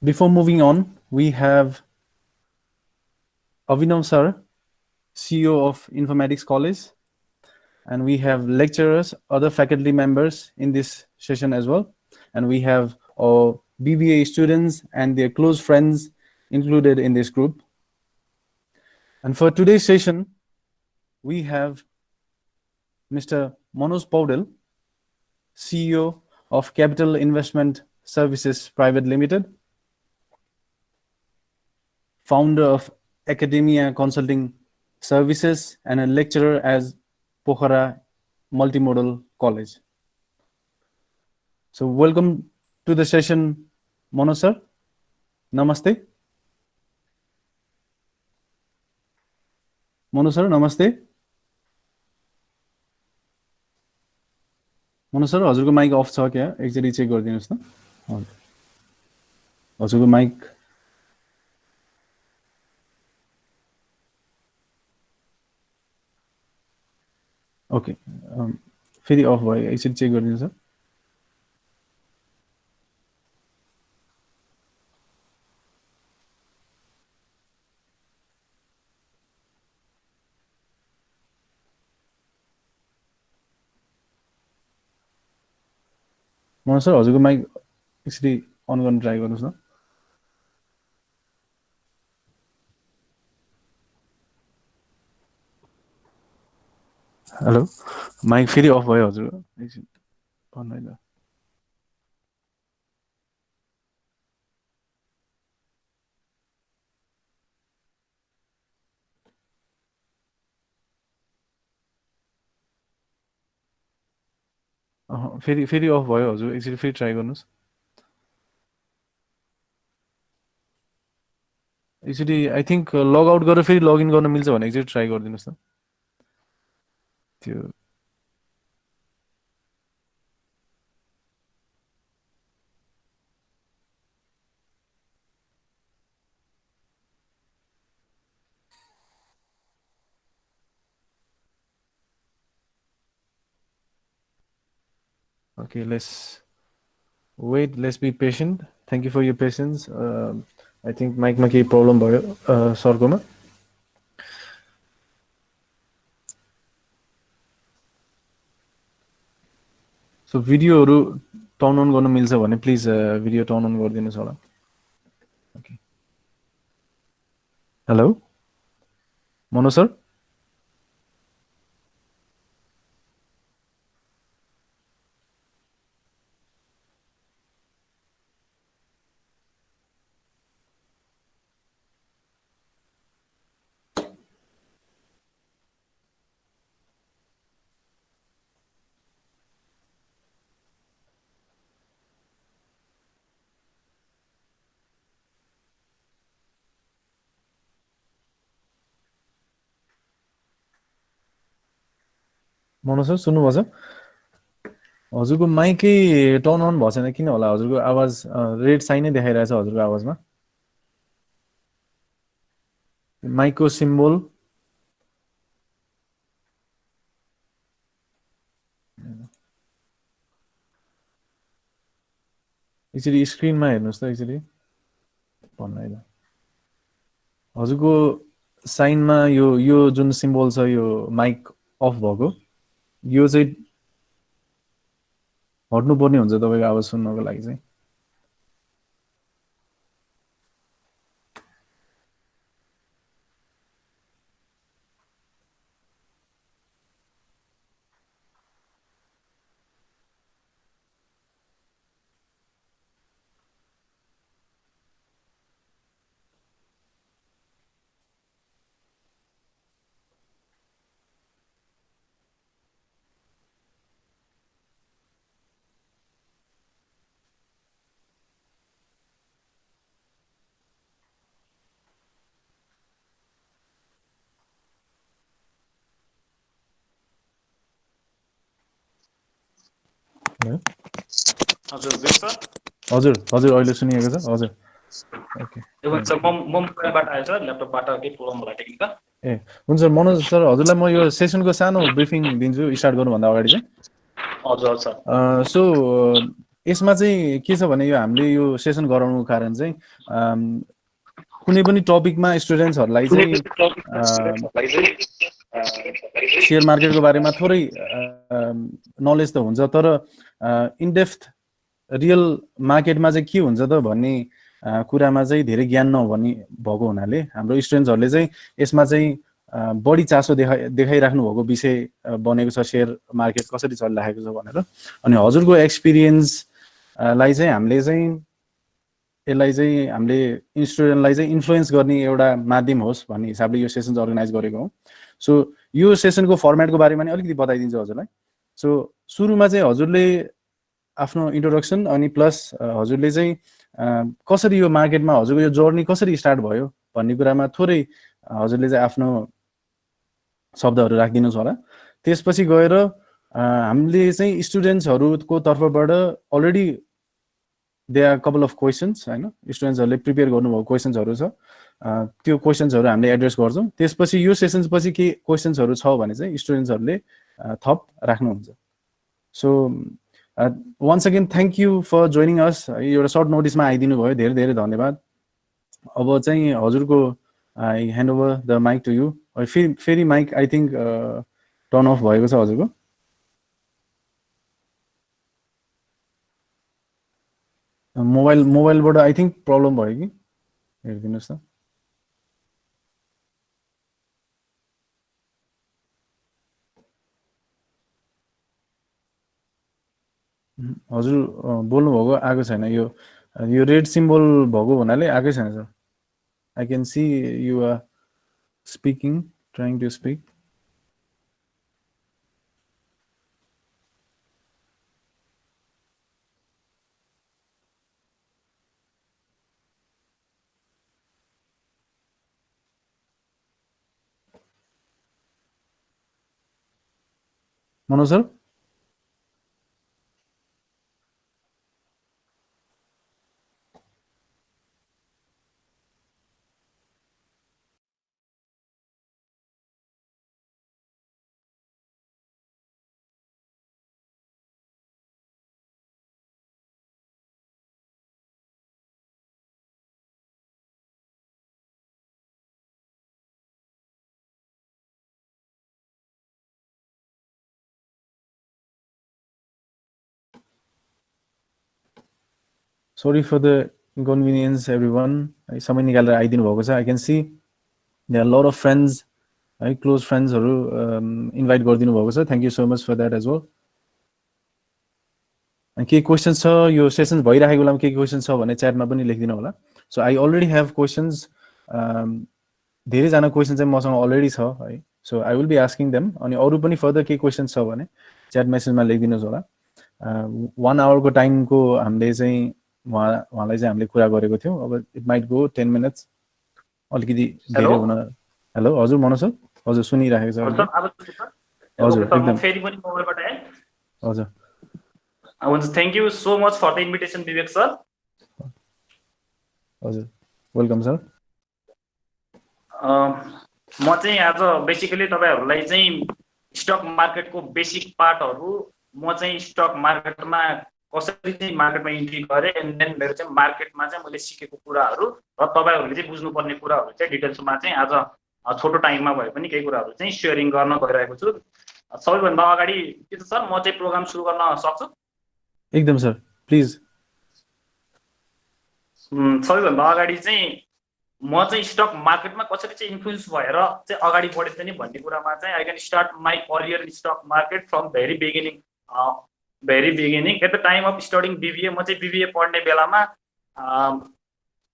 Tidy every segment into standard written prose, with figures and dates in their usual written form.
Before moving on, we have Avinav sir, CEO of Informatics College, and we have lecturers, other faculty members in this session as well, and we have BBA students and their close friends included in this group. And for today's session, we have Mr. Manoj Paudel, CEO of Capital Investment Services Private Limited, founder of Academia Consulting Services, and a lecturer as Pokhara Multimodal College. So welcome to the session, Manoj sir. Namaste. Manoj sir, namaste. Manoj sir, हजुरको mic of छ क्या? एकचोटि check गरिदिनुस् न. हजुरको mic okay, फेरि of भयो. एकचोटि check गरिदिनुहोस् सर. मनोज सर, हजुरको माइक एकचोटि अन गर्न ट्राई गर्नुहोस् न. हेलो, माइक फेरि अफ भयो हजुरको. एकछिन अन होइन. फेरि अफ भयो हजुर. एकचोटि फेरि ट्राई गर्नुहोस्. एकचोटि आई थिङ्क लग आउट गरेर फेरि लगइन गर्न मिल्छ भने एकचोटि ट्राई गरिदिनुहोस् न. त्यो okay, let's wait, let's be patient. Thank you for your patience. I think mic मा केही प्रब्लम भयो सरकोमा. सो भिडियोहरु टर्न अन गर्न मिल्छ भने प्लिज भिडियो टर्न अन गरिदिनुस् होला. Okay. Hello Manoj sir. Manoj sir सुन्नुभएको छ? हजुरको माइकै टर्न अन भएको छैन किन होला? हजुरको आवाज रेड साइनै देखाइरहेछ हजुरको आवाजमा. माइकको सिम्बल एकचोटि स्क्रिनमा हेर्नुहोस् त. एकचोटि भन्नु है. हजुरको साइनमा यो जुन सिम्बल छ, यो माइक अफ भएको, यो चाहिँ हट्नुपर्ने हुन्छ तपाईको आवाज सुन्नको लागि चाहिँ. हजुर व्यस्त हजुर हजुर अहिले सुनिएको छ. हजुर ओके. यो भन्छ म मोबाइलबाट आएछ, ल्यापटपबाट के प्रब्लम होला टेक्निकल. ए हुन्छ मनोज सर, हजुरलाई म यो सेसनको सानो ब्रिफिङ दिन्छु स्टार्ट गर्नुभन्दा अगाडि चाहिँ. हजुर सर. सो यसमा चाहिँ के छ भने यो हामीले यो सेसन गराउनुको कारण चाहिँ कुनै पनि टपिकमा स्टुडेन्ट्सहरूलाई चाहिँ शेयर मार्केटको बारेमा थोरै नलेज त हुन्छ, तर इनडेप्थ रियल मार्केटमा चाहिँ के हुन्छ त भन्ने कुरामा चाहिँ धेरै ज्ञान नभनी भएको हुनाले हाम्रो स्टुडेन्ट्सहरूले चाहिँ यसमा चाहिँ बढी चासो देखाइराख्नु भएको विषय बनेको छ, शेयर मार्केट कसरी चलिरहेको छ भनेर। अनि हजुरको एक्सपिरियन्सलाई चाहिँ हामीले चाहिँ यसलाई चाहिँ हामीले स्टुडेन्टलाई चाहिँ इन्फ्लुएन्स गर्ने एउटा माध्यम होस् भन्ने हिसाबले यो सेसन अर्गनाइज गरेको हो। सो यो सेसनको फर्मेटको बारेमा नि अलिकति बताइदिन्छु हजुरलाई। सो सुरुमा चाहिँ हजुरले आफ्नो इन्ट्रोडक्सन अनि प्लस हजुरले चाहिँ कसरी यो मार्केटमा हजुरको यो जर्नी कसरी स्टार्ट भयो भन्ने कुरामा थोरै हजुरले चाहिँ आफ्नो शब्दहरू राखिदिनुहोस् होला। त्यसपछि गएर हामीले चाहिँ स्टुडेन्ट्सहरूको तर्फबाट already they are couple of questions हैन, स्टुडेन्ट्सहरूले प्रिपेयर गर्नुभएको क्वेसन्सहरू छ, त्यो क्वेसन्सहरू हामीले एड्रेस गर्छौँ। त्यसपछि यो सेसन्स पछि के क्वेसन्सहरू छ भने चाहिँ स्टुडेन्ट्सहरूले थप राख्नुहुन्छ। So once again thank you for joining us. एउटा सर्ट नोटिसमा आइदिनु भयो, धेरै धेरै धन्यवाद। अब चाहिँ हजुरको I hand over the mic to you. फेरि mic I think turn off भएको छ हजुरको। मोबाइलबाट आई थिङ्क प्रब्लम भयो कि, हेरिदिनुहोस् त। हजुर बोल्नुभएको आएको छैन, यो रेड सिम्बल भएको हुनाले आएकै छैन sir. I can see you are speaking, trying to speak. Manoj sir sorry for the inconvenience everyone. समय निकालेर आइदिनु भएको छ। I can see there are lot of friends है, क्लोज फ्रेन्ड्सहरू इन्भाइट गरिदिनु भएको छ। Thank you so much for that as well. के क्वेसन्स छ यो सेसन भइरहेको बेलामा, के क्वेसन छ भने च्याटमा पनि लेखिदिनु होला। So I already have questions, धेरैजना क्वेसन चाहिँ मसँग अलरेडी छ है। So I will be asking them. अनि अरू पनि फर्दर के क्वेसन्स छ भने च्याट मेसेजमा लेखिदिनुहोस् होला। 1 आवरको टाइमको हामीले चाहिँ उहाँलाई चाहिँ हामीले कुरा गरेको थियौँ। अब इट माइट गो 10 मिनट्स, अलिकति धेरै हुन। हेलो हजुर मनोज सर, हजुर सुनिरहेको छ हजुर एकदम फेरि पनि मोबाइलबाट है हजुर। I want to thank you so much for the invitation, Vivek sir. हजुर वेलकम सर। म चाहिँ आज बेसिकली तपाईहरुलाई चाहिँ स्टक मार्केटको बेसिक पार्टहरु, म चाहिँ स्टक मार्केटमा कसरी चाहिँ मार्केटमा इन्ट्री गरे एन्ड देन मेरो चाहिँ मार्केटमा चाहिँ मैले सिकेको कुराहरु र तपाईहरुले चाहिँ बुझ्नुपर्ने कुराहरु चाहिँ डिटेल्समा चाहिँ आज छोटो टाइममा भए पनि केही कुराहरु चाहिँ शेयरिङ गर्न गइरहेको छु। सबैभन्दा अगाडि के छ सर, म चाहिँ प्रोग्राम सुरु गर्न सक्छु? एकदम सर प्लिज। सबैभन्दा अगाडि चाहिँ म चाहिँ स्टक मार्केटमा कसरी चाहिँ इन्फ्लुएन्स भएर चाहिँ अगाडि बढेँ नि भन्ने कुरामा चाहिँ I can start my career in stock market from very beginning at the time of studying BBA. म चाहिँ बिबिए पढ्ने बेलामा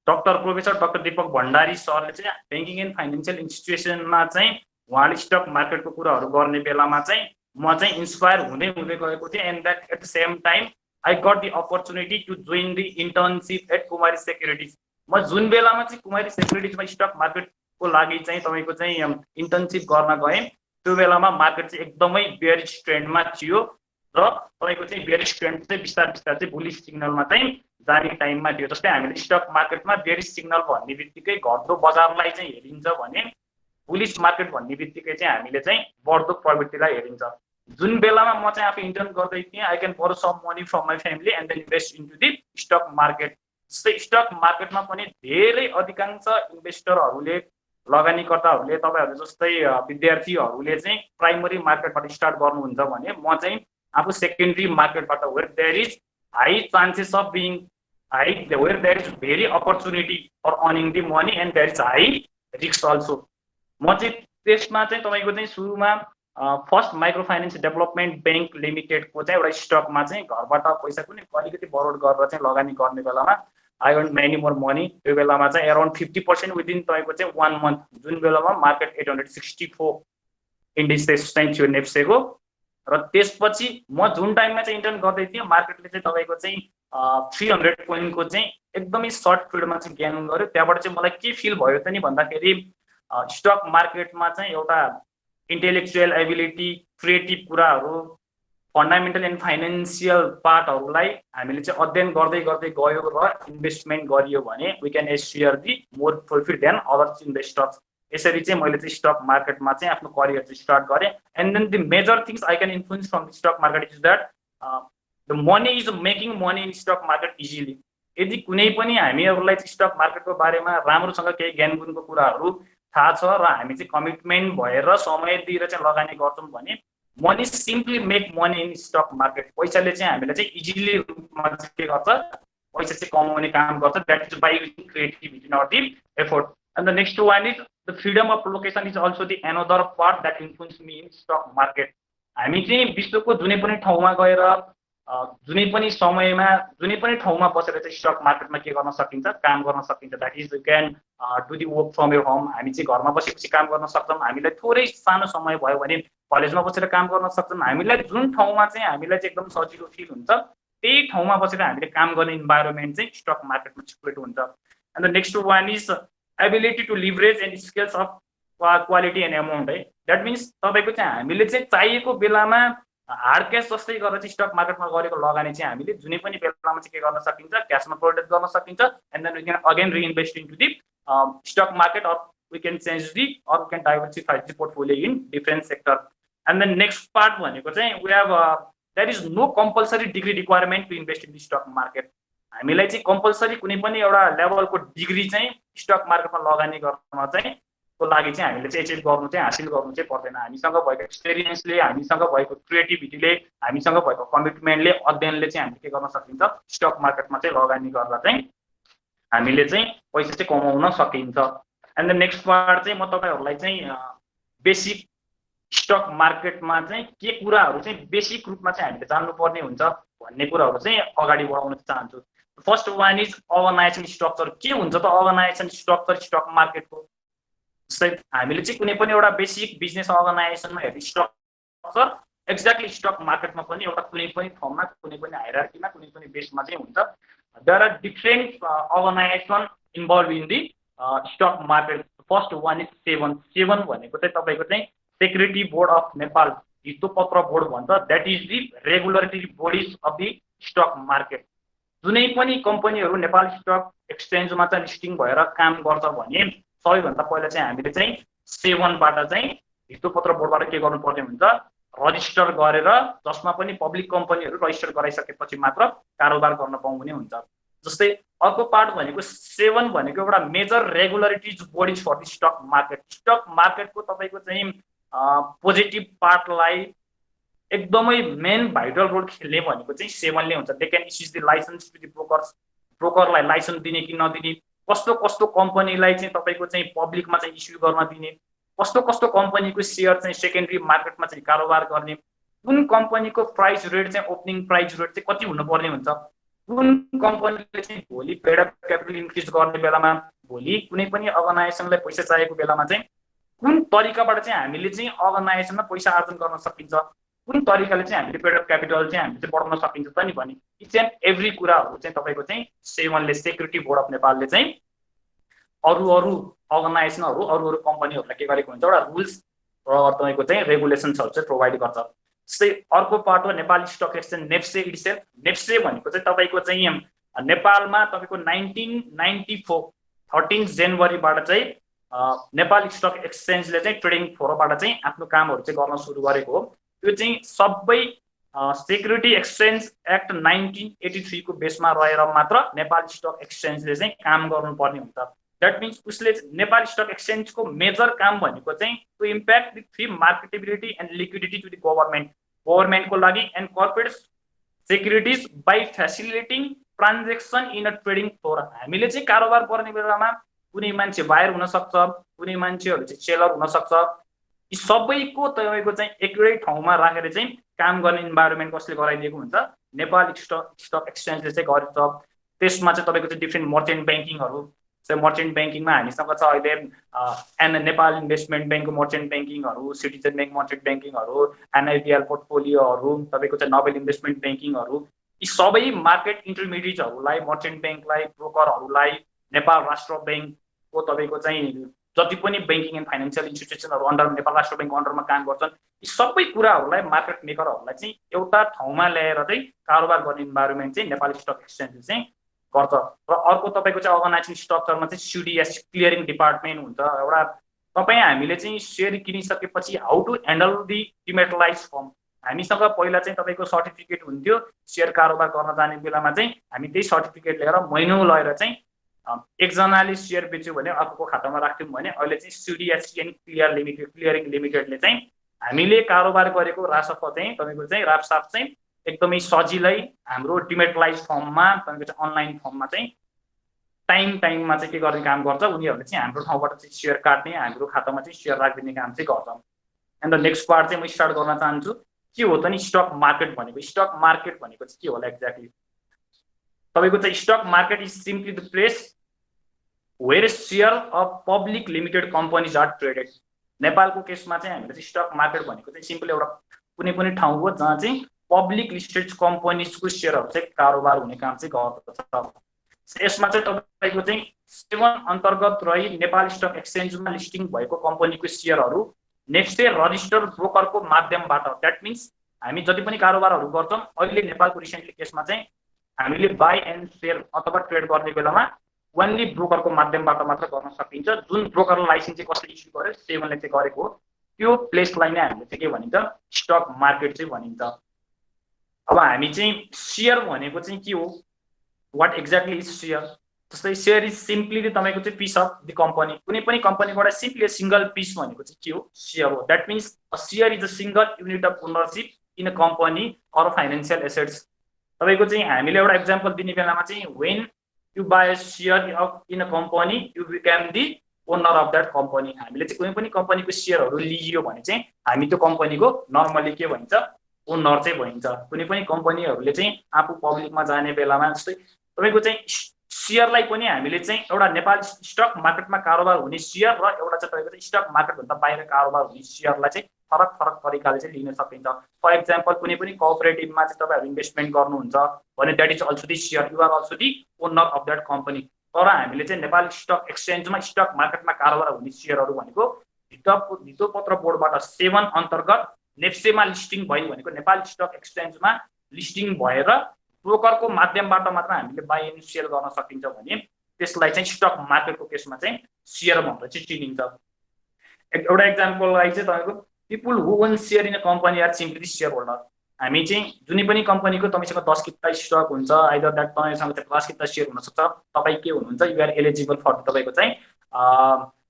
प्रोफेसर डाक्टर दीपक भण्डारी सरले चाहिँ ब्याङ्किङ एन्ड फाइनेन्सियल इन्स्टिट्युसनमा चाहिँ उहाँले स्टक मार्केटको कुराहरू गर्ने बेलामा चाहिँ म चाहिँ इन्स्पायर हुँदै गएको थिएँ। And that at the same time I got the opportunity to join the internship at Kumari Securities. म जुन बेलामा चाहिँ कुमारी सेक्युरिटिजमा स्टक मार्केटको लागि चाहिँ तपाईँको चाहिँ इन्टर्नसिप गर्न गएँ, त्यो बेलामा मार्केट चाहिँ एकदमै बेयरिश ट्रेन्डमा थियो र तपाईँको चाहिँ बेयरिश ट्रेन्ड चाहिँ बिस्तारै चाहिँ बुलिश सिग्नलमा चाहिँ जाने टाइममा थियो। जस्तै हामीले स्टक मार्केटमा बेयरिश सिग्नल भन्ने बित्तिकै घट्दो बजारलाई चाहिँ हेरिन्छ भने बुलिश मार्केट भन्ने बित्तिकै चाहिँ हामीले चाहिँ बढ्दो प्रवृत्तिलाई हेरिन्छ। जुन बेलामा म चाहिँ आफू इन्टर्न गर्दै थिएँ I can borrow some money from my family and then invest into the stock market. जस्तै स्टक मार्केटमा पनि धेरै अधिकांश इन्भेस्टरहरूले लगानीकर्ताहरूले तपाईँहरू जस्तै विद्यार्थीहरूले चाहिँ प्राइमरी मार्केटबाट स्टार्ट गर्नुहुन्छ भने म चाहिँ आफू सेकेन्डरी मार्केटबाट where there is high chances of being high where there is very opportunity for earning the money and there is high risk also. म चाहिँ त्यसमा चाहिँ तपाईँको चाहिँ सुरुमा first micro finance development bank लिमिटेडको चाहिँ एउटा स्टकमा चाहिँ घरबाट पैसा कुनै अलिकति बरोड गरेर चाहिँ लगानी गर्ने बेलामा I earn many more money. त्यो बेलामा चाहिँ अराउन्ड 50% विदिन तपाईँको चाहिँ 1 मन्थ जुन बेलामा मार्केट 864 इन्डिसेस चाहिँ थियो नेप्सेको। र त्यसपछि म जुन टाइममा चाहिँ इन्टर्न गर्दै थिएँ मार्केटले चाहिँ तपाईँको चाहिँ 300 पोइन्टको चाहिँ एकदमै सर्ट पिरियडमा चाहिँ गेन गर्यो। त्यहाँबाट चाहिँ मलाई के फिल भयो त नि भन्दाखेरि स्टक मार्केटमा चाहिँ एउटा इन्टेलेक्चुअल एबिलिटी क्रिएटिभ कुराहरू फन्डामेन्टल एन्ड फाइनेन्सियल पार्टहरूलाई हामीले चाहिँ अध्ययन गर्दै गर्दै गयो र इन्भेस्टमेन्ट गरियो भने we can assure the more profit than other investors. यसरी चाहिँ मैले चाहिँ स्टक मार्केटमा चाहिँ आफ्नो करियर चाहिँ स्टार्ट गरेँ। And then the major things I can influence from the stock market is that the money is making money in stock market easily. यदि कुनै पनि हामीहरूलाई चाहिँ स्टक मार्केटको बारेमा राम्रोसँग केही ज्ञान गुणको कुराहरू थाहा छ र हामी चाहिँ कमिटमेन्ट भएर समय दिएर चाहिँ लगानी गर्छौँ भने money simply make money in stock market. पैसाले चाहिँ हामीलाई चाहिँ इजिली रूपमा चाहिँ के गर्छ पैसा चाहिँ कमाउने काम गर्छ। That is by creativity not the effort. And the next one is the freedom of location is also the another part that influence me in stock market. हामी चाहिँ विश्वको जुनै पनि ठाउँमा गएर जुनै पनि समयमा जुनै पनि ठाउँमा बसेर चाहिँ स्टक मार्केटमा के गर्न सकिन्छ काम गर्न सकिन्छ। That is you can do the work from your home. हामी चाहिँ घरमा बसेपछि काम गर्न सक्छौँ। हामीलाई थोरै सानो समय भयो भने कलेजमा बसेर काम गर्न सक्छौँ। हामीलाई जुन ठाउँमा चाहिँ हामीलाई चाहिँ एकदम सजिलो फिल हुन्छ त्यही ठाउँमा बसेर हामीले काम गर्ने इन्भाइरोमेन्ट चाहिँ स्टक मार्केटमा क्रिएट हुन्छ। And the next one is ability to leverage and skills of quality and amount है। द्याट मिन्स तपाईँको चाहिँ हामीले चाहिँ चाहिएको बेलामा हार्ड क्यास जस्तै गरेर चाहिँ स्टक मार्केटमा गरेको लगानी चाहिँ हामीले जुनै पनि बेलामा चाहिँ के गर्न सकिन्छ क्यासमा प्रोटेक्ट गर्न सकिन्छ। And then we can again reinvest into the stock market or we can change the or we can diversify the portfolio in different sector. And then next part भनेको चाहिँ we have there is no compulsory degree requirement to invest in the stock market. हामीलाई चाहिँ compulsory कुनै पनि एउटा लेभलको degree चाहिँ stock मार्केटमा लगानी गर्न चाहिँ को लागि चाहिँ हामीले चाहिँ एचिभ गर्नु चाहिँ हासिल गर्नु चाहिँ पर्दैन। हामीसँग भएको एक्सपिरियन्सले हामीसँग भएको क्रिएटिभिटीले हामीसँग भएको कमिटमेन्टले अध्ययनले चाहिँ हामीले के गर्न सकिन्छ स्टक मार्केटमा चाहिँ लगानी गरेर चाहिँ हामीले चाहिँ पैसा चाहिँ कमाउन सकिन्छ। एन्ड द नेक्स्ट पार्ट चाहिँ म तपाईँहरूलाई चाहिँ बेसिक स्टक मार्केटमा चाहिँ के कुराहरू चाहिँ बेसिक रूपमा चाहिँ हामीले जान्नुपर्ने हुन्छ भन्ने कुराहरू चाहिँ अगाडि बढाउन चाहन्छु। First one is organisation structure. के हुन्छ त अर्गनाइजेसन स्ट्रक्चर स्टक मार्केटको? हामीले चाहिँ कुनै पनि एउटा बेसिक बिजनेस अर्गनाइजेसनमा हेर्ने स्ट्रक्चर एक्ज्याक्टली स्टक मार्केटमा पनि एउटा कुनै पनि ठाउँमा कुनै पनि हायरार्कीमा कुनै पनि बेसमा चाहिँ हुन्छ। There are different organization involve in the stock market. First one is SEBON भनेको चाहिँ तपाईँको चाहिँ सेक्युरिटी बोर्ड अफ नेपाल हितोपत्र बोर्ड भन्छ। That is the regulatory bodies of the stock market. जुनै पनि कम्पनीहरू नेपाल स्टक एक्सचेन्जमा चाहिँ लिस्टिङ भएर काम गर्छ भने सबैभन्दा पहिला चाहिँ हामीले चाहिँ 7बाट चाहिँ हितोपत्र बोर्डबाट के गर्नुपर्ने हुन्छ रजिस्टर गरेर जसमा पनि पब्लिक कम्पनीहरू रजिस्टर गराइसकेपछि मात्र कारोबार गर्न पाउने हुन्छ। जस्तै अर्को पार्ट भनेको 7 भनेको एउटा major regularities bodies for the stock market. Stock मार्केटको तपाईँको चाहिँ पोजिटिभ पार्टलाई एकदमै मेन भाइटल रोल खेल्ने भनेको चाहिँ 7ले हुन्छ। They can issue the licence to the brokers. ब्रोकरलाई लाइसेन्स दिने कि नदिने, कस्तो कस्तो कम्पनीलाई चाहिँ तपाईँको चाहिँ पब्लिकमा चाहिँ इस्यु गर्न दिने, कस्तो कस्तो कम्पनीको सेयर चाहिँ सेकेन्डरी मार्केटमा चाहिँ कारोबार गर्ने, कुन कम्पनीको प्राइस रेट चाहिँ ओपनिङ प्राइस रेट चाहिँ कति हुनुपर्ने हुन्छ, कुन कम्पनीले चाहिँ भोलि पेड अफ क्यापिटल इन्क्रिज गर्ने बेलामा, भोलि कुनै पनि अर्गनाइजेसनलाई पैसा चाहिएको बेलामा चाहिँ कुन तरिकाबाट चाहिँ हामीले चाहिँ अर्गनाइजेसनमा पैसा आर्जन गर्न सकिन्छ, कुन तरिकाले चाहिँ हामीले पेड अफ क्यापिटल चाहिँ हामीले चाहिँ बढाउन सकिन्छ त नि भने इच एन्ड एभ्री कुराहरू चाहिँ तपाईँको चाहिँ 7ले सेक्युरिटी बोर्ड अफ नेपालले चाहिँ अरू अर्गनाइजेसनहरू अरू कम्पनीहरूलाई के गरेको हुन्छ एउटा रुल्स र तपाईँको चाहिँ रेगुलेसन्सहरू चाहिँ प्रोभाइड गर्छ। जस्तै अर्को पार्ट हो Nepal stock exchange NEPSE itself. NEPSE भनेको चाहिँ तपाईँको चाहिँ नेपालमा तपाईँको 1994 13 जनवरीबाट चाहिँ नेपाल स्टक एक्सचेन्जले चाहिँ ट्रेडिङ फ्लोरबाट चाहिँ आफ्नो कामहरू चाहिँ गर्न सुरु गरेको हो। त्यो चाहिँ सबै सेक्युरिटी एक्सचेन्ज एक्ट 1983 को बेसमा रहेर मात्र नेपाल स्टक एक्सचेन्जले चाहिँ काम गर्नुपर्ने हुन्छ। द्याट मिन्स उसले नेपाल स्टक एक्सचेन्जको मेजर काम भनेको चाहिँ to impact the free marketability and liquidity to the गभर्नमेन्टको लागि and corporate securities by facilitating transaction in a trading floor. हामीले चाहिँ कारोबार गर्ने बेलामा कुनै मान्छे बायर हुनसक्छ, कुनै मान्छेहरू चाहिँ सेलर हुनसक्छ, यी सबैको तपाईँको चाहिँ एकै ठाउँमा राखेर चाहिँ काम गर्ने इन्भाइरोमेन्ट कसले गराइदिएको हुन्छ, नेपाल स्टक एक्सचेन्जले चाहिँ गर्छ। त्यसमा चाहिँ तपाईँको चाहिँ डिफ्रेन्ट मर्चेन्ट ब्याङ्किङहरू, मर्चेन्ट ब्याङ्किङमा हामीसँग छ अहिले नेपाल इन्भेस्टमेन्ट ब्याङ्कको मर्चेन्ट ब्याङ्किङहरू, सिटिजन ब्याङ्क मर्चेन्ट ब्याङ्किङहरू, एनआइपिएल पोर्टफोलियोहरू, तपाईँको चाहिँ नोबेल इन्भेस्टमेन्ट ब्याङ्किङहरू, यी सबै मार्केट इन्टरमिडिएटहरूलाई, मर्चेन्ट ब्याङ्कलाई, ब्रोकरहरूलाई, नेपाल राष्ट्र ब्याङ्कको तपाईँको चाहिँ जति पनि ब्याङ्किङ एन्ड फाइनेन्सियल इन्स्टिट्युसनहरू अन्डर नेपाल राष्ट्र ब्याङ्कको अन्डरमा काम गर्छन्, यी सबै कुराहरूलाई मार्केट मेकरहरूलाई चाहिँ एउटा ठाउँमा ल्याएर चाहिँ कारोबार गर्ने इन्भाइरोमेन्ट चाहिँ नेपाल स्टक एक्सचेन्जले चाहिँ गर्छ। र अर्को तपाईँको चाहिँ अर्गनाइजिङ स्ट्रक्चरमा चाहिँ सिडिएस क्लियरिङ डिपार्टमेन्ट हुन्छ। एउटा तपाईँ हामीले चाहिँ सेयर किनिसकेपछि how to handle the dematerialise firm, हामीसँग पहिला चाहिँ तपाईँको सर्टिफिकेट हुन्थ्यो, सेयर कारोबार गर्न जाने बेलामा चाहिँ हामी त्यही सर्टिफिकेट लिएर महिनौ लगेर चाहिँ एकजनाले सेयर बेच्यो भने अर्को खातामा राख्थ्यौँ भने अहिले चाहिँ सिडिएससिएन क्लियरिङ लिमिटेडले चाहिँ हामीले कारोबार गरेको रासप चाहिँ तपाईँको चाहिँ रापसाप चाहिँ एकदमै सजिलै हाम्रो डिमेटलाइज फर्ममा तपाईँको चाहिँ अनलाइन फर्ममा चाहिँ टाइममा चाहिँ के गर्ने काम गर्छ, उनीहरूले चाहिँ हाम्रो ठाउँबाट चाहिँ सेयर काट्ने, हाम्रो खातामा चाहिँ सेयर राखिदिने काम चाहिँ गर्छ। एन्ड द नेक्स्ट पार्ट चाहिँ म स्टार्ट गर्न चाहन्छु, के हो त नि स्टक मार्केट भनेको। स्टक मार्केट भनेको चाहिँ के होला एक्ज्याक्टली, तपाईँको चाहिँ stock market is simply the place where share of public limited companies are traded. नेपालको केसमा चाहिँ हामीले चाहिँ स्टक मार्केट भनेको चाहिँ सिम्पली एउटा कुनै पनि ठाउँ हो जहाँ चाहिँ पब्लिक लिस्टेड कम्पनीजको सेयरहरू चाहिँ कारोबार हुने काम चाहिँ गर्दछ। यसमा चाहिँ तपाईँको चाहिँ 7 अन्तर्गत रही नेपाल स्टक एक्सचेन्जमा लिस्टिङ भएको कम्पनीको सेयरहरू नेक्स्ट डे रजिस्टर्ड ब्रोकरको माध्यमबाट, द्याट मिन्स हामी जति पनि कारोबारहरू गर्छौँ अहिले नेपालको रिसेन्टली केसमा चाहिँ हामीले बाई एन्ड सेल अथवा ट्रेड गर्ने बेलामा ओन्ली ब्रोकरको माध्यमबाट मात्र गर्न सकिन्छ। जुन ब्रोकरलाई लाइसेन्स चाहिँ कसले इस्यु गर्यो, सेभनले चाहिँ गरेको हो, त्यो प्लेसलाई नै हामीले चाहिँ के भनिन्छ, स्टक मार्केट चाहिँ भनिन्छ। अब हामी चाहिँ सेयर भनेको चाहिँ के हो, वाट एक्ज्याक्टली इज सेयर। जस्तै सेयर इज सिम्पली तपाईँको चाहिँ पिस अफ द कम्पनी, कुनै पनि कम्पनीबाट सिम्पली सिङ्गल पिस भनेको चाहिँ के हो, सेयर हो। That means a share is a single unit of ownership in a company or financial assets. तपाईँको चाहिँ हामीले एउटा इक्जाम्पल दिने बेलामा चाहिँ when you buy a share in a company you become the owner of that company. हामीले चाहिँ कुनै पनि कम्पनीको सेयरहरू लिइयो भने चाहिँ हामी त्यो कम्पनीको नर्मली के भन्छ, ओनर चाहिँ भइन्छ। कुनै पनि कम्पनीहरूले चाहिँ आफू पब्लिकमा जाने बेलामा जस्तै तपाईँको चाहिँ सेयरलाई पनि हामीले चाहिँ एउटा नेपाल स्टक मार्केटमा कारोबार हुने सेयर र एउटा चाहिँ तपाईँको चाहिँ स्टक मार्केटभन्दा बाहिर कारोबार हुने सेयरलाई चाहिँ फरक फरक तरिकाले चाहिँ लिन सकिन्छ। फर एक्जाम्पल कुनै पनि कोअपरेटिभमा चाहिँ तपाईँहरू इन्भेस्टमेन्ट गर्नुहुन्छ भने that is also the share, you are also the owner of that company. तर हामीले चाहिँ नेपाल स्टक एक्सचेन्जमा स्टक मार्केटमा कारोबार हुने सेयरहरू भनेको धितोपत्र बोर्डबाट 7 अन्तर्गत नेप्सेमा लिस्टिङ भयो भनेको नेपाल स्टक एक्सचेन्जमा लिस्टिङ भएर ब्रोकरको माध्यमबाट मात्र हामीले बाई एन्ड सेल गर्न सकिन्छ भने त्यसलाई चाहिँ स्टक मार्केटको केसमा चाहिँ सेयर भनेर चाहिँ चिनिन्छ। एउटा एक्जाम्पललाई चाहिँ तपाईँको people who own share in a company are simply share holder. हामी चाहिँ जुनै पनि कम्पनीको तपाईँसँग 10 किता स्टक हुन्छ, आइदर द्याट तपाईँसँग चाहिँ 10 किता सेयर हुनसक्छ, तपाईँ के हुनुहुन्छ, यु आर एलिजिबल फर तपाईँको चाहिँ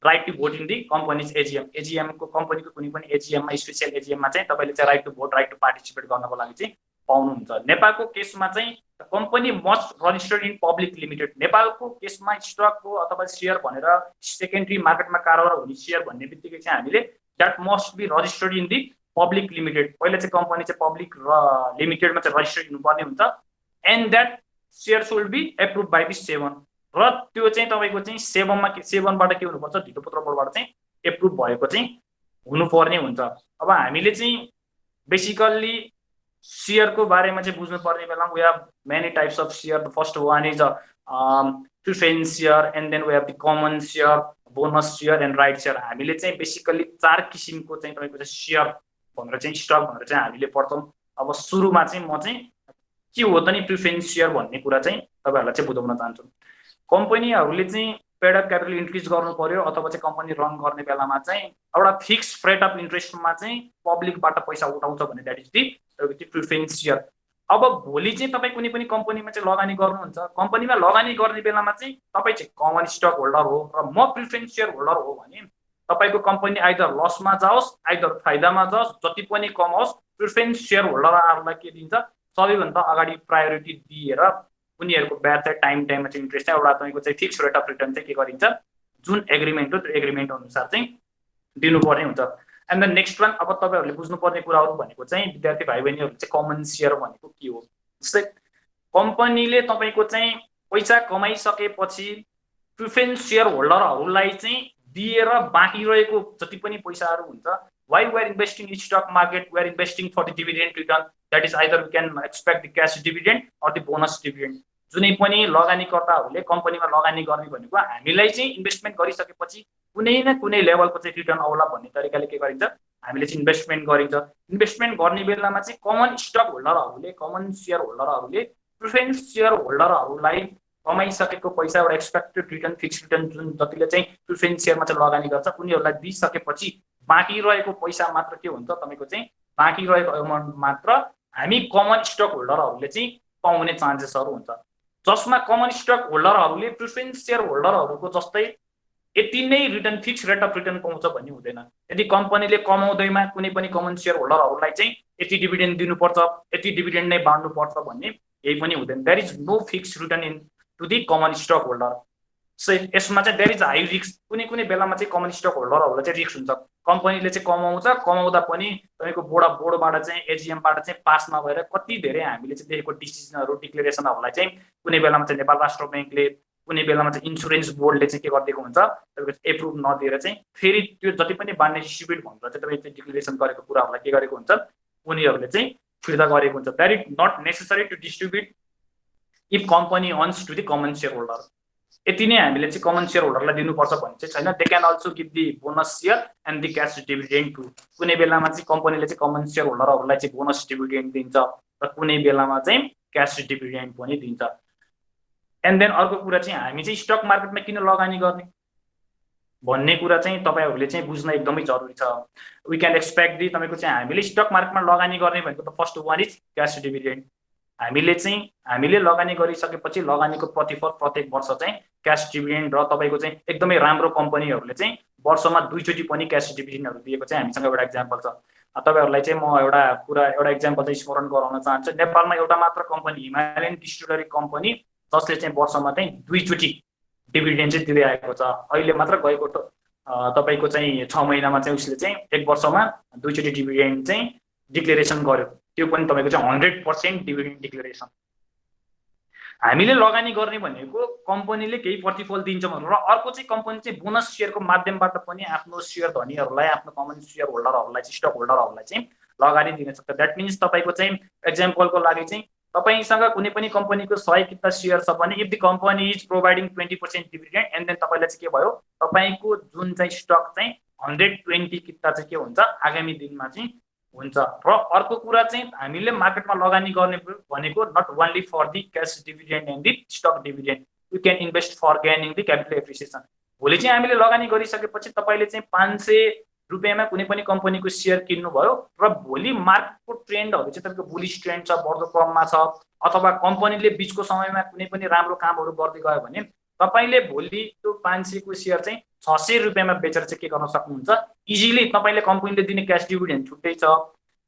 right to vote in the companies एजिएमको कम्पनीको कुनै पनि एजिएममा स्पेसियल एजिएममा चाहिँ तपाईँले चाहिँ right to vote, right to participate गर्नको लागि चाहिँ पाउनुहुन्छ। नेपालको केसमा चाहिँ company must registered in public limited. नेपालको केसमा स्टकको अथवा सेयर भनेर सेकेन्डरी मार्केटमा कारोबार हुने सेयर भन्ने बित्तिकै चाहिँ हामीले that must be registered in the public limited. पहिला चाहिँ कम्पनी चाहिँ पब्लिक र लिमिटेडमा चाहिँ रजिस्टर्ड हुनुपर्ने हुन्छ and that share should be approve by the 7 र त्यो चाहिँ तपाईँको चाहिँ 7बाट के हुनुपर्छ, धितोपत्र बोर्डबाट चाहिँ एप्रुभ भएको चाहिँ हुनुपर्ने हुन्छ। अब हामीले चाहिँ बेसिकल्ली सेयरको बारेमा चाहिँ बुझ्नुपर्ने बेला we have many types of share. The first one is preference share and then we have the common share, bonus share and right share. हामीले चाहिँ बेसिकल्ली 4 किसिमको चाहिँ तपाईँको चाहिँ सेयर भनेर चाहिँ स्टक भनेर चाहिँ हामीले पढ्छौँ। अब सुरुमा चाहिँ म चाहिँ के हो त नि प्रिफरेन्स सेयर भन्ने कुरा चाहिँ तपाईँहरूलाई चाहिँ बुझाउन चाहन्छु। कम्पनीहरूले चाहिँ पेड अप क्यापिटल इन्क्रिज गर्नु पर्यो अथवा चाहिँ कम्पनी रन गर्ने बेलामा चाहिँ एउटा फिक्स रेट अफ इन्ट्रेस्टमा चाहिँ पब्लिकबाट पैसा उठाउँछ भने that is the preference share. अब भोलि चाहिँ तपाईँ कुनै पनि कम्पनीमा चाहिँ लगानी गर्नुहुन्छ, कम्पनीमा लगानी गर्ने बेलामा चाहिँ तपाईँ चाहिँ कमन स्टक होल्डर हो र म प्रिफरेन्स सेयर होल्डर हो भने तपाईँको कम्पनी आइदर लसमा जाओस् आइदर फाइदामा जाओस् जति पनि कमाओस् प्रिफरेन्स सेयर होल्डरहरूलाई के दिन्छ सबैभन्दा अगाडि प्रायोरिटी दिएर उनीहरूको ब्याज चाहिँ टाइममा चाहिँ इन्ट्रेस्ट चाहिँ एउटा तपाईँको चाहिँ फिक्स रेट अफ रिटर्न चाहिँ के गरिन्छ जुन एग्रिमेन्ट हो त्यो एग्रिमेन्ट अनुसार चाहिँ दिनुपर्ने हुन्छ। एन्ड द नेक्स्ट वान अब तपाईँहरूले बुझ्नुपर्ने कुराहरू भनेको चाहिँ विद्यार्थी भाइ बहिनीहरूले चाहिँ कमन सेयर भनेको के हो। जस्तै कम्पनीले तपाईँको चाहिँ पैसा कमाइसकेपछि प्रिफरेन्स सेयर होल्डरहरूलाई चाहिँ दिएर बाँकी रहेको जति पनि पैसाहरू हुन्छ why we are investing in stock market we are investing for the dividend return that is either we can expect the cash dividend or the bonus dividend. जुनै पनि लगानीकर्ताहरूले कम्पनीमा लगानी गर्ने भनेको हामीलाई चाहिँ इन्भेस्टमेन्ट गरिसकेपछि कुनै न कुनै लेभलको चाहिँ रिटर्न आउला भन्ने तरिकाले के गरिन्छ हामीले चाहिँ इन्भेस्टमेन्ट गरिन्छ। इन्भेस्टमेन्ट गर्ने बेलामा चाहिँ कमन स्टक होल्डरहरूले कमन सेयर होल्डरहरूले प्रिफरेन्स सेयर होल्डरहरूलाई कमाइसकेको पैसा एउटा एक्सपेक्टेड रिटर्न फिक्स रिटर्न जुन जतिले चाहिँ प्रिफरेन्स सेयरमा चाहिँ लगानी गर्छ उनीहरूलाई दिइसकेपछि बाँकी रहेको पैसा मात्र के हुन्छ तपाईँको चाहिँ बाँकी रहेको अमाउन्ट मात्र हामी कमन स्टक होल्डरहरूले चाहिँ पाउने चान्सेसहरू हुन्छ, जसमा कमन स्टक होल्डरहरूले प्रिफरेन्स सेयर होल्डरहरूको जस्तै यति नै return fix rate of return पाउँछ भन्ने हुँदैन। यदि कम्पनीले कमाउँदैमा कुनै पनि कमन सेयर होल्डरहरूलाई चाहिँ यति डिभिडेन्ड दिनुपर्छ यति डिभिडेन्ड नै बाँड्नुपर्छ भन्ने यही पनि हुँदैन। There is no fix return in to the common stock holder. So यसमा चाहिँ देयर इज हाई रिस्क। कुनै कुनै बेलामा चाहिँ कमन स्टक होल्डरहरूलाई चाहिँ रिस्क हुन्छ, कम्पनीले चाहिँ कमाउँदा पनि तपाईँको बोर्डबाट चाहिँ एजिएमबाट चाहिँ पास नभएर कति धेरै हामीले चाहिँ देखेको डिसिजनहरू डिक्लेरेसनहरूलाई चाहिँ कुनै बेलामा चाहिँ नेपाल राष्ट्र ब्याङ्कले कुनै बेलामा चाहिँ इन्सुरेन्स बोर्डले चाहिँ के गरिदिएको हुन्छ तपाईँको एप्रुभ नदिएर चाहिँ फेरि त्यो जति पनि बान्ने डिस्ट्रिब्युट भनेर चाहिँ तपाईँ चाहिँ डिक्लेरेसन गरेको कुराहरूलाई के गरेको हुन्छ उनीहरूले चाहिँ फिर्ता गरेको हुन्छ। That is not necessary to distribute if company owns to the common share holder. यति नै हामीले चाहिँ कमन सेयर होल्डरलाई दिनुपर्छ भन्ने चाहिँ छैन। They can also give the bonus share and the cash dividend too. कुनै बेलामा चाहिँ कम्पनीले चाहिँ कमन सेयर होल्डरहरूलाई चाहिँ बोनस डिभिडेन्ड दिन्छ र कुनै बेलामा चाहिँ क्यास डिभिडेन्ड पनि दिन्छ। एन्ड देन अर्को कुरा चाहिँ हामी चाहिँ स्टक मार्केटमा किन लगानी गर्ने भन्ने कुरा चाहिँ तपाईँहरूले चाहिँ बुझ्न एकदमै जरुरी छ। वी क्यान एक्सपेक्ट दि तपाईँको चाहिँ हामीले स्टक मार्केटमा लगानी गर्ने भनेको त first one is cash dividend. हामीले लगानी गरिसकेपछि लगानीको प्रतिफल प्रत्येक वर्ष चाहिँ क्यास डिभिडेन्ड र तपाईँको चाहिँ एकदमै राम्रो कम्पनीहरूले चाहिँ वर्षमा 2 चोटि पनि क्यास डिभिडेन्डहरू दिएको चाहिँ हामीसँग एउटा इक्जाम्पल छ। तपाईँहरूलाई चाहिँ म एउटा इक्जाम्पल चाहिँ स्मरण गराउन चाहन्छु। नेपालमा एउटा मात्र कम्पनी हिमालयन डिस्टिलरी कम्पनी जसले चाहिँ वर्षमा चाहिँ 2 चोटि डिभिडेन्ड चाहिँ दिँदै आएको छ। अहिले मात्र गएको तपाईँको चाहिँ 6 महिनामा चाहिँ उसले चाहिँ एक वर्षमा 2 चोटि डिभिडेन्ड चाहिँ डिक्लेरेसन गर्यो, त्यो पनि तपाईँको चाहिँ 100% डिभिडेन्ड डिक्लेरेसन। हामीले लगानी गर्ने भनेको कम्पनीले केही प्रतिफल दिन्छ भनेर र अर्को चाहिँ कम्पनी चाहिँ बोनस सेयरको माध्यमबाट पनि आफ्नो सेयर धनीहरूलाई आफ्नो कमन सेयर होल्डरहरूलाई चाहिँ स्टक होल्डरहरूलाई चाहिँ लगानी दिन सक्छ। द्याट मिन्स तपाईँको चाहिँ एक्जाम्पलको लागि चाहिँ तपाईसँग कुनै पनि कम्पनीको 100 किता सेयर छ भने if the company is providing 20% dividend and then तपाईँलाई चाहिँ के भयो तपाईँको जुन चाहिँ स्टक चाहिँ 120 किता चाहिँ के हुन्छ आगामी दिनमा चाहिँ हुन्छ। र अर्को कुरा चाहिँ हामीले मार्केटमा लगानी गर्ने भनेको not only for the cash dividend and the stock dividend, you can invest for gaining the capital appreciation. भोलि चाहिँ हामीले लगानी गरिसकेपछि तपाईँले चाहिँ 500 रुपियाँमा कुनै पनि कम्पनीको सेयर किन्नुभयो र भोलि मार्केटको ट्रेन्डहरू चाहिँ तपाईँको बुलिस ट्रेन्ड छ बढ्दो क्रममा छ अथवा कम्पनीले बिचको समयमा कुनै पनि राम्रो कामहरू गर्दै गयो भने तपाईँले भोलि त्यो 500 को सेयर चाहिँ 600 रुपियाँमा बेचेर चाहिँ के गर्न सक्नुहुन्छ इजिली। तपाईँले कम्पनीले दिने क्यास डिभिडेन्ड छुट्टै छ,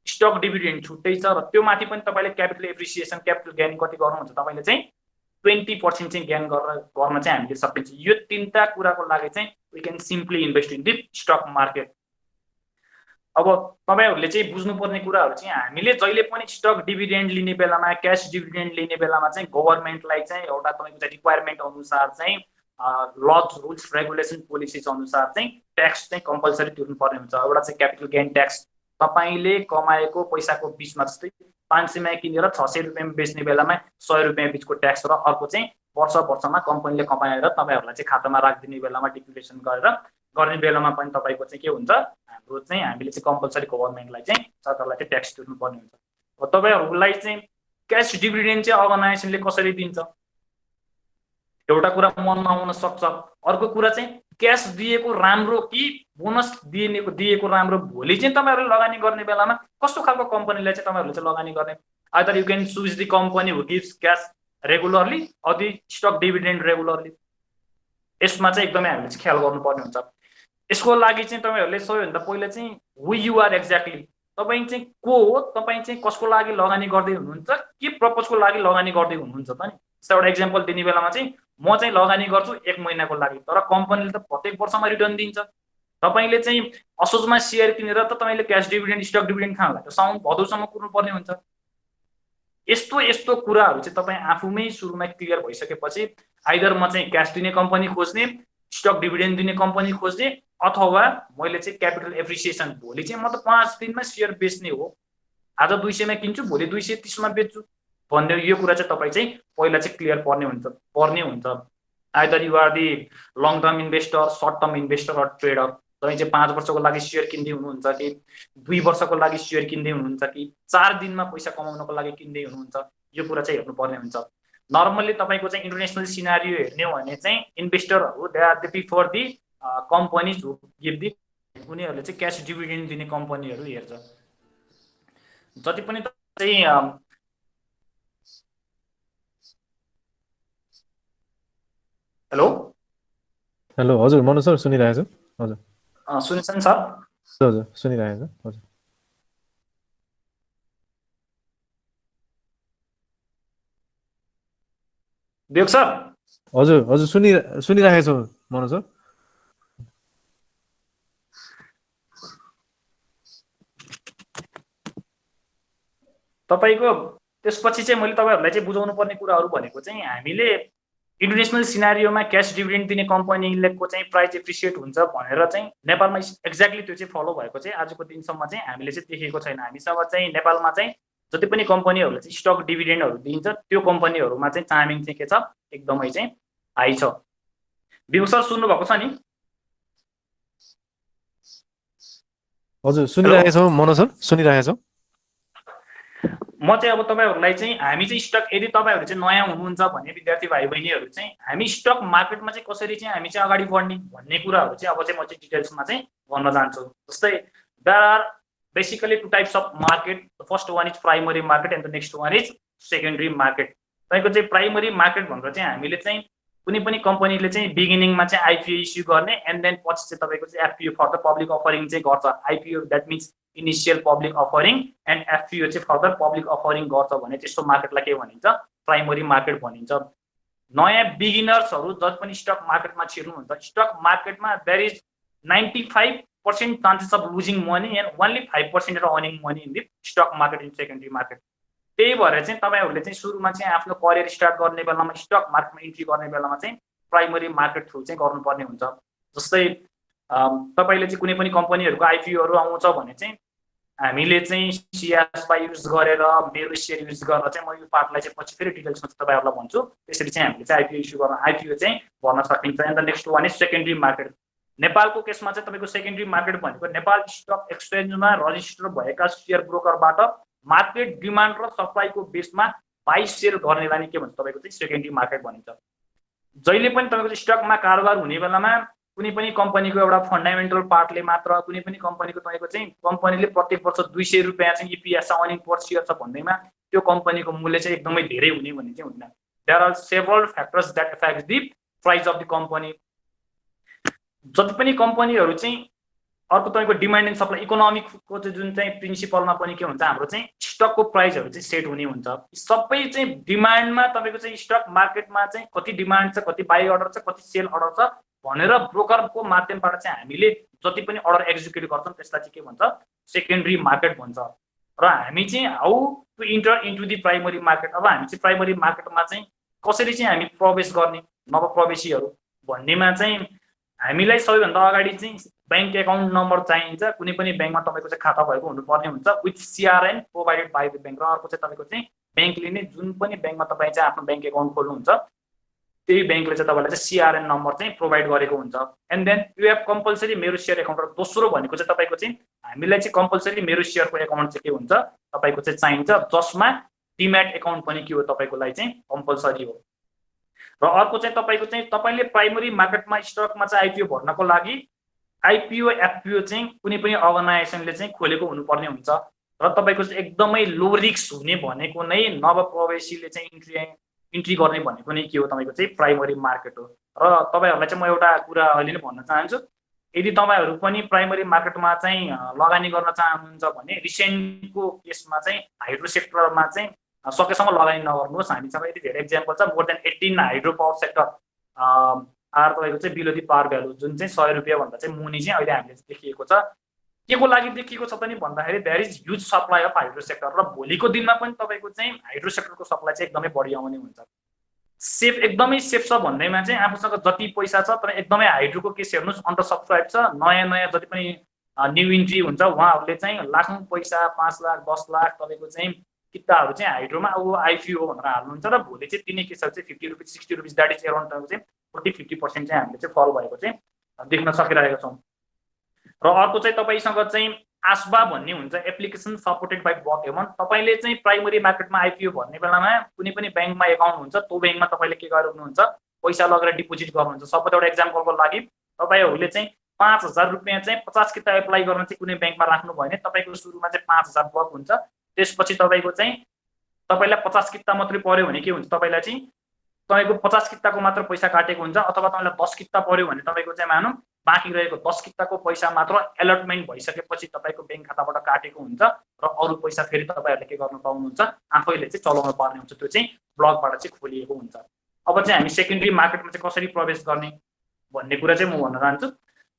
स्टक डिभिडेन्ड छुट्टै छ र त्यो माथि पनि तपाईँले क्यापिटल एप्रिसिएसन क्यापिटल गेन कति गर्नुहुन्छ तपाईँले चाहिँ 20% चाहिँ गेन गर्न चाहिँ हामीले सकिन्छ। यो तीनटा कुराको लागि चाहिँ we can simply invest in the stock market. अब तपाईँहरूले चाहिँ बुझ्नुपर्ने कुराहरू चाहिँ हामीले जहिले पनि स्टक डिभिडेन्ड लिने बेलामा क्यास डिभिडेन्ड लिने बेलामा चाहिँ गभर्मेन्टलाई चाहिँ एउटा तपाईँको चाहिँ रिक्वायरमेन्ट अनुसार चाहिँ लज रुल्स रेगुलेसन पोलिसिज अनुसार चाहिँ ट्याक्स चाहिँ कम्पलसरी तिर्नुपर्ने हुन्छ। एउटा चाहिँ क्यापिटल गेन ट्याक्स तपाईँले कमाएको पैसाको बिचमा जस्तै 500मा किनेर 600 रुपियाँमा बेच्ने बेलामा 100 रुपियाँ बिचको ट्याक्स र अर्को चाहिँ वर्षमा कम्पनीले कमाएर तपाईँहरूलाई चाहिँ खातामा राखिदिने बेलामा डिक्लेरेसन गरेर गर्ने बेलामा पनि तपाईँको चाहिँ के हुन्छ हाम्रो चाहिँ हामीले चाहिँ कम्पलसरी गभर्मेन्टलाई चाहिँ सरकारलाई चाहिँ ट्याक्स तिर्नुपर्ने हुन्छ। तपाईँहरूलाई चाहिँ क्यास डिभिडेन्ड चाहिँ अर्गनाइजेसनले कसरी दिन्छ एउटा कुरा मनमा आउन सक्छ। अर्को कुरा चाहिँ क्यास दिएको राम्रो कि बोनस दिएको राम्रो, भोलि चाहिँ तपाईँहरूले लगानी गर्ने बेलामा कस्तो खालको कम्पनीलाई चाहिँ तपाईँहरूले चाहिँ लगानी गर्ने। Either you can choose the company who gives cash regularly or the stock dividend regularly. यसमा चाहिँ एकदमै हामीले चाहिँ ख्याल गर्नुपर्ने हुन्छ। यसको लागि चाहिँ तपाईँहरूले सबैभन्दा पहिला चाहिँ हु यु आर एक्ज्याक्टली, तपाईँ चाहिँ को हो, तपाईँ चाहिँ कसको लागि लगानी गर्दै हुनुहुन्छ, के पर्पजको लागि लगानी गर्दै हुनुहुन्छ त नि। एउटा इक्जाम्पल दिने बेलामा चाहिँ म चाहिँ लगानी गर्छु 1 महिनाको लागि, तर कम्पनीले त प्रत्येक वर्षमा रिटर्न दिन्छ। तपाईँले चाहिँ असोजमा सेयर किनेर त तपाईँले क्यास डिभिडेन्ड स्टक डिभिडेन्ड खानलाई त साउन भदौसम्म कुर्नुपर्ने हुन्छ। यस्तो यस्तो कुराहरू चाहिँ तपाईँ आफूमै सुरुमा क्लियर भइसकेपछि आइदर म चाहिँ क्यास दिने कम्पनी खोज्ने, स्टक डिभिडेन्ड दिने कम्पनी खोज्ने, अथवा मैले चाहिँ क्यापिटल एप्रिसिएसन, भोलि चाहिँ म त 5 दिनमा सेयर बेच्ने हो, आज 200 मा किन्छु भोलि 230 मा बेच्छु भन्ने यो कुरा चाहिँ तपाईँ चाहिँ पहिला चाहिँ क्लियर पर्ने हुन्छ। Either you are the long term investor, short term investor or trader. तपाईँ चाहिँ 5 वर्षको लागि सेयर किन्दै हुनुहुन्छ कि 2 वर्षको लागि सेयर किन्दै हुनुहुन्छ कि 4 दिनमा पैसा कमाउनको लागि किन्दै हुनुहुन्छ, यो कुरा चाहिँ हेर्नुपर्ने हुन्छ। नर्मल्ली तपाईँको चाहिँ इन्टरनेसनल सिनारियो हेर्ने हो भने चाहिँ इन्भेस्टरहरू they are the prefer the companies who give the, उनीहरूले चाहिँ क्यास डिभिडेन्ड दिने कम्पनीहरू हेर्छ। जति पनि चाहिँ हेलो हेलो हजुर मनोज सर सुनिरहेको छु। हजुर सुनिन्छ सर? हजुर सुनिरहेको छु। हजुर देव सर? हजुर हजुर सुनिरहेको छु मनोज सर। तपाईँको त्यसपछि चाहिँ मैले तपाईँहरूलाई चाहिँ बुझाउनु पर्ने कुराहरू भनेको चाहिँ हामीले इन्टरनेसनल सिनारियोमा क्यास डिभिडेन्ड दिने कम्पनीको चाहिँ प्राइस एप्रिसिएट हुन्छ भनेर चाहिँ नेपालमा एक्ज्याक्टली त्यो चाहिँ फलो भएको चाहिँ आजको दिनसम्म चाहिँ हामीले चाहिँ देखेको छैन। हामीसँग चाहिँ नेपालमा चाहिँ जति पनि कम्पनीहरूले चाहिँ स्टक डिभिडेन्डहरू दिन्छ त्यो कम्पनीहरूमा चाहिँ चार्मिङ चाहिँ के छ, एकदमै चाहिँ हाई छ। विभु सर सुन्नुभएको छ नि? हजुर सुनिरहेको छु मनोज सर, सुनिरहेको छु। म चाहिँ अब तपाईँहरूलाई चाहिँ हामी चाहिँ स्टक, यदि तपाईँहरू चाहिँ नयाँ हुनुहुन्छ भने विद्यार्थी भाइ बहिनीहरू चाहिँ हामी स्टक मार्केटमा चाहिँ कसरी चाहिँ हामी चाहिँ अगाडि बढ्ने भन्ने कुराहरू चाहिँ अब चाहिँ म चाहिँ डिटेल्समा चाहिँ भन्न चाहन्छु। जस्तै there are basically 2 types of market. The first one is primary market and the next one is secondary market. तपाईँको चाहिँ प्राइमरी मार्केट भनेर चाहिँ हामीले चाहिँ कुनै पनि कम्पनीले चाहिँ बिगिनिङमा चाहिँ आइपिओ इस्यु गर्ने एन्ड देन पछि चाहिँ तपाईँको चाहिँ एफपिओ फर्दर पब्लिक अफरिङ चाहिँ गर्छ। IPO that means initial public offering and FPO चाहिँ फर्दर पब्लिक अफरिङ गर्छ भने त्यस्तो मार्केटलाई के भनिन्छ, प्राइमरी मार्केट भनिन्छ। नयाँ बिगिनर्सहरू जति पनि स्टक मार्केटमा छिर्नुहुन्छ, स्टक मार्केटमा there is 95% chances of losing money and only 5% of earning money in the stock market in secondary market. त्यही भएर चाहिँ तपाईँहरूले चाहिँ सुरुमा चाहिँ आफ्नो करियर स्टार्ट गर्ने बेलामा स्टक मार्केटमा इन्ट्री गर्ने बेलामा चाहिँ प्राइमरी मार्केट थ्रु चाहिँ गर्नुपर्ने हुन्छ। जस्तै तपाईँले चाहिँ कुनै पनि कम्पनीहरूको आइपिओहरू आउँछ भने चाहिँ हामीले चाहिँ सियासपा युज गरेर मेरो सेयर युज गरेर चाहिँ म यो पार्टलाई चाहिँ पछि फेरि डिटेल्समा चाहिँ तपाईँहरूलाई भन्छु, त्यसरी चाहिँ हामीले चाहिँ आइपिओ इस्यु गर्न आइपिओ चाहिँ भर्न सकिन्छ। And the next one is secondary market. नेपालको केसमा चाहिँ तपाईँको सेकेन्डरी मार्केट भनेको नेपाल स्टक एक्सचेन्जमा रजिस्टर भएका सेयर ब्रोकरबाट मार्केट डिमान्ड र सप्लाईको बेसमा बाई सेल गर्नेलाई नै के भन्छ, तपाईँको चाहिँ सेकेन्डरी मार्केट भनिन्छ। जहिले पनि तपाईँको स्टकमा कारोबार हुने बेलामा कुनै पनि कम्पनीको एउटा फन्डामेन्टल पार्टले मात्र, कुनै पनि कम्पनीको तपाईँको चाहिँ कम्पनीले प्रत्येक वर्ष 200 रुपियाँ चाहिँ इपिएस अर्निङ पर सेयर छ भन्दैमा त्यो कम्पनीको मूल्य चाहिँ एकदमै धेरै हुने भन्ने चाहिँ हुँदैन। There are several factors that affect the price of the company. जति पनि कम्पनीहरू चाहिँ अर्को तपाईँको डिमान्ड एन्ड सप्लाई इकोनोमिकको चाहिँ जुन चाहिँ प्रिन्सिपलमा पनि के हुन्छ, हाम्रो चाहिँ स्टकको प्राइसहरू चाहिँ सेट हुने हुन्छ। सबै चाहिँ डिमान्डमा तपाईँको चाहिँ स्टक मार्केटमा चाहिँ कति डिमान्ड छ, कति बाई अर्डर छ, कति सेल अर्डर छ भनेर ब्रोकरको माध्यमबाट चाहिँ हामीले जति पनि अर्डर एक्जिक्युट गर्छौँ त्यसलाई चाहिँ के भन्छ, सेकेन्डरी मार्केट भन्छ। र हामी चाहिँ how to enter into the primary market. अब हामी चाहिँ प्राइमरी मार्केटमा चाहिँ कसरी चाहिँ हामी प्रवेश गर्ने, नवप्रवेशीहरू भन्नेमा चाहिँ हामीलाई सबैभन्दा अगाडि चाहिँ ब्याङ्क एकाउन्ट नम्बर चाहिन्छ। कुनै पनि ब्याङ्कमा तपाईँको चाहिँ खाता भएको हुनुपर्ने हुन्छ with CRN provided by the bank. र अर्को चाहिँ तपाईँको चाहिँ ब्याङ्कले नै जुन पनि ब्याङ्कमा तपाईँ चाहिँ आफ्नो ब्याङ्क एकाउन्ट खोल्नुहुन्छ त्यही ब्याङ्कले चाहिँ तपाईँलाई चाहिँ सिआरएन नम्बर चाहिँ प्रोभाइड गरेको हुन्छ। And then you have compulsory मेरो सेयर एकाउन्ट। र दोस्रो भनेको चाहिँ तपाईँको चाहिँ हामीलाई चाहिँ कम्पलसरी मेरो सेयरको एकाउन्ट चाहिँ के हुन्छ, तपाईँको चाहिँ चाहिन्छ, जसमा डिम्याट एकाउन्ट पनि के हो, तपाईँको लागि चाहिँ कम्पलसरी हो। र अर्को चाहिँ तपाईँले प्राइमरी मार्केटमा स्टकमा चाहिँ आइपिओ भर्नको लागि आइपिओ एफपिओ चाहिँ कुनै पनि अर्गनाइजेसनले चाहिँ खोलेको हुनुपर्ने हुन्छ र तपाईँको चाहिँ एकदमै लो रिस्क हुने भनेको नै नवप्रवेशीले चाहिँ इन्ट्री गर्ने भनेको नै के हो तपाईँको चाहिँ प्राइमरी मार्केट हो। र तपाईँहरूलाई चाहिँ म एउटा कुरा अहिले नै भन्न चाहन्छु, यदि तपाईँहरू पनि प्राइमरी मार्केटमा चाहिँ लगानी गर्न चाहनुहुन्छ भने रिसेन्टको केसमा चाहिँ हाइड्रो सेक्टरमा चाहिँ सकेसम्म लगानी नगर्नुहोस्। हामीसँग यति धेरै एक्जाम्पल छ, more than 18 hydro power sector are तपाईँको चाहिँ बिलो दी पावर भ्यालु जुन चाहिँ 100 रुपियाँ भन्दा चाहिँ मुनि चाहिँ अहिले हामीले देखिएको छ। के को लागि देखिएको छ त नि भन्दाखेरि there is huge supply of hydro sector र भोलिको दिनमा पनि तपाईँको चाहिँ हाइड्रो सेक्टरको सप्लाई चाहिँ एकदमै बढी आउने हुन्छ। सेफ एकदमै सेफ छ भन्दैमा चाहिँ आफूसँग जति पैसा छ तर एकदमै हाइड्रोको केस हेर्नुहोस् अन्डर सब्सक्राइब छ। नयाँ जति पनि न्यू इन्ट्री हुन्छ उहाँहरूले चाहिँ लाखौँ पैसा 5 लाख 10 लाख तपाईँको चाहिँ किताहरू चाहिँ हाइड्रोमा अब आइपिओ भनेर हाल्नुहुन्छ र भोलि चाहिँ तिनै केसहरू चाहिँ 50 rupees 60 rupees that is around चाहिँ 40-50% चाहिँ हामीले चाहिँ फल भएको चाहिँ देख्न सकिरहेका छौँ। र अर्को चाहिँ तपाईँसँग चाहिँ आस्बा भन्ने हुन्छ, एप्लिकेसन सपोर्टेड बाई ब्लक हेमन। तपाईँले चाहिँ प्राइमरी मार्केटमा आइपिओ भर्ने बेलामा कुनै पनि ब्याङ्कमा एकाउन्ट हुन्छ, त्यो ब्याङ्कमा तपाईँले के गर्नुहुन्छ पैसा लगेर डिपोजिट गर्नुहुन्छ। सपोज एउटा इक्जाम्पलको लागि तपाईँहरूले चाहिँ 5,000 रुपियाँ चाहिँ 50 किता एप्लाई गर्न चाहिँ कुनै ब्याङ्कमा राख्नुभयो भने तपाईँको सुरुमा चाहिँ 5,000 ब्लक हुन्छ। त्यसपछि तपाईँको चाहिँ तपाईँलाई 50 किता मात्रै पर्यो भने के हुन्छ, तपाईँको 50 किताको मात्र पैसा काटेको हुन्छ। अथवा तपाईँलाई 10 किता पर्यो भने तपाईँको चाहिँ मानौँ बाँकी रहेको 10 किताको पैसा मात्र एलटमेन्ट भइसकेपछि तपाईँको ब्याङ्क खाताबाट काटेको हुन्छ र अरू पैसा फेरि तपाईँहरूले के गर्नु पाउनुहुन्छ, आफैले चाहिँ चलाउनु पर्ने हुन्छ। त्यो चाहिँ ब्लकबाट चाहिँ खोलिएको हुन्छ। अब चाहिँ हामी सेकेन्डरी मार्केटमा चाहिँ कसरी प्रवेश गर्ने भन्ने कुरा चाहिँ म भन्न चाहन्छु।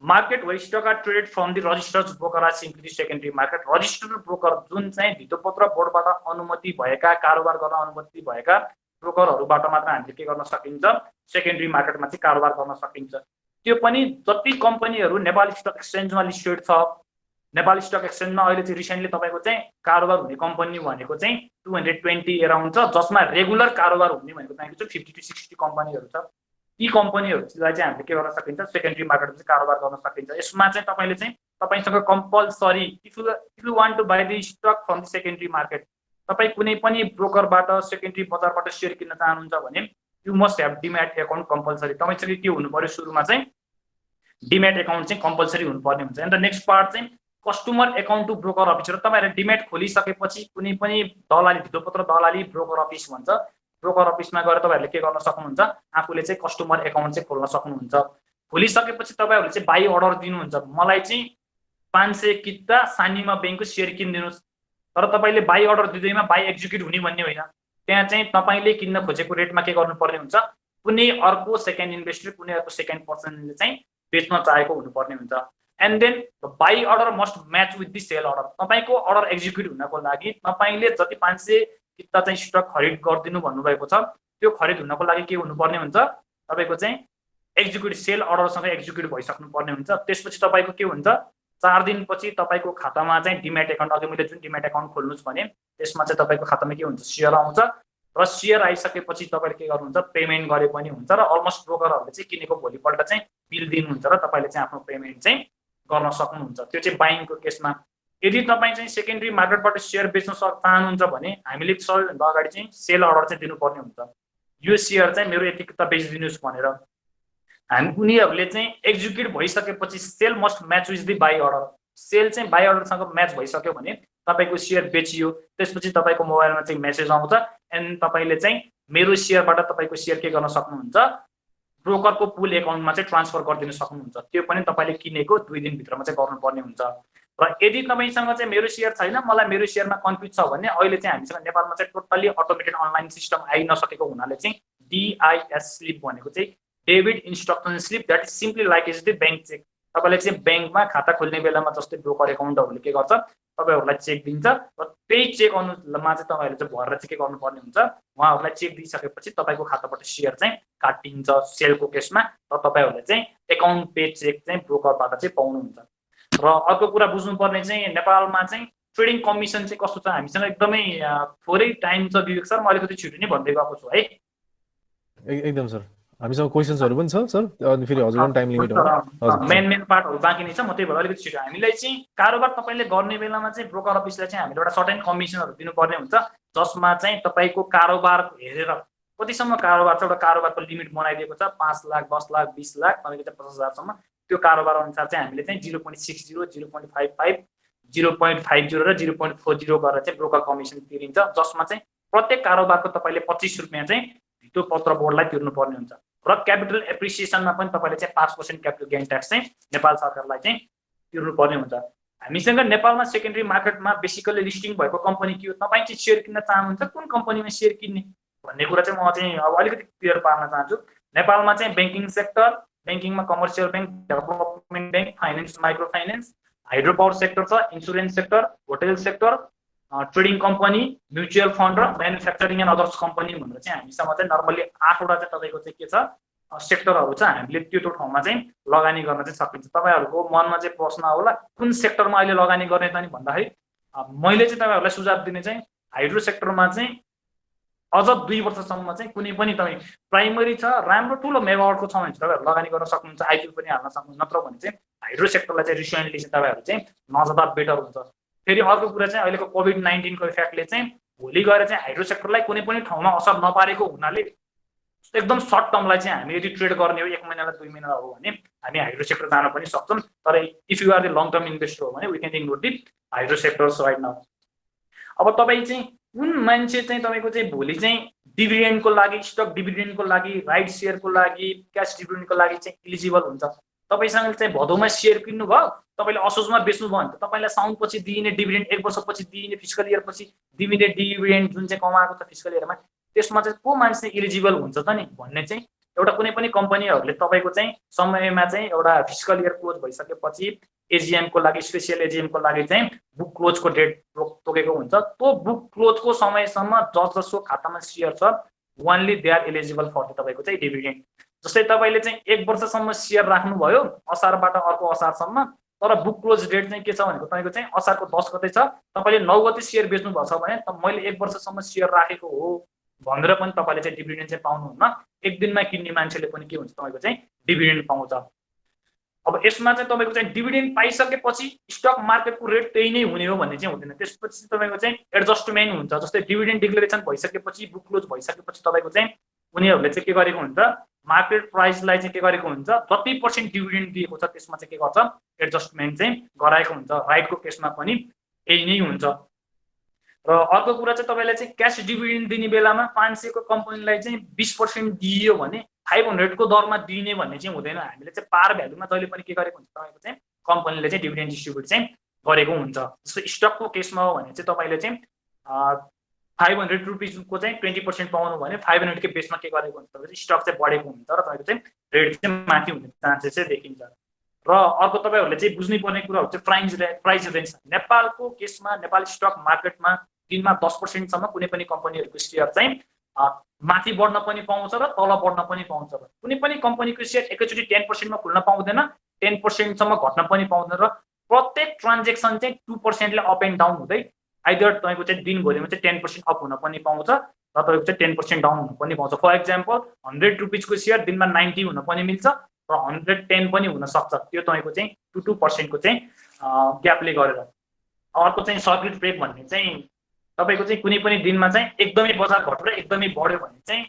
Market where stock are traded from the registered broker are simply secondary market. Registered broker जुन चाहिँ धितोपत्र बोर्डबाट अनुमति भएका कारोबार गर्न अनुमति भएका ब्रोकरहरूबाट मात्र हामीले के गर्न सकिन्छ, सेकेन्डरी मार्केटमा चाहिँ कारोबार गर्न सकिन्छ। त्यो पनि जति कम्पनीहरू नेपाल स्टक एक्सचेन्जमा लिस्टेड छ, नेपाल स्टक एक्सचेन्जमा अहिले चाहिँ रिसेन्टली तपाईँको चाहिँ कारोबार हुने कम्पनी भनेको चाहिँ 220 एराउन्ड छ, जसमा रेगुलर कारोबार हुने भनेको चाहिँ 50-60 कम्पनीहरू छ। यी कम्पनीहरूलाई चाहिँ हामीले के गर्न सकिन्छ, सेकेन्डरी मार्केटमा चाहिँ कारोबार गर्न सकिन्छ। यसमा चाहिँ तपाईँले चाहिँ तपाईँसँग compulsory if you want to buy the stock from the secondary market, तपाईँ कुनै पनि ब्रोकरबाट सेकेन्डरी बजारबाट सेयर किन्न चाहनुहुन्छ भने you must have demat account compulsory. तपाईँसँग के हुनु पर्यो, सुरुमा चाहिँ डिम्याट एकाउन्ट चाहिँ कम्पलसरी हुनुपर्ने हुन्छ। एन्ड द नेक्स्ट पार्ट चाहिँ customer account to broker office. र तपाईँहरूले डिम्याट खोलिसकेपछि कुनै पनि दलाली धितोपत्र दलाली ब्रोकर अफिस भन्छ, ब्रोकर अफिसमा गएर तपाईँहरूले के गर्न सक्नुहुन्छ, आफूले चाहिँ कस्टमर एकाउन्ट चाहिँ खोल्न सक्नुहुन्छ। खोलिसकेपछि तपाईँहरूले चाहिँ बाई अर्डर दिनुहुन्छ, मलाई चाहिँ 500 किता सानीमा ब्याङ्कको सेयर किनिदिनुहोस्। तर तपाईँले बाई अर्डर दिँदैमा बाई एक्जिक्युट हुने भन्ने होइन, त्यहाँ चाहिँ तपाईँले किन्न खोजेको रेटमा के गर्नुपर्ने हुन्छ, कुनै अर्को सेकेन्ड इन्भेस्टर कुनै अर्को सेकेन्ड पर्सनले चाहिँ बेच्न चाहेको हुनुपर्ने हुन्छ। And then buy order must match with the sell order. तपाईँको अर्डर एक्जिक्युट हुनको लागि तपाईँले जति 500 किता चाहिँ स्टक खरिद गरिदिनु भन्नुभएको छ त्यो खरिद हुनको लागि के हुनुपर्ने हुन्छ, तपाईँको चाहिँ एक्जिक्युट सेल अर्डरसँग एक्जिक्युट भइसक्नु पर्ने हुन्छ। त्यसपछि तपाईँको के हुन्छ, 4 दिनपछि तपाईँको खातामा चाहिँ डिम्याट एकाउन्ट, अघि मैले जुन डिम्याट एकाउन्ट खोल्नुहोस् भने त्यसमा चाहिँ तपाईँको खातामा के हुन्छ, सेयर आउँछ र सेयर आइसकेपछि तपाईँले के गर्नुहुन्छ, पेमेन्ट गरे पनि हुन्छ र अलमोस्ट ब्रोकरहरूले चाहिँ किनेको भोलिपल्ट चाहिँ बिल दिनुहुन्छ र तपाईँले चाहिँ आफ्नो पेमेन्ट चाहिँ गर्न सक्नुहुन्छ। त्यो चाहिँ बाइङको केसमा। यदि तपाईँ चाहिँ सेकेन्डरी मार्केटबाट सेयर बेच्न चाहनुहुन्छ भने हामीले सबैभन्दा अगाडि चाहिँ सेल अर्डर चाहिँ दिनुपर्ने हुन्छ। यो सेयर चाहिँ मेरो यति किता बेचिदिनुहोस् भनेर हामी उनीहरूले चाहिँ एक्जिक्युट भइसकेपछि sell must match with the buy order. Sell चाहिँ बाई अर्डरसँग म्याच भइसक्यो भने तपाईँको सेयर बेचियो। त्यसपछि तपाईँको मोबाइलमा चाहिँ मेसेज आउँछ एन्ड तपाईँले चाहिँ मेरो सेयरबाट तपाईँको सेयर के गर्न सक्नुहुन्छ, ब्रोकरको पुल एकाउन्टमा चाहिँ ट्रान्सफर गरिदिन सक्नुहुन्छ। त्यो पनि तपाईँले किनेको 2 दिनभित्रमा चाहिँ गर्नुपर्ने हुन्छ। र यदि तपाईँसँग चाहिँ मेरो सेयर छैन, मलाई मेरो सेयरमा कन्फ्युज छ भने अहिले चाहिँ हामीसँग नेपालमा चाहिँ टोटल्ली अटोमेटेड अनलाइन सिस्टम आइनसकेको हुनाले चाहिँ DIS स्लिप भनेको चाहिँ debit instruction slip, that is simply like is the bank cheque. तपाईँले चाहिँ ब्याङ्कमा खाता खोल्ने बेलामा जस्तै ब्रोकर एकाउन्टहरूले के गर्छ, तपाईँहरूलाई चेक दिन्छ र त्यही चेक अनुमा चाहिँ तपाईँहरूले चाहिँ भरेर चाहिँ के गर्नुपर्ने हुन्छ, उहाँहरूलाई चेक दिइसकेपछि तपाईँको खाताबाट सेयर चाहिँ काटिन्छ सेलको केसमा र तपाईँहरूले चाहिँ एकाउन्ट पे चेक चाहिँ ब्रोकरबाट चाहिँ पाउनुहुन्छ। र अर्को कुरा बुझ्नुपर्ने चाहिँ नेपालमा चाहिँ ट्रेडिङ कमिसन चाहिँ कस्तो छ, हामीसँग एकदमै थोरै टाइम छ विवेक सर, म अलिकति छिटो नै भन्दै गएको छु है। एकदम सर, हामीसँग क्वेसन्सहरू पनि छ सर, अनि फेरि हजुरको टाइम लिमिट हो। मेन पार्टहरू बाँकी नै छ, म त्यही भएर अलिकति छिटो। हामीलाई चाहिँ कारोबार तपाईँले गर्ने बेलामा चाहिँ ब्रोकर अफिसलाई चाहिँ हामीले एउटा सर्टेन कमिसनहरू दिनुपर्ने हुन्छ, जसमा चाहिँ तपाईँको कारोबार हेरेर कतिसम्म कारोबार छ, एउटा कारोबारको लिमिट बनाइदिएको छ 5 लाख 10 लाख 20 लाख तपाईँको चाहिँ 50,000 त्यो कारोबार अनुसार चाहिँ हामीले चाहिँ 0.60 0.55 0.50 र 0.40 गरेर चाहिँ ब्रोकर कमिसन तिरिन्छ, जसमा चाहिँ प्रत्येक कारोबारको तपाईँले 25 रुपियाँ चाहिँ धितो पत्र बोर्डलाई तिर्नुपर्ने हुन्छ। र क्यापिटल एप्रिसिएसनमा पनि तपाईँले चाहिँ 5% क्यापिटल गेन ट्याक्स चाहिँ नेपाल सरकारलाई चाहिँ तिर्नुपर्ने हुन्छ। हामीसँग नेपालमा सेकेन्डरी मार्केटमा बेसिकली लिस्टिङ भएको कम्पनी के हो, तपाईँ चाहिँ सेयर किन्न चाहनुहुन्छ, कुन कम्पनीमा सेयर किन्ने भन्ने कुरा चाहिँ म चाहिँ अब अलिकति क्लियर पार्न चाहन्छु। नेपालमा चाहिँ ब्याङ्किङ सेक्टर, ब्याङ्किङमा commercial bank, development bank, finance, micro finance, hydro power sector छ, insurance sector, hotel sector, trading company, mutual fund र म्यानुफ्याक्चरिङ एन्ड अदर्स कम्पनी भनेर चाहिँ हामीसँग चाहिँ नर्मली 8वटा चाहिँ तपाईँको चाहिँ के छ सेक्टरहरू छ। हामीले त्यो ठाउँमा चाहिँ लगानी गर्न चाहिँ सकिन्छ। तपाईँहरूको मनमा चाहिँ प्रश्न होला कुन सेक्टरमा अहिले लगानी गर्ने त नि भन्दाखेरि मैले चाहिँ तपाईँहरूलाई सुझाव दिने चाहिँ हाइड्रो सेक्टरमा चाहिँ अझ 2 वर्षसम्म चाहिँ कुनै पनि तपाईँ प्राइमरी छ, राम्रो ठुलो मेगावाटको छ भने चाहिँ तपाईँहरू लगानी गर्न सक्नुहुन्छ, आइपिओ पनि हाल्न सक्नुहुन्छ। नत्र भने चाहिँ हाइड्रो सेक्टरलाई चाहिँ रिसेन्टली चाहिँ तपाईँहरू चाहिँ नजाँदा बेटर हुन्छ। फेरि अर्को कुरा चाहिँ अहिलेको कोभिड-19 को इफेक्टले चाहिँ भोलि गएर चाहिँ हाइड्रो सेक्टरलाई कुनै पनि ठाउँमा असर नपारेको हुनाले एकदम सर्ट टर्मलाई चाहिँ हामी यदि ट्रेड गर्ने हो 1 महिनालाई 2 महिना हो भने हामी हाइड्रो सेक्टर जान पनि सक्छौँ। तर if you are the long term investor हो भने we can ignore the hydro sectors right now. अब तपाईँ चाहिँ कुन मान्छे चाहिँ तपाईँको चाहिँ भोलि चाहिँ डिभिडेन्डको लागि, स्टक डिभिडेन्डको लागि, राइट सेयरको लागि, क्यास डिभिडेन्डको लागि चाहिँ इलिजिबल हुन्छ। तपाईँसँग चाहिँ भदौमा सेयर किन्नु भयो, तपाईँले असोजमा बेच्नु भयो भने त तपाईँलाई साउनपछि दिइने डिभिडेन्ड, 1 वर्षपछि दिइने, फिस्कल इयरपछि दिइने डिभिडेन्ड जुन चाहिँ कमाएको छ फिस्कल इयरमा, त्यसमा चाहिँ को मान्छे इलिजिबल हुन्छ त नि भन्ने चाहिँ एउटा कुनै पनि कम्पनीहरूले तपाईँको चाहिँ समयमा चाहिँ एउटा फिस्कल इयर क्लोज भइसकेपछि एजिएमको लागि, स्पेसियल एजिएमको लागि चाहिँ बुक क्लोजको डेट तोकेको हुन्छ। त्यो बुक क्लोजको समयसम्म जसको खातामा सेयर छ only they are eligible for तपाईँको चाहिँ डिभिडेन्ड। जस्तै तपाईँले चाहिँ 1 वर्षसम्म सेयर राख्नुभयो असारबाट अर्को असारसम्म, तर बुक क्लोज डेट चाहिँ के छ भनेको तपाईँको चाहिँ असारको 10 गते छ, तपाईँले 9 गते सेयर बेच्नु भएको छ भने मैले 1 वर्षसम्म सेयर राखेको हो भनेर पनि तपाईँले चाहिँ डिभिडेन्ड चाहिँ पाउनुहुन्न। 1 दिनमा किन्ने मान्छेले पनि के हुन्छ तपाईँको चाहिँ डिभिडेन्ड पाउँछ। अब यसमा चाहिँ तपाईँको चाहिँ डिभिडेन्ड पाइसकेपछि स्टक मार्केटको रेट त्यही नै हुने हो भन्ने चाहिँ हुँदैन। त्यसपछि तपाईँको चाहिँ एडजस्टमेन्ट हुन्छ। जस्तै डिभिडेन्ड डिक्लेरेसन भइसकेपछि, बुक क्लोज भइसकेपछि तपाईँको चाहिँ उनीहरूले चाहिँ के गरेको हुन्छ, मार्केट प्राइसलाई चाहिँ के गरेको हुन्छ, जति % डिभिडेन्ड दिएको छ त्यसमा चाहिँ के गर्छ, एडजस्टमेन्ट चाहिँ गराएको हुन्छ। राइटको केसमा पनि यही नै हुन्छ। र अर्को कुरा चाहिँ तपाईँलाई चाहिँ क्यास डिभिडेन्ड दिने बेलामा 500 को कम्पनीलाई चाहिँ 20% दिइयो भने 500 को दरमा दिने भन्ने चाहिँ हुँदैन। हामीले चाहिँ पार भ्यालुमा जहिले पनि के गरेको हुन्छ, तपाईँको चाहिँ कम्पनीले चाहिँ डिभिडेन्ड डिस्ट्रिब्युट चाहिँ गरेको हुन्छ। जस्तो स्टकको केसमा हो भने चाहिँ तपाईँले चाहिँ 500 रुपिसको चाहिँ 20% पाउनु भने 500 के बेसमा के गरेको हुन्छ, तपाईँको स्टक चाहिँ बढेको हुन्छ र तपाईँको चाहिँ रेट चाहिँ माथि हुने चान्सेस चाहिँ देखिन्छ। र अर्को तपाईँहरूले चाहिँ बुझ्नुपर्ने कुराहरू चाहिँ प्राइस रेन्ज। नेपालको केसमा नेपाल स्टक मार्केटमा दिनमा 10% सम्म कुनै पनि कम्पनीहरूको सेयर चाहिँ माथि बढ्न पनि पाउँछ र तल बढ्न पनि पाउँछ। कुनै पनि कम्पनीको सेयर एकैचोटि 10% मा खुल्न पाउँदैन, 10% सम्म घट्न पनि पाउँदैन र प्रत्येक ट्रान्जेक्सन चाहिँ 2% ले अप एन्ड डाउन हुँदै आइदर तपाईँको चाहिँ दिनभरिमा चाहिँ 10% अप हुन पनि पाउँछ र तपाईँको चाहिँ 10% डाउन हुन पनि पाउँछ। फर एक्जाम्पल 100 रुपिसको सेयर दिनमा 90 हुन पनि मिल्छ र 110 पनि हुन सक्छ। त्यो तपाईँको चाहिँ 2% को चाहिँ ग्यापले गरेर। अर्को चाहिँ सर्किट ब्रेक भन्ने चाहिँ तपाईँको चाहिँ कुनै पनि दिनमा चाहिँ एकदमै बजार घटेर एकदमै बढ्यो भने चाहिँ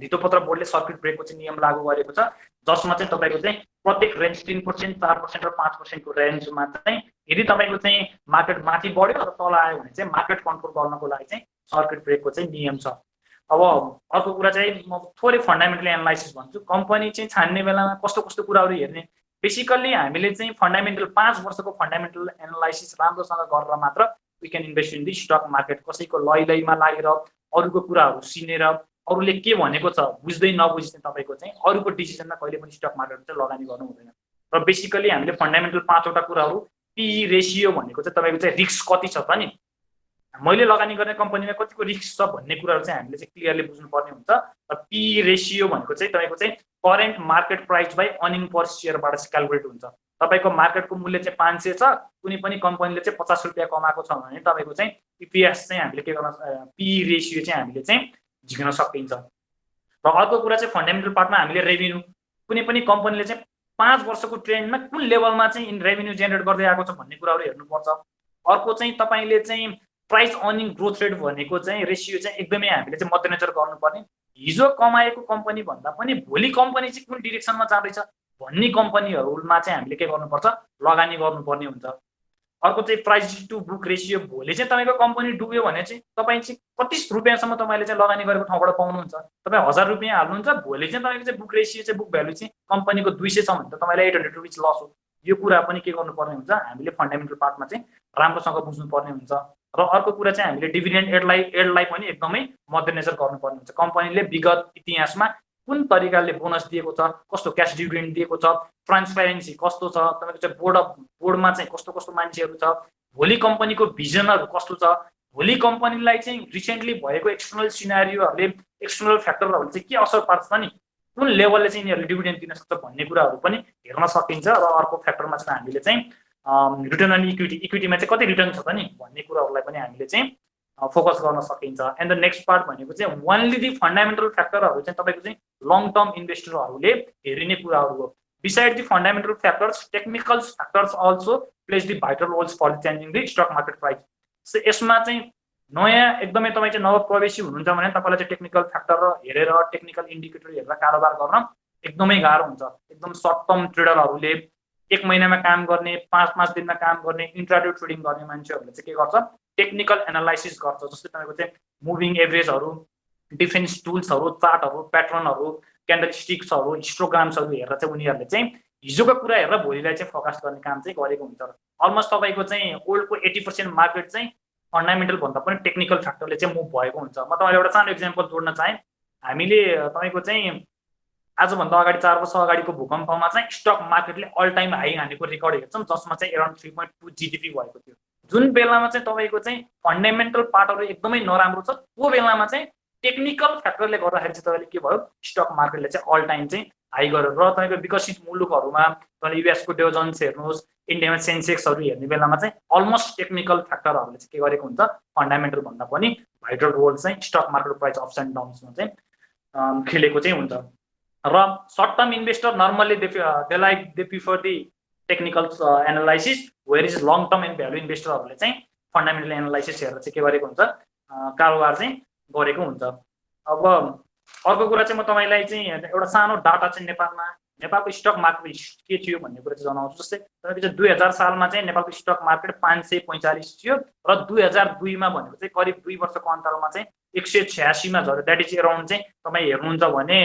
धितोपत्र बोर्डले सर्किट ब्रेकको चाहिँ नियम लागू गरेको छ, जसमा चाहिँ तपाईँको चाहिँ प्रत्येक रेन्ज 3%, 4% र 5% को रेन्जमा चाहिँ यदि तपाईँको चाहिँ मार्केट माथि बढ्यो र तल आयो भने चाहिँ मार्केट कन्ट्रोल गर्नको लागि चाहिँ सर्किट ब्रेकको चाहिँ नियम छ। अब अर्को कुरा चाहिँ म थोरै फन्डामेन्टल एनालाइसिस भन्छु। कम्पनी चाहिँ छान्ने बेलामा कस्तो कस्तो कुराहरू हेर्ने, बेसिकल्ली हामीले चाहिँ फन्डामेन्टल 5 वर्षको फन्डामेन्टल एनालाइसिस राम्रोसँग गरेर मात्र we can invest in the stock market. कसैको लैमा लागेर अरूको कुराहरू सिनेर अरूले के भनेको छ बुझ्दै नबुझ्ने तपाईँको चाहिँ अरूको डिसिजनमा कहिले पनि स्टक मार्केटमा चाहिँ लगानी गर्नु हुँदैन। र बेसिकली हामीले फन्डामेन्टल 5वटा कुराहरू, पी रेसियो भनेको चाहिँ तपाईँको चाहिँ रिस्क कति छ त नि, मैले लगानी गर्ने कम्पनीमा कतिको रिस्क छ भन्ने कुराहरू चाहिँ हामीले चाहिँ क्लियरली बुझ्नुपर्ने हुन्छ। र पी रेसियो भनेको चाहिँ तपाईँको चाहिँ current market price by earning per सेयरबाट चाहिँ क्यालकुलेट हुन्छ। तपाईँको मार्केटको मूल्य चाहिँ 500 छ, कुनै पनि कम्पनीले चाहिँ 50 रुपियाँ कमाएको छ भने तपाईँको चाहिँ इपिएस चाहिँ हामीले के गर्न, पी रेसियो चाहिँ हामीले चाहिँ झिक्न सकिन्छ। र अर्को कुरा चाहिँ फन्डामेन्टल पार्टमा हामीले रेभिन्यू, कुनै पनि कम्पनीले चाहिँ 5 वर्षको ट्रेन्डमा कुन लेभलमा चाहिँ रेभिन्यू जेनेरेट गर्दै आएको छ भन्ने कुराहरू हेर्नुपर्छ। अर्को चाहिँ तपाईँले चाहिँ प्राइस अर्निङ ग्रोथ रेट भनेको चाहिँ रेसियो चाहिँ एकदमै हामीले चाहिँ मध्यनजर गर्नुपर्ने। हिजो कमाएको कम्पनी भन्दा पनि भोलि कम्पनी चाहिँ कुन डिरेक्सनमा जाँदैछ भन्ने कम्पनीहरूमा चाहिँ हामीले के गर्नुपर्छ, लगानी गर्नुपर्ने हुन्छ। अर्को चाहिँ प्राइस टु बुक रेसियो। भोलि चाहिँ तपाईँको कम्पनी डुब्यो भने चाहिँ तपाईँ चाहिँ कति रुपियाँसम्म तपाईँले चाहिँ लगानी गरेको ठाउँबाट पाउनुहुन्छ। तपाईँ 1000 रुपियाँ हाल्नुहुन्छ, भोलि चाहिँ तपाईँको चाहिँ बुक रेसियो चाहिँ बुक भ्यालु चाहिँ कम्पनीको 200 छ भने त तपाईँलाई 800 रुपिस लस हो। यो कुरा पनि के गर्नुपर्ने हुन्छ, हामीले फन्डामेन्टल पार्टमा चाहिँ राम्रोसँग बुझ्नुपर्ने हुन्छ। र अर्को कुरा चाहिँ हामीले डिभिडेन्ड एडलाई पनि एकदमै मध्यनजर गर्नुपर्ने हुन्छ। कम्पनीले विगत इतिहासमा कुन तरिकाले बोनस दिएको छ, कस्तो क्यास डिभिडेन्ड दिएको छ, ट्रान्सपेरेन्सी कस्तो छ, तपाईँको चाहिँ बोर्डमा चाहिँ कस्तो कस्तो मान्छेहरू छ, भोलि कम्पनीको भिजनहरू कस्तो छ, भोलि कम्पनीलाई चाहिँ रिसेन्टली भएको एक्सटर्नल सिनारियोहरूले, एक्सटर्नल फ्याक्टरहरूले चाहिँ के असर पार्छ नि, कुन लेभलले चाहिँ यिनीहरूले डिभिडेन्ड दिन सक्छ भन्ने कुराहरू पनि हेर्न सकिन्छ। र अर्को फ्याक्टरमा चाहिँ हामीले चाहिँ रिटर्न अन इक्विटीमा चाहिँ कति रिटर्न छ त नि भन्ने कुराहरूलाई पनि हामीले चाहिँ फोकस गर्न सकिन्छ। एन्ड द नेक्स्ट पार्ट भनेको चाहिँ ओन्ली दि फन्डामेन्टल फ्याक्टरहरू चाहिँ तपाईँको चाहिँ लङ टर्म इन्भेस्टरहरूले हेरिने कुराहरू हो। Beside the fundamental factors, technical factors also plays the vital roles for changing the stock market price. So यसमा चाहिँ नयाँ एकदमै तपाईँ चाहिँ नवप्रवेशी हुनुहुन्छ भने तपाईँलाई चाहिँ टेक्निकल फ्याक्टर हेरेर, टेक्निकल इन्डिकेटर हेरेर कारोबार गर्न एकदमै गाह्रो हुन्छ। एकदम सर्ट टर्म ट्रेडरहरूले 1 महिनामा काम गर्ने, 5 दिनमा काम गर्ने, इन्ट्राडे ट्रेडिङ गर्ने मान्छेहरूले चाहिँ के गर्छ, टेक्निकल एनालाइसिस गर्छ। जस्तै तपाईँको चाहिँ मुभिङ एभरेजहरू, डिफेन्स टुल्सहरू, चार्टहरू, प्याटर्नहरू, क्यान्डलस्टिक्सहरू, हिस्टोग्राम्सहरू हेरेर चाहिँ उनीहरूले चाहिँ हिजोको कुरा हेरेर भोलिलाई चाहिँ फोकस गर्ने काम चाहिँ गरेको हुन्छ। अलमोस्ट तपाईँको चाहिँ ओल्डको 80% मार्केट चाहिँ फन्डामेन्टल भन्दा पनि टेक्निकल फ्याक्टरले चाहिँ मुभ भएको हुन्छ। म तपाईँलाई एउटा सानो इक्जाम्पल जोड्न चाहेँ। हामीले तपाईँको चाहिँ आजभन्दा अगाडि 4 वर्ष अगाडिको भूकम्पमा चाहिँ स्टक मार्केटले अल टाइम हाई हानेको रेकर्ड हेर्छौँ, जसमा चाहिँ अराउन्ड 3.2 जिडिपी भएको थियो। जुन बेलामा चाहिँ तपाईँको चाहिँ फन्डामेन्टल पार्टहरू एकदमै नराम्रो छ, त्यो बेलामा चाहिँ टेक्निकल फ्याक्टरले गर्दाखेरि चाहिँ तपाईँले के भयो, स्टक मार्केटले चाहिँ अल टाइम चाहिँ हाई गरेर। र तपाईँको विकसित मुलुकहरूमा तपाईँले युएसको डो जोन्स हेर्नुहोस्, इन्डियामा सेन्सेक्सहरू हेर्ने बेलामा चाहिँ अलमोस्ट टेक्निकल फ्याक्टरहरूले चाहिँ के गरेको हुन्छ, फन्डामेन्टल भन्दा पनि भाइटल रोल चाहिँ stock market price ups and डाउन्समा चाहिँ खेलेको चाहिँ हुन्छ। र short term investor normally they prefer the technical analysis, where is long term and value इन्भेस्टरहरूले चाहिँ फन्डामेन्टल एनालाइसिस हेरेर चाहिँ के गरेको हुन्छ, कारोबार चाहिँ गरेको हुन्छ। अब अर्को कुरा चाहिँ म तपाईँलाई चाहिँ एउटा सानो डाटा चाहिँ नेपालको स्टक मार्केट के थियो भन्ने कुरा चाहिँ जनाउँछु। जस्तै तपाईँको चाहिँ 2000 सालमा चाहिँ नेपालको स्टक मार्केट 545 थियो र 2002मा भनेको चाहिँ करिब 2 वर्षको अन्तरालमा चाहिँ 186मा झऱ्यो। द्याट इज एराउन्ड चाहिँ तपाईँ हेर्नुहुन्छ भने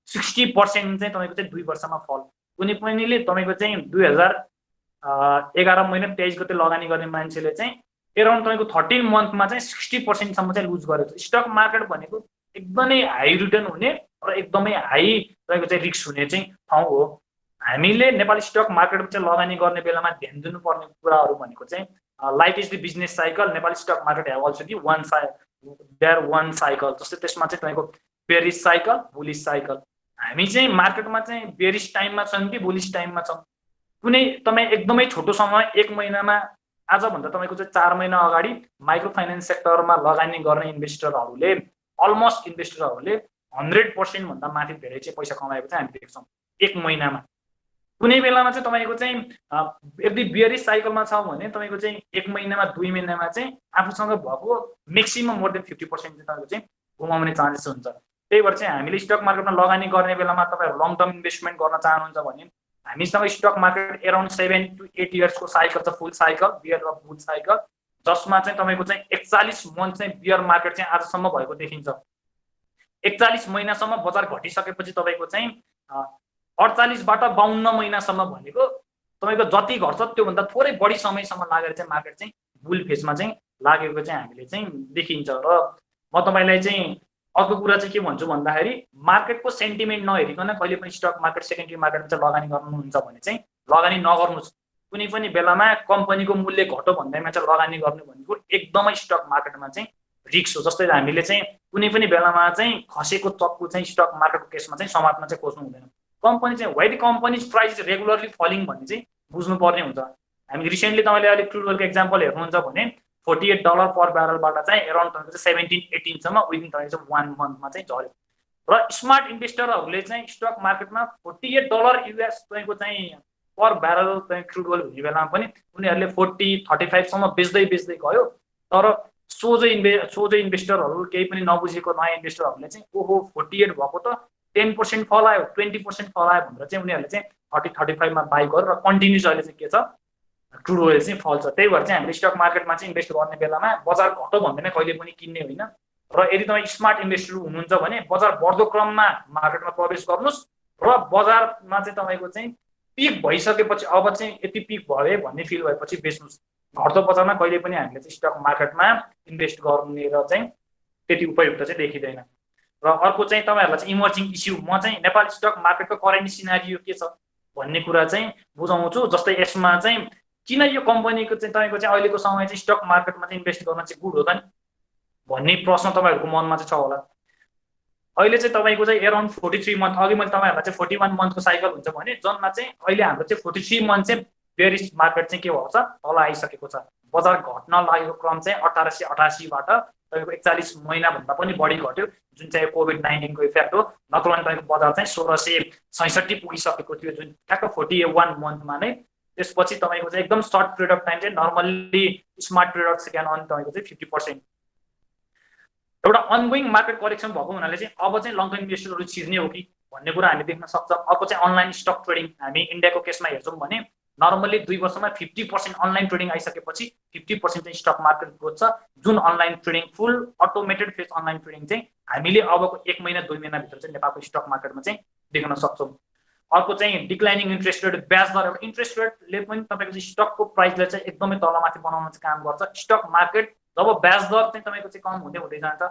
60% चाहिँ तपाईँको चाहिँ 2 वर्षमा फल। कुनै पनिले तपाईँको चाहिँ 2011 महिना 23 गते लगानी गर्ने मान्छेले चाहिँ एराउन्ड तपाईँको 13 मन्थमा चाहिँ 60% चाहिँ लुज गरेको छ। स्टक मार्केट भनेको एकदमै हाई रिटर्न हुने र एकदमै हाई तपाईँको चाहिँ रिस्क हुने चाहिँ ठाउँ हो। हामीले नेपाली स्टक मार्केटमा चाहिँ लगानी गर्ने बेलामा ध्यान दिनुपर्ने कुराहरू भनेको चाहिँ life is the business cycle. Nepali stock market have also the one cycle. जस्तै त्यसमा चाहिँ तपाईँको बेरिस साइकल, बुलिस साइकल। हामी चाहिँ मार्केटमा चाहिँ बेरिस टाइममा छौँ कि बुलिस टाइममा छौँ। कुनै तपाईँ एकदमै छोटो समय 1 महिनामा, आजभन्दा तपाईँको चाहिँ 4 महिना अगाडि माइक्रो फाइनेन्स सेक्टरमा लगानी गर्ने इन्भेस्टरहरूले 100% भन्दा माथि धेरै चाहिँ पैसा कमाएको चाहिँ हामी देख्छौँ 1 महिनामा। कुनै बेलामा चाहिँ तपाईँको चाहिँ यदि बेरिस साइकलमा छ भने तपाईँको चाहिँ 1 महिनामा 2 महिनामा चाहिँ आफूसँग भएको म्याक्सिमम मोर देन 50% चाहिँ तपाईँको चाहिँ गुमाउने चान्सेस हुन्छ। त्यही भएर चाहिँ हामीले स्टक मार्केटमा लगानी गर्ने बेलामा तपाईँहरू लङ टर्म इन्भेस्टमेन्ट गर्न चाहनुहुन्छ भने हामीसँग स्टक मार्केट एराउन्ड 7 to 8 इयर्सको साइकल छ, फुल साइकल, बियर र बुल साइकल, जसमा चाहिँ तपाईँको चाहिँ 41 मन्थ चाहिँ बियर मार्केट चाहिँ आजसम्म भएको देखिन्छ। 41 महिनासम्म बजार घटिसकेपछि तपाईँको चाहिँ 48बाट 52 महिनासम्म भनेको तपाईँको जति घट्छ त्योभन्दा थोरै बढी समयसम्म लागेर चाहिँ मार्केट चाहिँ बुल फेजमा चाहिँ लागेको चाहिँ हामीले चाहिँ देखिन्छ। र म तपाईँलाई चाहिँ अर्को कुरा चाहिँ के भन्छु भन्दाखेरि मार्केटको सेन्टिमेन्ट नहेरिकन कहिले पनि स्टक मार्केट, सेकेन्डरी मार्केटमा चाहिँ लगानी गर्नुहुन्छ भने चाहिँ लगानी नगर्नुहोस्। कुनै पनि बेलामा कम्पनीको मूल्य घट्यो भन्दैमा चाहिँ लगानी गर्ने भनेको एकदमै स्टक मार्केटमा चाहिँ रिस्क हो। जस्तै हामीले चाहिँ कुनै पनि बेलामा चाहिँ खसेको चक्कु चाहिँ स्टक मार्केटको केसमा चाहिँ समात्न चाहिँ खोज्नु हुँदैन। कम्पनी चाहिँ why the companies price regularly falling भन्ने चाहिँ बुझ्नुपर्ने हुन्छ। हामी रिसेन्टली तपाईँले अहिले क्रुड ओइलको एक्जाम्पल हेर्नुहुन्छ भने $48 पर ब्यारलबाट चाहिँ एराउन्ड तपाईँको चाहिँ 17-18सम्म विदिन तपाईँको चाहिँ 1 मन्थमा चाहिँ झऱ्यो। र स्मार्ट इन्भेस्टरहरूले चाहिँ स्टक मार्केटमा $48 US तपाईँको चाहिँ पर ब्यारल चाहिँ क्रुड ओइल हुने बेलामा पनि उनीहरूले 40-35सम्म बेच्दै गयो। तर सोझो इन्भेस्टरहरू केही पनि नबुझेको नयाँ इन्भेस्टरहरूले चाहिँ ओहो 48 भएको त 10% फल आयो 20% फल आयो भनेर चाहिँ उनीहरूले चाहिँ 30-35 बाई गरेर र कन्टिन्युस अहिले चाहिँ के छ क्रुड ओइल चाहिँ फल्छ। त्यही भएर चाहिँ हामीले स्टक मार्केटमा चाहिँ इन्भेस्ट गर्ने बेलामा बजार घट्यो भन्दैन कहिले पनि किन्ने होइन। र यदि तपाईँ स्मार्ट इन्भेस्टर हुनुहुन्छ भने बजार बढ्दो क्रममा मार्केटमा प्रवेश गर्नुहोस् र बजारमा चाहिँ तपाईँको चाहिँ पिक भइसकेपछि अब चाहिँ यति पिक भयो भन्ने फिल भएपछि बेच्नुहोस्। घट्दो बजारमा कहिले पनि हामीले चाहिँ स्टक मार्केटमा इन्भेस्ट गर्ने र चाहिँ त्यति उपयुक्त चाहिँ देखिँदैन। र अर्को चाहिँ तपाईँहरूलाई चाहिँ इमर्जिङ इस्यु म चाहिँ नेपाल स्टक मार्केटको करेन्ट सिनारियो के छ भन्ने कुरा चाहिँ बुझाउँछु। जस्तै यसमा चाहिँ किन यो कम्पनीको चाहिँ तपाईँको चाहिँ अहिलेको समय चाहिँ स्टक मार्केटमा चाहिँ इन्भेस्ट गर्न चाहिँ गुड हो त नि भन्ने प्रश्न तपाईँहरूको मनमा चाहिँ छ होला। अहिले चाहिँ तपाईँको चाहिँ एराउन्ड 43 मन्थ, अघि मैले तपाईँहरूलाई चाहिँ 41 मन्थको साइकल हुन्छ भने जनमा चाहिँ अहिले हाम्रो चाहिँ 43 मन्थ चाहिँ बेरिस मार्केट चाहिँ के भएको छ तल आइसकेको छ। बजार घट्न लागेको क्रम चाहिँ 1888बाट तपाईँको 41 महिनाभन्दा पनि बढी घट्यो, जुन चाहिँ कोभिड-19 को इफेक्ट हो। नत्र भने तपाईँको बजार चाहिँ 1666 पुगिसकेको थियो जुन ठ्याक्क 41 मन्थमा नै। त्यसपछि तपाईँको चाहिँ एकदम सर्ट पिरियड अफ टाइम चाहिँ normally smart period second on तपाईँको चाहिँ 50% एउटा अनगोइङ मार्केट करेक्सन भएको हुनाले चाहिँ अब चाहिँ लङ टर्म इन्भेस्टरहरू छिर्ने हो कि भन्ने कुरा हामीले देख्न सक्छौँ। अर्को चाहिँ अनलाइन स्टक ट्रेडिङ, हामी इन्डियाको केसमा हेर्छौँ भने नर्मल्ली 2 वर्षमा 50% अनलाइन ट्रेडिङ आइसकेपछि 50% चाहिँ स्टक मार्केट ग्रोथ छ। जुन अनलाइन ट्रेडिङ फुल अटोमेटेड फेस अनलाइन ट्रेडिङ चाहिँ हामीले अबको 1 महिना 2 महिनाभित्र चाहिँ नेपालको स्टक मार्केटमा चाहिँ देख्न सक्छौँ। अर्को चाहिँ डिक्लाइनिङ इन्ट्रेस्ट रेट, ब्याज दर। एउटा इन्ट्रेस्ट रेटले पनि तपाईँको चाहिँ स्टकको प्राइसलाई चाहिँ एकदमै तलमाथि बनाउन चाहिँ काम गर्छ। स्टक मार्केट जब ब्याज दर चाहिँ तपाईँको चाहिँ कम हुँदै हुँदै जान्छ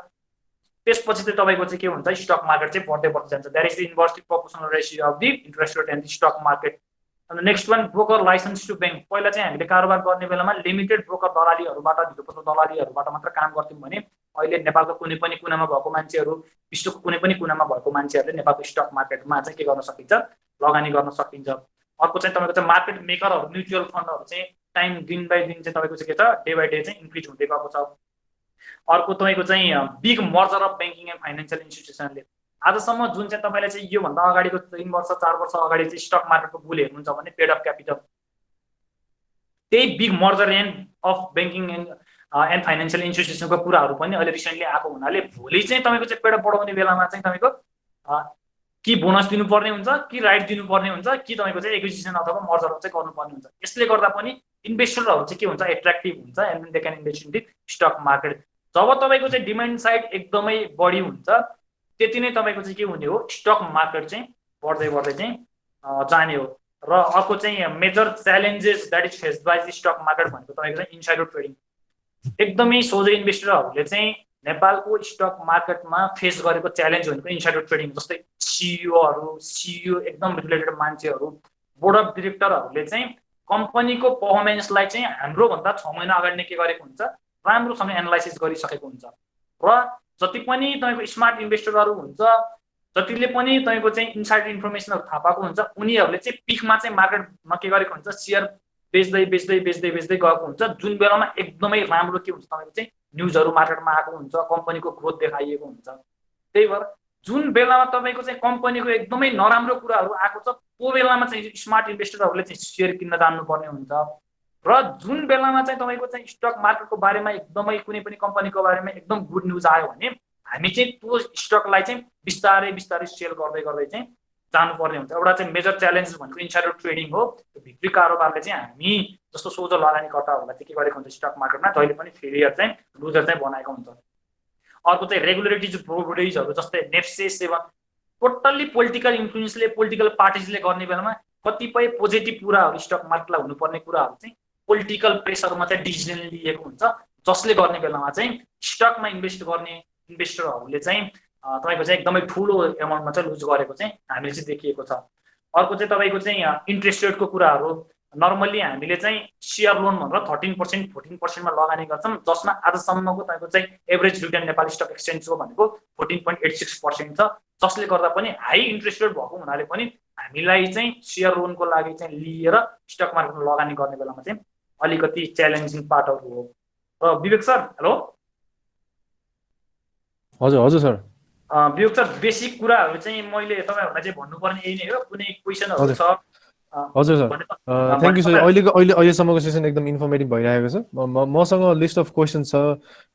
त्यसपछि चाहिँ तपाईँको चाहिँ के हुन्छ स्टक मार्केट चाहिँ बढ्दै बढ्दै जान्छ। That is the inversely proportional ratio of the interest rate and the stock market. अन्त next one broker licence to ब्याङ्क। पहिला चाहिँ हामीले कारोबार गर्ने बेलामा लिमिटेड ब्रोकर दलालीहरूबाट ढिलोपत्रो दलालीहरूबाट मात्र काम गर्थ्यौँ भने अहिले नेपालको कुनै पनि कुनामा भएको मान्छेहरू, विश्वको कुनै पनि कुनामा भएको मान्छेहरूले नेपालको स्टक मार्केटमा चाहिँ के गर्न सकिन्छ लगानी गर्न सकिन्छ। अर्को चाहिँ तपाईँको चाहिँ मार्केट मेकरहरू, म्युचुअल फन्डहरू चाहिँ टाइम दिन बाई दिन चाहिँ तपाईँको चाहिँ के छ डे बाई डे चाहिँ इन्क्रिज हुँदै गएको छ। अर्को तपाईँको चाहिँ big merger of banking and financial इन्स्टिट्युसनले आजसम्म जुन चाहिँ तपाईँले चाहिँ योभन्दा अगाडिको 3 वर्ष 4 वर्ष अगाडि चाहिँ स्टक मार्केटको बुल हेर्नुहुन्छ भने पेड अफ क्यापिटल, त्यही big merger of banking and financial इन्स्टिट्युसनको कुराहरू पनि अहिले रिसेन्टली आएको हुनाले भोलि चाहिँ तपाईँको चाहिँ पेड अफ बढाउने बेलामा चाहिँ तपाईँको कि बोनस दिनुपर्ने हुन्छ कि राइट दिनुपर्ने हुन्छ कि तपाईँको चाहिँ एक्विजिसन अथवा मर्जर चाहिँ गर्नुपर्ने हुन्छ। यसले गर्दा पनि इन्भेस्टरहरू चाहिँ के हुन्छ एट्र्याक्टिभ हुन्छ and they can invest in the stock market. जब तपाईँको चाहिँ डिमान्ड साइड एकदमै बढी हुन्छ त्यति नै तपाईँको चाहिँ के हुने हो स्टक मार्केट चाहिँ बढ्दै बढ्दै चाहिँ जाने हो। र अर्को चाहिँ major challenges that is faced by the stock market भनेको तपाईँको चाहिँ इन्साइडर ट्रेडिङ। एकदमै सोझो इन्भेस्टरहरूले चाहिँ नेपालको स्टक मार्केटमा फेस गरेको च्यालेन्ज भनेको इन्साइडर ट्रेडिङ। जस्तै सिइओ एकदम रिलेटेड मान्छेहरू, बोर्ड अफ डिरेक्टरहरूले चाहिँ कम्पनीको पर्फर्मेन्सलाई चाहिँ हाम्रोभन्दा 6 महिना अगाडि नै के गरेको हुन्छ राम्रोसँग एनालाइसिस गरिसकेको हुन्छ। र जति पनि तपाईँको स्मार्ट इन्भेस्टरहरू हुन्छ, जतिले पनि तपाईँको चाहिँ इनसाइड इन्फर्मेसनहरू थाहा पाएको हुन्छ, उनीहरूले चाहिँ पिकमा चाहिँ मार्केटमा के गरेको हुन्छ सेयर बेच्दै बेच्दै बेच्दै बेच्दै गएको हुन्छ। जुन बेलामा एकदमै राम्रो के हुन्छ तपाईँको चाहिँ न्युजहरू मार्केटमा आएको हुन्छ, कम्पनीको ग्रोथ देखाइएको हुन्छ। त्यही भएर जुन बेलामा तपाईँको चाहिँ कम्पनीको एकदमै नराम्रो कुराहरू आएको छ त्यो बेलामा चाहिँ स्मार्ट इन्भेस्टरहरूले चाहिँ सेयर किन्न जान्नुपर्ने हुन्छ। र जुन बेलामा चाहिँ तपाईँको चाहिँ स्टक मार्केटको बारेमा एकदमै कुनै पनि कम्पनीको बारेमा एकदम गुड न्युज आयो भने हामी चाहिँ त्यो स्टकलाई चाहिँ बिस्तारै बिस्तारै सेल गर्दै गर्दै चाहिँ जानुपर्ने हुन्छ। एउटा चाहिँ मेजर च्यालेन्ज भनेको इन्साइडर ट्रेडिङ हो। भित्री कारोबारले चाहिँ हामी जस्तो सोझो लगानीकर्ताहरूलाई चाहिँ के गरेको हुन्छ स्टक मार्केटमा जहिले पनि फेलियर चाहिँ लुजर चाहिँ बनाएको हुन्छ। अर्को चाहिँ रेगुलेटरी बोडीजहरू जस्तै नेप्से 7 टोटल्ली पोलिटिकल इन्फ्लुएन्सले पोलिटिकल पार्टिजले गर्ने बेलामा कतिपय पोजिटिभ कुराहरू स्टक मार्केटलाई हुनुपर्ने कुराहरू चाहिँ पोलिटिकल प्रेसरमा चाहिँ डिसिजन लिएको हुन्छ, जसले गर्ने बेलामा चाहिँ स्टकमा इन्भेस्ट गर्ने इन्भेस्टरहरूले चाहिँ तपाईँको चाहिँ एकदमै ठुलो एमाउन्टमा चाहिँ लुज गरेको चाहिँ हामीले चाहिँ देखिएको छ। अर्को चाहिँ तपाईँको चाहिँ इन्ट्रेस्ट रेटको कुराहरू नर्मल्ली हामीले चाहिँ सेयर लोन भनेर 13% 14%मा लगानी गर्छौँ, जसमा आजसम्मको तपाईँको चाहिँ एभरेज रिटर्न नेपाली स्टक एक्सचेन्जको भनेको 14.86% छ। जसले गर्दा पनि हाई इन्ट्रेस्ट रेट भएको हुनाले पनि हामीलाई चाहिँ सेयर लोनको लागि चाहिँ लिएर स्टक मार्केटमा लगानी गर्ने बेलामा चाहिँ अलिकति च्यालेन्जिङ पार्टहरू हो। र विवेक सर, हेलो। हजुर हजुर सर। विवेक सर, बेसिक कुराहरू चाहिँ मैले तपाईँहरूलाई चाहिँ भन्नुपर्ने यही नै हो। कुनै क्वेसनहरू छ हजुर सर थ्याङ्क यू सर अहिलेसम्मको सेसन एकदम इन्फर्मेटिभ भइरहेको छ मसँग लिस्ट अफ क्वेसन छ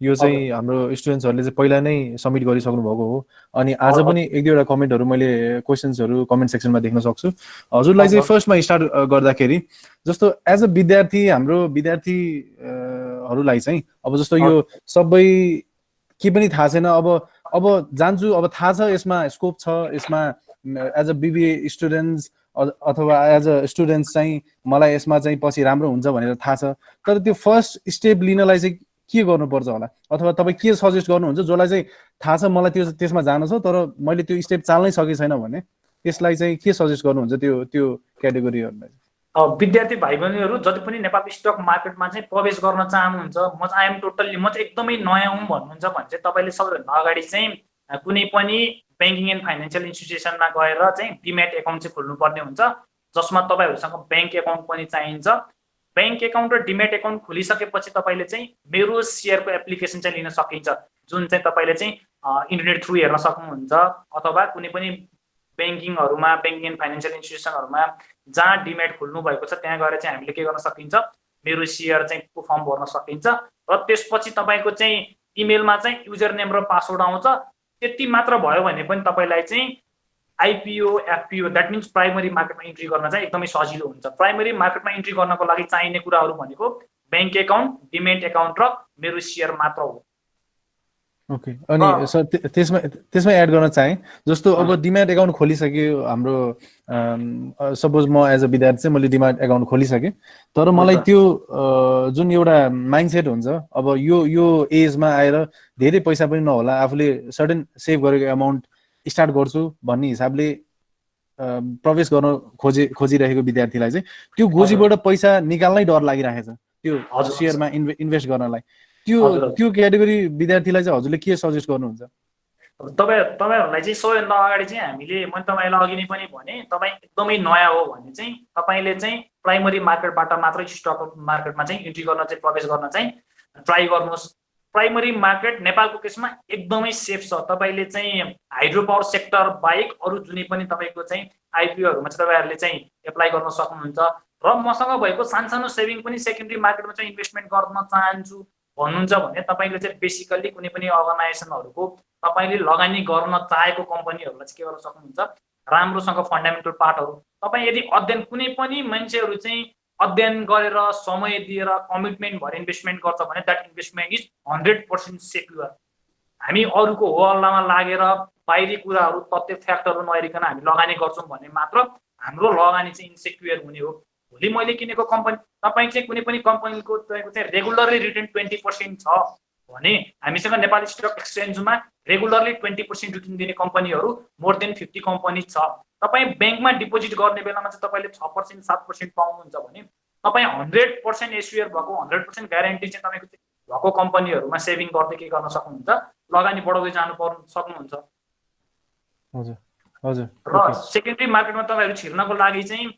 यो चाहिँ हाम्रो स्टुडेन्ट्सहरूले चाहिँ पहिला नै सबमिट गरिसक्नु भएको हो अनि आज पनि एक दुईवटा कमेन्टहरू मैले क्वेसन्सहरू कमेन्ट सेक्सनमा देख्न सक्छु हजुरलाई चाहिँ फर्स्टमा स्टार्ट गर्दाखेरि जस्तो एज अ विद्यार्थी हाम्रो विद्यार्थीहरूलाई चाहिँ अब जस्तो यो सबै के पनि थाहा छैन अब जान्छु अब थाहा छ यसमा स्कोप छ यसमा एज अ बिबिए स्टुडेन्ट्स अथवा एज अ स्टुडेन्ट्स चाहिँ मलाई यसमा चाहिँ पछि राम्रो हुन्छ भनेर थाहा छ तर त्यो फर्स्ट स्टेप लिनलाई चाहिँ के गर्नुपर्छ होला अथवा तपाईँ के सजेस्ट गर्नुहुन्छ जसलाई चाहिँ थाहा छ मलाई त्यसमा जानु छ तर मैले त्यो स्टेप चाल्नै सकेको छैन भने त्यसलाई चाहिँ के सजेस्ट गर्नुहुन्छ त्यो क्याटेगोरीहरूलाई विद्यार्थी भाइ बहिनीहरू जति पनि नेपाल स्टक मार्केटमा चाहिँ प्रवेश गर्न चाहनुहुन्छ म चाहिँ एकदमै नयाँ हुँ भन्नुहुन्छ भने चाहिँ तपाईँले सबैभन्दा अगाडि चाहिँ कुनै पनि ब्याङ्किङ एन्ड फाइनेन्सियल इन्स्टिट्युसनमा गएर चाहिँ डिम्याट एकाउन्ट चाहिँ खोल्नुपर्ने हुन्छ जसमा तपाईँहरूसँग ब्याङ्क एकाउन्ट पनि चाहिन्छ ब्याङ्क एकाउन्ट र डिम्याट एकाउन्ट खोलिसकेपछि तपाईँले चाहिँ मेरो सेयरको एप्लिकेसन चाहिँ लिन सकिन्छ जुन चाहिँ तपाईँले चाहिँ इन्टरनेट थ्रु हेर्न सक्नुहुन्छ अथवा कुनै पनि ब्याङ्किङहरूमा ब्याङ्किङ एन्ड फाइनेन्सियल इन्स्टिट्युसनहरूमा जहाँ डिम्याट खोल्नु भएको छ त्यहाँ गएर चाहिँ हामीले के गर्न सकिन्छ मेरो सेयर चाहिँ को फर्म भर्न सकिन्छ र त्यसपछि तपाईँको चाहिँ इमेलमा चाहिँ युजर नेम र पासवर्ड आउँछ त्यति मात्र भयो भने पनि तपाईँलाई चाहिँ IPO FPO that means primary मार्केटमा इन्ट्री गर्न चाहिँ एकदमै सजिलो हुन्छ प्राइमरी मार्केटमा इन्ट्री गर्नको लागि चाहिने कुराहरू भनेको ब्याङ्क एकाउन्ट डिम्याट एकाउन्ट र मेरो सेयर मात्र हो ओके अनि सर त्यसमा एड गर्न चाहे जस्तो अब डिम्याट एकाउन्ट खोलिसक्यो हाम्रो सपोज म एज अ विद्यार्थी चाहिँ मैले डिम्याट एकाउन्ट खोलिसकेँ तर मलाई त्यो जुन एउटा माइन्डसेट हुन्छ अब यो एजमा आएर धेरै पैसा पनि नहोला आफूले सर्टेन सेभ गरेको एमाउन्ट स्टार्ट गर्छु भन्ने हिसाबले प्रवेश गर्न खोजिरहेको विद्यार्थीलाई चाहिँ त्यो गोजीबाट पैसा निकाल्नै डर लागिरहेको छ त्यो सेयरमा इन्भेस्ट गर्नलाई त्यो क्याटेगोरी विद्यार्थीलाई चाहिँ हजुरले के सजेस्ट गर्नुहुन्छ तपाईँहरूलाई चाहिँ सबैभन्दा अगाडि चाहिँ हामीले मैले तपाईँलाई अघि नै पनि भने तपाईँ एकदमै नयाँ हो भने चाहिँ तपाईँले चाहिँ प्राइमरी मार्केटबाट मात्रै स्टक मार्केटमा चाहिँ इन्ट्री गर्न चाहिँ प्रवेश गर्न चाहिँ ट्राई गर्नुहोस् प्राइमरी मार्केट नेपालको केसमा एकदमै सेफ छ तपाईँले चाहिँ हाइड्रो पावर सेक्टर बाहेक अरू जुनै पनि तपाईँको चाहिँ आइपिओहरूमा चाहिँ तपाईँहरूले चाहिँ एप्लाई गर्न सक्नुहुन्छ र मसँग भएको सानो सेभिङ पनि सेकेन्डरी मार्केटमा चाहिँ इन्भेस्टमेन्ट गर्न चाहन्छु भन्नुहुन्छ भने तपाईँले चाहिँ बेसिकल्ली कुनै पनि अर्गनाइजेसनहरूको तपाईँले लगानी गर्न चाहेको कम्पनीहरूलाई चाहिँ के गर्न सक्नुहुन्छ राम्रोसँग फन्डामेन्टल पार्टहरू तपाईँ यदि अध्ययन कुनै पनि मान्छेहरू चाहिँ अध्ययन गरेर समय दिएर कमिटमेन्ट भएर इन्भेस्टमेन्ट गर्छ भने द्याट इन्भेस्टमेन्ट इज 100% सेक्युर हामी अरूको हो हल्लामा लागेर बाहिरी कुराहरू तथ्य फ्याक्टहरू नहेरिकन हामी लगानी गर्छौँ भने मात्र हाम्रो लगानी चाहिँ इन्सेक्युर हुने हो भोलि मैले किनेको कम्पनी तपाईँ चाहिँ कुनै पनि कम्पनीको तपाईँको चाहिँ रेगुलरली रिटर्न 20% छ भने हामीसँग नेपाली स्टक एक्सचेन्जमा रेगुलरली 20% रिटर्न दिने कम्पनीहरू मोर देन 50 कम्पनी छ तपाईँ ब्याङ्कमा डिपोजिट गर्ने बेलामा चाहिँ तपाईँले 6% 7% पाउनुहुन्छ भने तपाईँ 100% एस्योर भएको 100% ग्यारेन्टी चाहिँ तपाईँको भएको कम्पनीहरूमा सेभिङ गर्दै के गर्न सक्नुहुन्छ लगानी बढाउँदै जानु सक्नुहुन्छ र सेकेन्डरी मार्केटमा तपाईँहरू छिर्नको लागि चाहिँ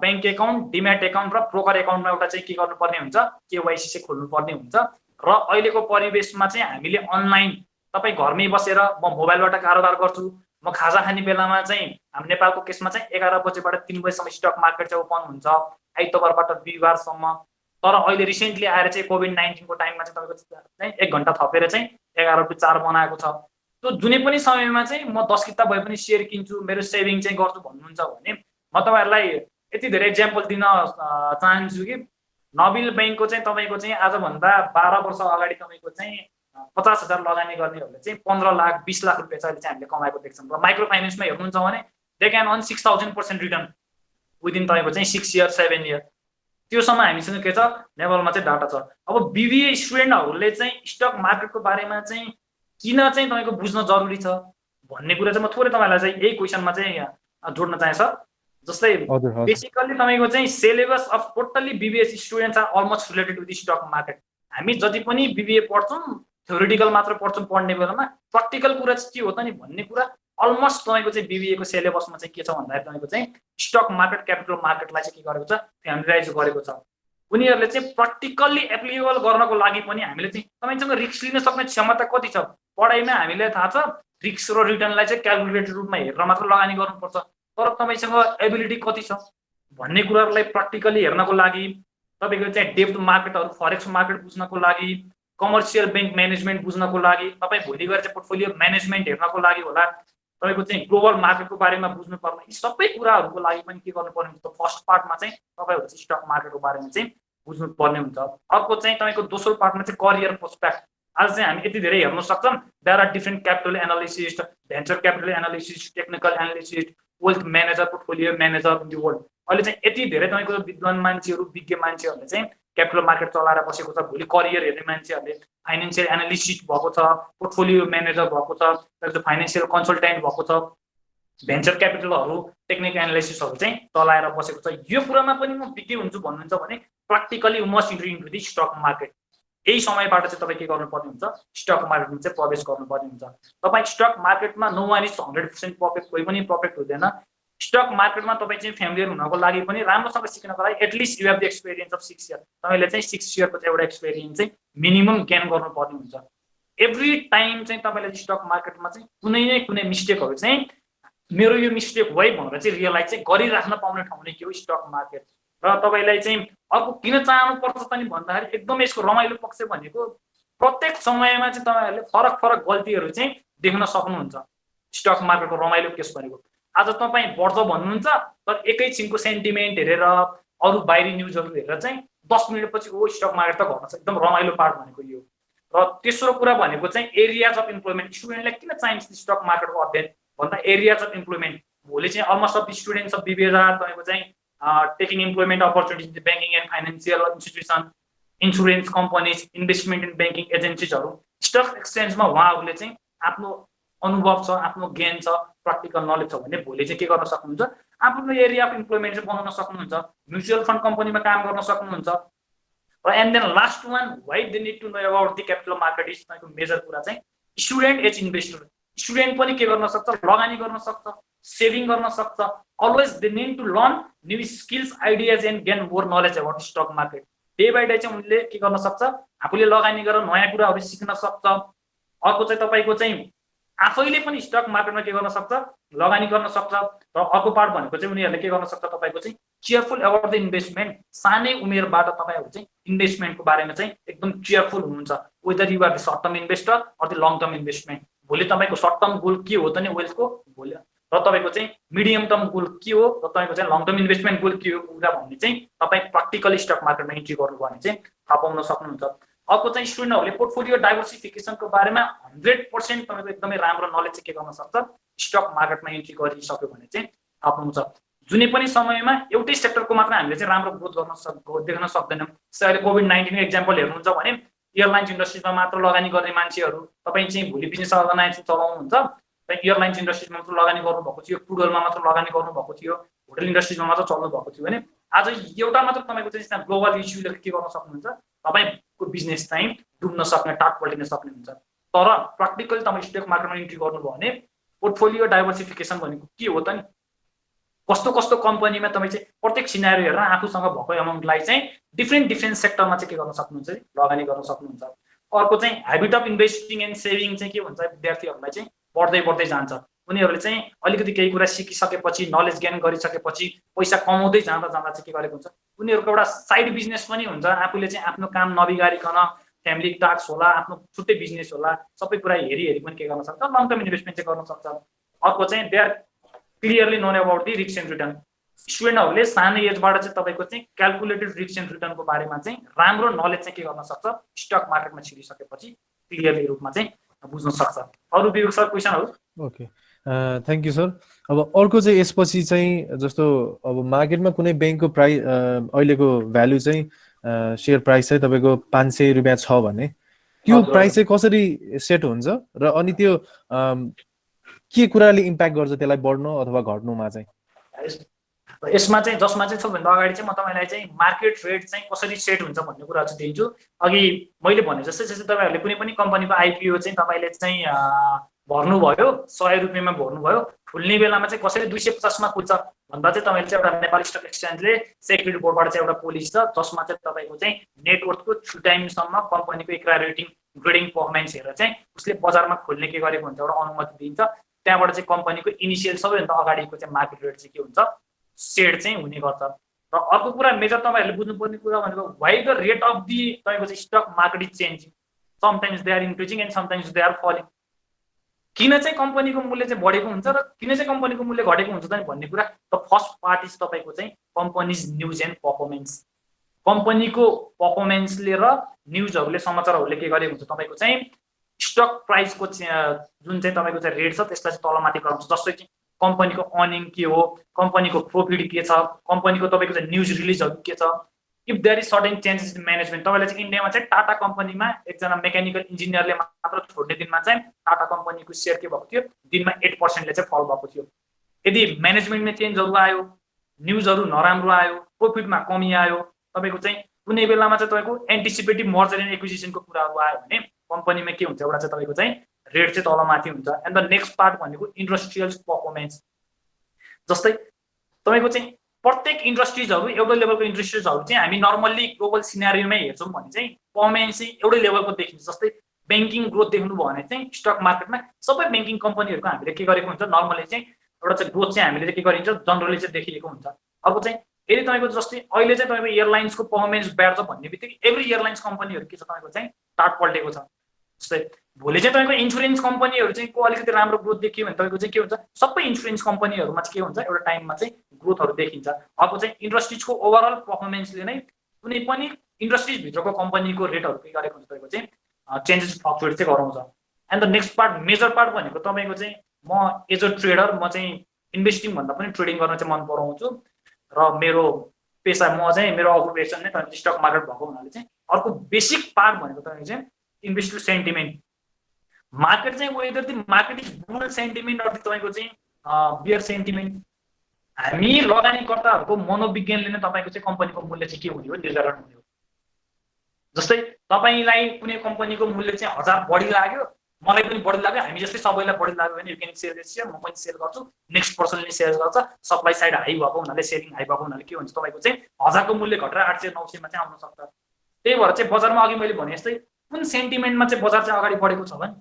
ब्याङ्क एकाउन्ट डिम्याट एकाउन्ट र ब्रोकर एकाउन्टमा एउटा चाहिँ के गर्नुपर्ने हुन्छ केवाइसी चाहिँ खोल्नुपर्ने हुन्छ र अहिलेको परिवेशमा चाहिँ हामीले अनलाइन तपाईँ घरमै बसेर म मोबाइलबाट कारोबार गर्छु म खाजा खाने बेलामा चाहिँ हाम्रो नेपालको केसमा चाहिँ 11 बजेबाट 3 बजेसम्म स्टक मार्केट चाहिँ ओपन हुन्छ आइतबारबाट बिहिबारसम्म तर अहिले रिसेन्टली आएर चाहिँ कोभिड-19 को टाइममा चाहिँ तपाईँको चाहिँ 1 घन्टा थपेर चाहिँ 11 to 4 बनाएको छ त्यो जुनै पनि समयमा चाहिँ म 10 किता भए पनि सेयर किन्छु मेरो सेभिङ चाहिँ गर्छु भन्नुहुन्छ भने म तपाईँहरूलाई यति धेरै एक्जाम्पल दिन चाहन्छु कि नबिल ब्याङ्कको चाहिँ तपाईँको चाहिँ आजभन्दा 12 वर्ष अगाडि तपाईँको चाहिँ 50,000 लगानी गर्नेहरूले चाहिँ 15 लाख 20 लाख रुपियाँ चाहिँ अहिले चाहिँ हामीले कमाएको देख्छौँ र माइक्रो फाइनेन्समा हेर्नुहुन्छ भने they can earn 6000% return within तपाईँको चाहिँ 6 year 7 year त्योसम्म हामीसँग के छ नेपालमा चाहिँ डाटा छ अब बिबिए स्टुडेन्टहरूले चाहिँ स्टक मार्केटको बारेमा चाहिँ किन चाहिँ तपाईँको बुझ्न जरुरी छ भन्ने कुरा चाहिँ म थोरै तपाईँलाई चाहिँ यही क्वेसनमा चाहिँ जोड्न चाहे सर जस्तै बेसिकल्ली तपाईँको चाहिँ syllabus of totally BBA students are almost related with stock market हामी जति पनि बिबिए पढ्छौँ थ्योरिटिकल मात्र पढ्छौँ पढ्ने बेलामा प्र्याक्टिकल कुरा चाहिँ के हो त नि भन्ने कुरा अलमोस्ट तपाईँको चाहिँ बिबिएको सिलेबसमा चाहिँ के छ भन्दाखेरि तपाईँको चाहिँ स्टक मार्केट क्यापिटल मार्केटलाई चाहिँ के गरेको छ फ्यामिलाइज गरेको छ उनीहरूले चाहिँ प्र्याक्टिकल्ली एप्लिकेबल गर्नको लागि पनि हामीले चाहिँ तपाईँसँग रिस्क लिन सक्ने क्षमता कति छ पढाइमा हामीलाई थाहा छ रिस्क र रिटर्नलाई चाहिँ क्यालकुलेटेड रूपमा हेरेर मात्र लगानी गर्नुपर्छ तर तपाईँसँग एबिलिटी कति छ भन्ने कुराहरूलाई प्र्याक्टिकली हेर्नको लागि, तपाईँको चाहिँ डेब्ट मार्केटहरू फरेक्स मार्केट बुझ्नको लागि, कमर्सियल बैंक म्यानेजमेन्ट बुझ्नको लागि, तपाईँ भोलि गएर चाहिँ पोर्टफोलियो म्यानेजमेन्ट हेर्नको लागि होला, तपाईँको चाहिँ ग्लोबल मार्केटको बारेमा बुझ्नु पर्ने, यी सबै कुराहरूको लागि पनि के गर्नु पर्ने हुन्छ, फर्स्ट पार्टमा चाहिँ तपाईँहरू चाहिँ स्टक मार्केटको बारेमा चाहिँ बुझ्नु पर्ने हुन्छ। अर्को चाहिँ तपाईँको दोस्रो पार्टमा चाहिँ करियर प्रोस्पेक्ट। आज चाहिँ हामी यति धेरै हेर्न सक्छौँ, there are different capital analyst, venture capital analyst, technical analyst, wealth manager, portfolio manager in the world. अहिले चाहिँ यति धेरै तपाईँको विद्वान मान्छेहरू, विज्ञ मान्छेहरूले चाहिँ क्यापिटल मार्केट चलाएर बसेको छ। भोलि करियर हेर्ने मान्छेहरूले फाइनेन्सियल एनालिसिस्ट भएको छ, पोर्टफोलियो म्यानेजर भएको छ, त्यसपछि फाइनेन्सियल कन्सल्टेन्ट भएको छ, भेन्चर क्यापिटलहरू, टेक्निकल एनालिसिसहरू चाहिँ चलाएर बसेको छ। यो कुरामा पनि म विज्ञ हुन्छु भन्नुहुन्छ भने practically must enter into the stock market. यही समयबाट चाहिँ तपाईँ के गर्नुपर्ने हुन्छ, स्टक मार्केटमा चाहिँ प्रवेश गर्नुपर्ने हुन्छ। तपाईँ स्टक मार्केटमा नो वान इज 100% पर्फेक्ट, कोही पनि पर्फेक्ट हुँदैन। स्टक मार्केटमा तपाईँ चाहिँ फ्यामिलियर हुनको लागि पनि, राम्रोसँग सिक्नको लागि at least you have the experience of 6 year. तपाईँले चाहिँ 6 इयरको चाहिँ एउटा एक्सपिरियन्स चाहिँ मिनिमम गेन गर्नुपर्ने हुन्छ। एभ्री टाइम चाहिँ तपाईँले स्टक मार्केटमा चाहिँ कुनै न कुनै मिस्टेकहरू चाहिँ मेरो यो मिस्टेक हो है भनेर चाहिँ रियलाइज चाहिँ गरिराख्न पाउने ठाउँ नै के हो, स्टक मार्केट। र तपाईँलाई चाहिँ अर्को किन चाहनुपर्छ त नि भन्दाखेरि एकदम यसको रमाइलो पक्ष भनेको प्रत्येक समयमा चाहिँ तपाईँहरूले फरक फरक गल्तीहरू चाहिँ देख्न सक्नुहुन्छ। स्टक मार्केटको रमाइलो केस भनेको आज तपाईँ बढ्छ भन्नुहुन्छ, तर एकैछिनको सेन्टिमेन्ट हेरेर, अरू बाहिरी न्युजहरू हेरेर चाहिँ 10 मिनटपछि ओ स्टक मार्केट त घट्छ। एकदम रमाइलो पार्ट भनेको यो। र तेस्रो कुरा भनेको चाहिँ एरियाज अफ इम्प्लोइमेन्ट। स्टुडेन्टलाई किन चाहिन्छ स्टक मार्केटको अध्ययन भन्दा एरियाज अफ इम्प्लोइमेन्ट। भोलि चाहिँ almost of the students of बिबिएआर तपाईँको चाहिँ taking employment opportunities, banking and financial institution, insurance companies, investment in banking एजेन्सिजहरू, स्टक एक्सचेन्जमा उहाँहरूले चाहिँ आफ्नो अनुभव छ, आफ्नो ज्ञान छ, प्र्याक्टिकल नलेज छ भने भोलि चाहिँ के गर्न सक्नुहुन्छ, आफ्नो एरिया अफ इम्प्लोइमेन्ट चाहिँ बनाउन सक्नुहुन्छ। म्युचुअल फन्ड कम्पनीमा काम गर्न सक्नुहुन्छ। र and then last one, why they need to know about the capital market is तपाईँको मेजर कुरा चाहिँ स्टुडेन्ट एज इन्भेस्टर। स्टुडेन्ट पनि के गर्न सक्छ, लगानी गर्न सक्छ, सेभिङ गर्न सक्छ। Always they need to learn new skills, ideas and gain more knowledge about stock market. Day by day चाहिँ उनले के गर्न सक्छ, आफूले लगानी गरेर नयाँ कुराहरू सिक्न सक्छ। अर्को चाहिँ तपाईँको चाहिँ आफैले पनि स्टक मार्केटमा के गर्न सक्छ, लगानी गर्न सक्छ। र अर्को पार्ट भनेको चाहिँ उनीहरूले के गर्न सक्छ, तपाईँको चाहिँ केयरफुल अबाउट द इन्भेस्टमेन्ट। सानै उमेरबाट तपाईँहरू चाहिँ इन्भेस्टमेन्टको बारेमा चाहिँ एकदम केयरफुल हुनुहुन्छ। Whether you are the short term investor or the long term investment. भोलि तपाईँको सर्ट टर्म गोल के हो त नि वेल्थको, भोलि र तपाईँको चाहिँ मिडियम टर्म गोल के हो, र तपाईँको चाहिँ लङ टर्म इन्भेस्टमेन्ट गोल के हो कुरा भन्ने चाहिँ तपाईँ प्र्याक्टिकली स्टक मार्केटमा इन्ट्री गर्नुभयो भने चाहिँ थाहा पाउन सक्नुहुन्छ। अर्को चाहिँ स्टुडेन्टहरूले पोर्टफोलियो डाइभर्सिफिकेसनको बारेमा 100% तपाईँको एकदमै राम्रो नलेज चाहिँ के गर्न सक्छ, स्टक मार्केटमा इन्ट्री गरिसक्यो भने चाहिँ थाहा पाउँछ। जुनै पनि समयमा एउटै सेक्टरको मात्र हामीले चाहिँ राम्रो ग्रोथ देख्न सक्दैनौँ। जस्तै अहिले कोभिड-19 एक्जाम्पल हेर्नुहुन्छ भने एयरलाइन्स इन्डस्ट्रीमा मात्र लगानी गर्ने मान्छेहरू, तपाईँ चाहिँ भोलि बिजनेस अर्गनाइजेसन चलाउनुहुन्छ, एयरलाइन्स इन्डस्ट्रीमा मात्र लगानी गर्नुभएको थियो, क्रुड ओइलमा मात्र लगानी गर्नुभएको थियो, होटल इन्डस्ट्रीमा मात्र चल्नु भएको थियो भने आज एउटा मात्र तपाईँको चाहिँ ग्लोबल इस्युले के गर्न सक्नुहुन्छ, तपाईँको बिजनेस चाहिँ डुब्न सक्ने, टाट पल्टिन सक्ने हुन्छ। तर प्र्याक्टिकली तपाईँ स्टक मार्केटमा इन्ट्री गर्नुभयो भने पोर्टफोलियो डाइभर्सिफिकेसन भनेको के हो त नि, कस्तो कस्तो कम्पनीमा तपाईँ चाहिँ प्रत्येक सिनारी हेरेर आफूसँग भएको एमाउन्टलाई चाहिँ डिफ्रेन्ट सेक्टरमा चाहिँ के गर्न सक्नुहुन्छ, लगानी गर्न सक्नुहुन्छ। अर्को चाहिँ habit of investing and saving चाहिँ के हुन्छ, विद्यार्थीहरूलाई चाहिँ बढ्दै जान्छ। उनीहरूले चाहिँ अलिकति केही कुरा सिकिसकेपछि, नलेज गेन गरिसकेपछि, पैसा कमाउँदै जाँदा चाहिँ के गरेको हुन्छ, उनीहरूको एउटा साइड बिजनेस पनि हुन्छ। आफूले चाहिँ आफ्नो काम नबिगारिकन फ्यामिली टास्क होला, आफ्नो छुट्टै बिजनेस होला, सबै कुरा हेरी पनि के गर्न सक्छ, लङ टर्म इन्भेस्टमेन्ट चाहिँ गर्न सक्छ। अर्को चाहिँ they are clearly known about the risk and return. स्टुडेन्टहरूले सानो एजबाट चाहिँ तपाईँको चाहिँ क्यालकुलेटेड रिस्क एन्ड रिटर्नको बारेमा चाहिँ राम्रो नलेज चाहिँ के गर्न सक्छ, स्टक मार्केटमा छिरिसकेपछि क्लियरली रूपमा चाहिँ बुझ्न सक्छ। अरू विवेक सर क्वेसनहरू? Okay, thank you sir. अब अर्को चाहिँ यसपछि चाहिँ जस्तो अब मार्केटमा कुनै ब्याङ्कको प्राइस अहिलेको भ्यालु चाहिँ सेयर प्राइस चाहिँ तपाईँको 500 रुपियाँ छ भने त्यो प्राइस चाहिँ कसरी सेट हुन्छ र अनि त्यो के कुराले इम्प्याक्ट गर्छ त्यसलाई बढ्नु अथवा घट्नुमा चाहिँ? यसमा चाहिँ जसमा चाहिँ सबभन्दा अगाडि चाहिँ म तपाईँलाई चाहिँ मार्केट रेट चाहिँ कसरी सेट हुन्छ भन्ने कुरा चाहिँ दिन्छु। अघि मैले भने जस्तै तपाईँहरूले कुनै पनि कम्पनीको आइपिओ चाहिँ तपाईँले चाहिँ भर्नुभयो, 100 रुपियाँमा भर्नुभयो, खुल्ने बेलामा चाहिँ कसरी 250मा खुल्छ भन्दा चाहिँ तपाईँले चाहिँ एउटा नेपाली स्टक एक्सचेन्जले सेक्युरिटी बोर्डबाट चाहिँ एउटा पोलिसी छ जसमा चाहिँ तपाईँको चाहिँ नेटवर्थको 2 टाइमसम्म कम्पनीको इक्रा रेटिङ ग्रेडिङ पर्फर्मेन्स हेरेर चाहिँ उसले बजारमा खोल्ने के गरेको हुन्छ, एउटा अनुमति दिन्छ। त्यहाँबाट चाहिँ कम्पनीको इनिसियल सबैभन्दा अगाडिको चाहिँ मार्केट रेट चाहिँ के हुन्छ, सेड चाहिँ हुने गर्छ। र अर्को कुरा मेजर तपाईँहरूले बुझ्नुपर्ने कुरा भनेको why the rate of the तपाईँको चाहिँ stock market is changing, sometimes they are increasing and sometimes they are falling. किन चाहिँ कम्पनीको मूल्य चाहिँ बढेको हुन्छ र किन चाहिँ कम्पनीको मूल्य घटेको हुन्छ त भन्ने कुरा द फर्स्ट पार्ट इज तपाईँको चाहिँ कम्पनीज न्युज एन्ड पर्फर्मेन्स। कम्पनीको पर्फर्मेन्सले र न्युजहरूले समाचारहरूले के गरेको हुन्छ तपाईँको चाहिँ स्टक प्राइसको जुन चाहिँ तपाईँको चाहिँ रेट छ त्यसलाई चाहिँ तलमाथि गराउँछ। जस्तै कि कम्पनीको अर्निङ के हो, कम्पनीको प्रोफिट के छ, कम्पनीको तपाईँको चाहिँ न्युज रिलिजहरू के छ। If there is certain changes in management, तपाईँले चाहिँ इन्डियामा चाहिँ टाटा कम्पनीमा एकजना मेकानिकल इन्जिनियरले मात्र छोड्ने दिनमा चाहिँ टाटा कम्पनीको सेयर के भएको थियो, दिनमा 8%ले चाहिँ फल भएको थियो। यदि म्यानेजमेन्टमा चेन्जहरू आयो, न्युजहरू नराम्रो आयो, प्रोफिटमा कमी आयो, तपाईँको चाहिँ कुनै बेलामा चाहिँ तपाईँको एन्टिसिपेटिभ मर्जर एन्ड एक्विजिसनको कुराहरू आयो भने कम्पनीमा के हुन्छ, एउटा चाहिँ तपाईँको चाहिँ रेट चाहिँ तलमाथि हुन्छ। एन्ड द नेक्स्ट पार्ट भनेको इन्डस्ट्रियल पर्फर्मेन्स। जस्तै तपाईँको चाहिँ प्रत्येक इन्डस्ट्रिजहरू एउटै लेभलको इन्डस्ट्रिजहरू चाहिँ हामी नर्मल्ली ग्लोबल सिनारियोमै हेर्छौँ भने चाहिँ पर्फर्मेन्स चाहिँ एउटै लेभलको देखिन्छ। जस्तै ब्याङ्किङ ग्रोथ देख्नुभयो भने चाहिँ स्टक मार्केटमा सबै ब्याङ्किङ कम्पनीहरूको हामीले के गरेको हुन्छ, नर्मली चाहिँ एउटा चाहिँ ग्रोथ चाहिँ हामीले के गरिन्छ, जनरली चाहिँ देखिएको हुन्छ। अर्को चाहिँ यदि तपाईँको जस्तै अहिले चाहिँ तपाईँको एयरलाइन्सको पर्फर्मेन्स ब्याड छ भन्ने बित्तिकै एभ्री एयरलाइन्स कम्पनीहरू के छ तपाईँको चाहिँ टाट पल्टेको छ। जस्तै भोलि चाहिँ तपाईँको इन्सुरेन्स कम्पनीहरू चाहिँ को अलिकति राम्रो ग्रोथ देखियो भने तपाईँको चाहिँ के हुन्छ, सबै इन्सुरेन्स कम्पनीहरूमा चाहिँ के हुन्छ, एउटा टाइममा चाहिँ ग्रोथहरू देखिन्छ। अर्को चाहिँ इन्डस्ट्रिजको ओभरअल पर्फर्मेन्सले नै कुनै पनि इन्डस्ट्रिजभित्रको कम्पनीको रेटहरू के गरेको हुन्छ, तपाईँको चाहिँ चेन्जेस फ्लक्चुएट चाहिँ गराउँछ। And the next part major part भनेको तपाईँको चाहिँ म एज अ ट्रेडर म चाहिँ इन्भेस्टिङ भन्दा पनि ट्रेडिङ गर्न चाहिँ मन पराउँछु र मेरो पेसा म चाहिँ मेरो अकुपेसन नै तपाईँको स्टक मार्केट भएको हुनाले चाहिँ अर्को बेसिक पार्ट भनेको तपाईँको चाहिँ इन्भेस्टर सेन्टिमेन्ट। मार्केट चाहिँ whether the market is bull sentiment or तपाईँको चाहिँ बियर सेन्टिमेन्ट। हामी लगानीकर्ताहरूको मनोविज्ञानले नै तपाईँको चाहिँ कम्पनीको मूल्य चाहिँ के हुने हो निर्धारण हुने हो। जस्तै तपाईँलाई कुनै कम्पनीको मूल्य चाहिँ 1000 बढी लाग्यो, मलाई पनि बढी लाग्यो, हामी जस्तै सबैलाई बढी लाग्यो भने you can sell this share, म पनि सेल गर्छु, नेक्स्ट पर्सनले सेल गर्छ, सप्लाई साइड हाई भएको हुनाले सेलिङ हाई भएको हुनाले के हुन्छ, तपाईँको चाहिँ 1000 को मूल्य घटेर 800 900 मा चाहिँ आउन सक्छ। त्यही भएर चाहिँ बजारमा अघि मैले भने जस्तै कुन सेन्टिमेन्टमा चाहिँ बजार चाहिँ अगाडि बढेको छ भने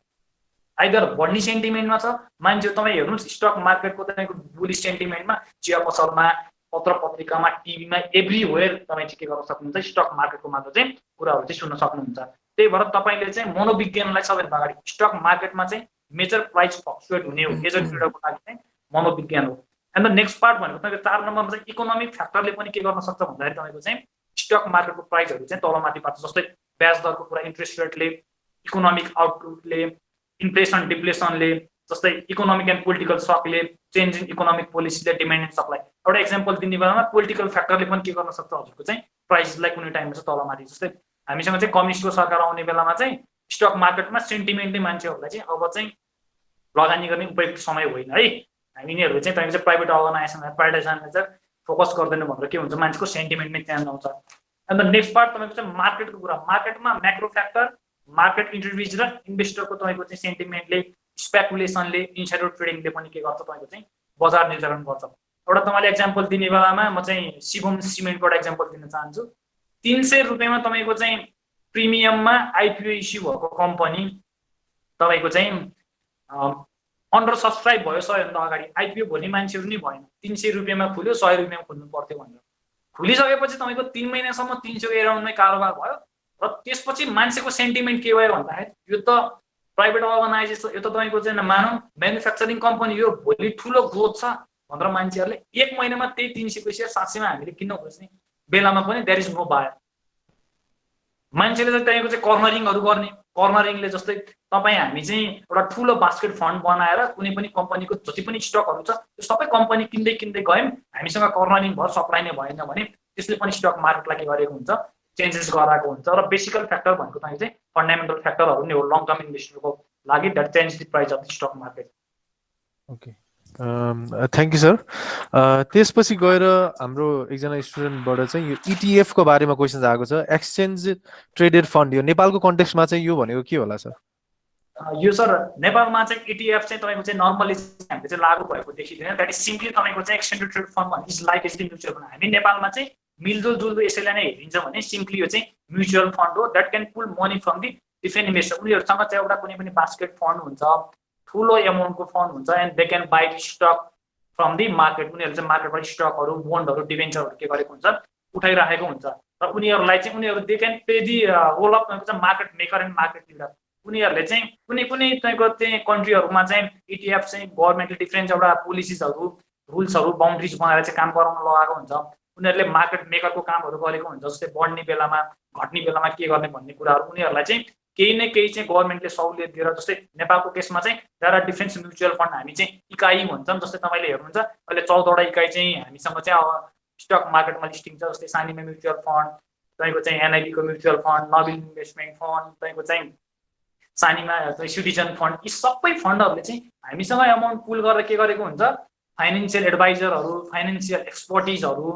आइदर बढ्ने सेन्टिमेन्टमा छ, मान्छे तपाईँ हेर्नुहोस् स्टक मार्केटको तपाईँको बुलिस सेन्टिमेन्टमा चिया पसलमा, पत्र पत्रिकामा, टिभीमा एभ्रिवेयर तपाईँ चाहिँ के गर्न सक्नुहुन्छ, स्टक मार्केटको मात्र चाहिँ कुराहरू चाहिँ सुन्न सक्नुहुन्छ। त्यही भएर तपाईँले चाहिँ मनोविज्ञानलाई सबैभन्दा अगाडि स्टक मार्केटमा चाहिँ मेजर प्राइस फ्लक्चुएट हुने हो एज अ ट्रेडरको लागि चाहिँ मनोविज्ञान हो। एन्ड द नेक्स्ट पार्ट भनेको तपाईँको 4 नम्बरमा चाहिँ इकोनोमिक फ्याक्टरले पनि के गर्न सक्छ भन्दाखेरि तपाईँको चाहिँ स्टक मार्केटको प्राइसहरू चाहिँ तलमाथि पार्छ। जस्तै ब्याज दरको कुरा, इन्ट्रेस्ट रेटले, इकोनोमिक आउटलुकले, इन्फ्लेसन डिफ्लेसनले, जस्तै इकोनोमिक एन्ड पोलिटिकल सकले, चेन्ज इन इकोनोमिक पोलिसीले, डिमान्ड एन्ड सप्लाई। एउटा एक्जाम्पल दिने बेलामा पोलिटिकल फ्याक्टरले पनि के गर्न सक्छ हजुरको चाहिँ प्राइसलाई कुनै टाइममा चाहिँ तलमाथि। जस्तै हामीसँग चाहिँ कम्युनिस्टको सरकार आउने बेलामा चाहिँ स्टक मार्केटमा सेन्टिमेन्टले मान्छेहरूलाई चाहिँ अब चाहिँ लगानी गर्ने उपयुक्त समय होइन है, हामीनीहरू चाहिँ तपाईँको चाहिँ प्राइभेट प्राइभेटाइजेसनले चाहिँ फोकस गर्दैन भनेर के हुन्छ, मान्छेको सेन्टिमेन्टमै चेन्ज आउँछ। एन्ड द नेक्स्ट पार्ट तपाईँको चाहिँ मार्केटको कुरा। मार्केटमा म्याक्रो फ्याक्टर, मार्केट इन्ट्रोड्युस र इन्भेस्टरको तपाईँको चाहिँ सेन्टिमेन्टले, स्पेकुलेसनले, इन्साइडर ट्रेडिङले पनि के गर्छ, तपाईँको चाहिँ बजार निर्धारण गर्छ। एउटा तपाईँले एक्जाम्पल दिने बेलामा म चाहिँ शिवम सिमेन्टबाट एक्जाम्पल दिन चाहन्छु। 300 रुपियाँमा तपाईँको चाहिँ प्रिमियममा आइपिओ इस्यु भएको कम्पनी तपाईँको चाहिँ अन्डर सब्सक्राइब भयो 100 भन्दा अगाडि, आइपिओ भोलि मान्छेहरू नै भएन, 300 रुपियाँमा खुल्यो, 100 रुपियाँमा खुल्नु पर्थ्यो भनेर। खुलिसकेपछि तपाईँको 3 महिनासम्म 300 को एराउन्डमै कारोबार भयो र त्यसपछि मान्छेको सेन्टिमेन्ट के भयो भन्दाखेरि यो त प्राइभेट अर्गनाइजेसन, यो त तपाईँको चाहिँ मानौँ म्यानुफ्याक्चरिङ कम्पनी हो, भोलि ठुलो ग्रोथ छ भनेर मान्छेहरूले 1 महिनामा त्यही 300 को सेयर 700 मा हामीले किन्न खोज्ने बेलामा पनि देयर इज नो बायर। मान्छेले चाहिँ तपाईँको चाहिँ कर्नरिङहरू गर्ने, कर्नरिङले जस्तै तपाईँ हामी चाहिँ एउटा ठुलो बास्केट फन्ड बनाएर कुनै पनि कम्पनीको जति पनि स्टकहरू छ त्यो सबै कम्पनी किन्दै किन्दै गयौँ, हामीसँग कर्नरिङ भएर सप्लाई नै भएन भने त्यसले पनि स्टक मार्केटलाई के गरेको हुन्छ, चेन्जेस गराएको हुन्छ। र बेसिकल फ्याक्टर भनेको तपाईँ चाहिँ फन्डामेन्टल फ्याक्टरहरू नै हो लङ टर्म इन्भेस्टरको लागि, that change the price of the stock market. Okay, thank you sir. त्यसपछि गएर हाम्रो एकजना स्टुडेन्टबाट चाहिँ यो ETF को बारेमा क्वेसन आएको छ, एक्सचेन्ज ट्रेडेड फन्ड। यो नेपालको कन्टेक्स्टमा चाहिँ यो भनेको के होला सर? यो सर नेपालमा चाहिँ ETF चाहिँ तपाईँको चाहिँ नर्मली हामीले चाहिँ लागू भएको देखिँदैन। द्याट इज सिम्पली तपाईँको चाहिँ एक्सचेन्ज ट्रेडेड फन्ड भने is like as mutual fund. हामी नेपालमा चाहिँ मिलजुल जुल यसैलाई नै हेरिन्छ भने सिम्पली यो चाहिँ म्युचुअल फन्ड हो, that can pull money from the different investor. उनीहरूसँग चाहिँ एउटा कुनै पनि बास्केट फन्ड हुन्छ, ठुलो एमाउन्टको फन्ड हुन्छ, and they can buy the stock from the market. उनीहरूले चाहिँ मार्केटबाट स्टकहरू, बोन्डहरू, डिभेन्चरहरू के गरेको हुन्छ, उठाइराखेको हुन्छ र उनीहरूलाई चाहिँ उनीहरू they can play the role of market maker and market leader. उनीहरूले चाहिँ कुनै कुनै तपाईँको चाहिँ कन्ट्रीहरूमा चाहिँ ETF चाहिँ गभर्मेन्टले डिफ्रेन्ट एउटा पोलिसिसहरू, रुल्सहरू, बााउन्ड्रिज बनाएर चाहिँ काम गराउन लगाएको हुन्छ। उनीहरूले मार्केट मेकरको कामहरू गरेको हुन्छ, जस्तै बढ्ने बेलामा घट्ने बेलामा के गर्ने भन्ने कुराहरू उनीहरूलाई चाहिँ केही न केही चाहिँ गभर्मेन्टले सहुलियत दिएर, जस्तै नेपालको केसमा चाहिँ there are different mutual fund, हामी चाहिँ इकाइ भन्छौँ। जस्तै तपाईँले हेर्नुहुन्छ अहिले 14वटा इकाइ चाहिँ हामीसँग चाहिँ अब स्टक मार्केटमा लिस्टिङ छ। जस्तै सानिमा म्युचुअल फन्ड, तपाईँको चाहिँ NIB को mutual fund, Nabil investment fund, तपाईँको चाहिँ सानिमा सिटिजन फन्ड, यी सबै फन्डहरूले चाहिँ हामीसँग एमाउन्ट पुल गरेर के गरेको हुन्छ, फाइनेन्सियल एडभाइजरहरू, फाइनेन्सियल एक्सपर्टिजहरू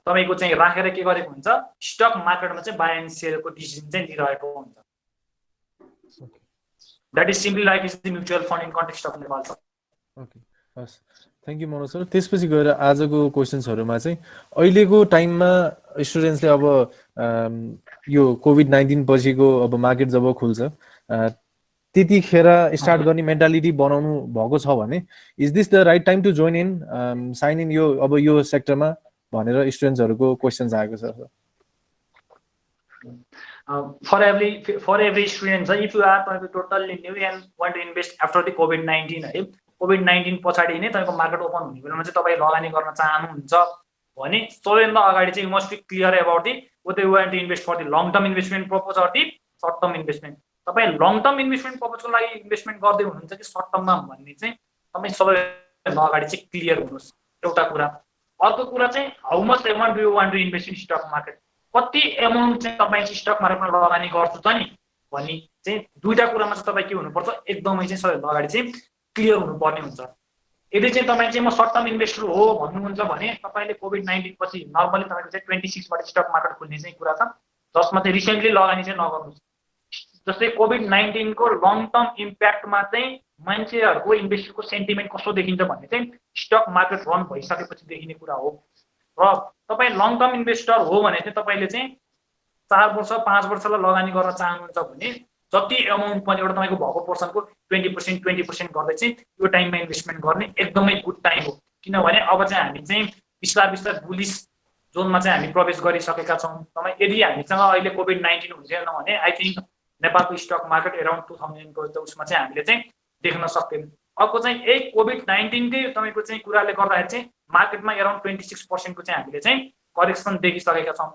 तपाईँको चाहिँ राखेर के गरेको हुन्छ, स्टक मार्केटमा चाहिँ बाई एन्ड सेलको डिसिजन चाहिँ लिइरहेको हुन्छ। That is simply like is the mutual fund in context of Nepal sir. Okay, हस्, थ्याङ्क यू मनोज सर। त्यसपछि गएर आजको क्वेसन्सहरूमा चाहिँ अहिलेको टाइममा स्टुडेन्ट्सले अब यो कोभिड-19 पछिको अब मार्केट जब खुल्छ त्यतिखेर स्टार्ट गर्ने मेन्टालिटी बनाउनु भएको छ भने is this the right time to join in, sign in यो अब यो सेक्टरमा भनेर स्टुडेन्ट्सहरूको क्वेसन्स आएको छ sir. For every student, if you are totally new and want to invest after the COVID-19 है, COVID-19 पछाडि नै तपाईको मार्केट ओपन हुने बेलामा चाहिँ तपाईँ लगानी गर्न चाहनुहुन्छ भने सबैभन्दा अगाडि चाहिँ you must be clear about the whether you want to invest for the long term investment purpose or the short term investment। तपाईँ लङ टर्म इन्भेस्टमेन्ट पर्पजको लागि इन्भेस्टमेन्ट गर्दै हुनुहुन्छ कि सर्ट टर्ममा भन्ने चाहिँ तपाईँ सबैभन्दा अगाडि चाहिँ क्लियर हुनुहोस्, एउटा कुरा। अर्को कुरा चाहिँ how much amount do you want to invest in stock market, कति एमाउन्ट चाहिँ तपाईँ चाहिँ स्टक मार्केटमा लगानी गर्छु त नि भन्ने चाहिँ दुईटा कुरामा चाहिँ तपाईँ के हुनुपर्छ, एकदमै चाहिँ सबैभन्दा अगाडि चाहिँ क्लियर हुनुपर्ने हुन्छ। यदि चाहिँ तपाईँ चाहिँ म सर्ट टर्म इन्भेस्टर हो भन्नुहुन्छ भने तपाईँले कोभिड-19 पछि नर्मली तपाईँको चाहिँ 26 बाट स्टक मार्केट खुल्ने चाहिँ कुरा छ, जसमा चाहिँ रिसेन्टली लगानी चाहिँ नगर्नुहोस्। जस्तै कोभिड-19 को लङ टर्म इम्प्याक्टमा चाहिँ मान्छेहरूको इन्भेस्टरको सेन्टिमेन्ट कस्तो देखिन्छ भन्ने चाहिँ स्टक मार्केट रन भइसकेपछि देखिने कुरा हो। र तपाईँ लङ टर्म इन्भेस्टर हो भने चाहिँ तपाईँले चाहिँ 4 वर्ष 5 वर्षलाई लगानी गर्न चाहनुहुन्छ भने जति एमाउन्ट पनि एउटा तपाईँको भएको पर्सनको 20% गर्दै चाहिँ यो टाइममा इन्भेस्टमेन्ट गर्ने एकदमै गुड टाइम हो। किनभने अब चाहिँ हामी चाहिँ बिस्तार बुलिस जोनमा चाहिँ हामी प्रवेश गरिसकेका छौँ। तपाईँ यदि हामीसँग अहिले कोभिड-19 हुन्थेन भने आई थिङ्क नेपालको स्टक मार्केट एराउन्ड 2000 को उसमा चाहिँ हामीले चाहिँ देख्न सक्थ्यौँ। अर्को चाहिँ यही कोभिड-19 कै तपाईँको चाहिँ कुराले गर्दाखेरि चाहिँ मार्केटमा एराउन्ड 26% को चाहिँ हामीले चाहिँ करेक्सन देखिसकेका छौँ।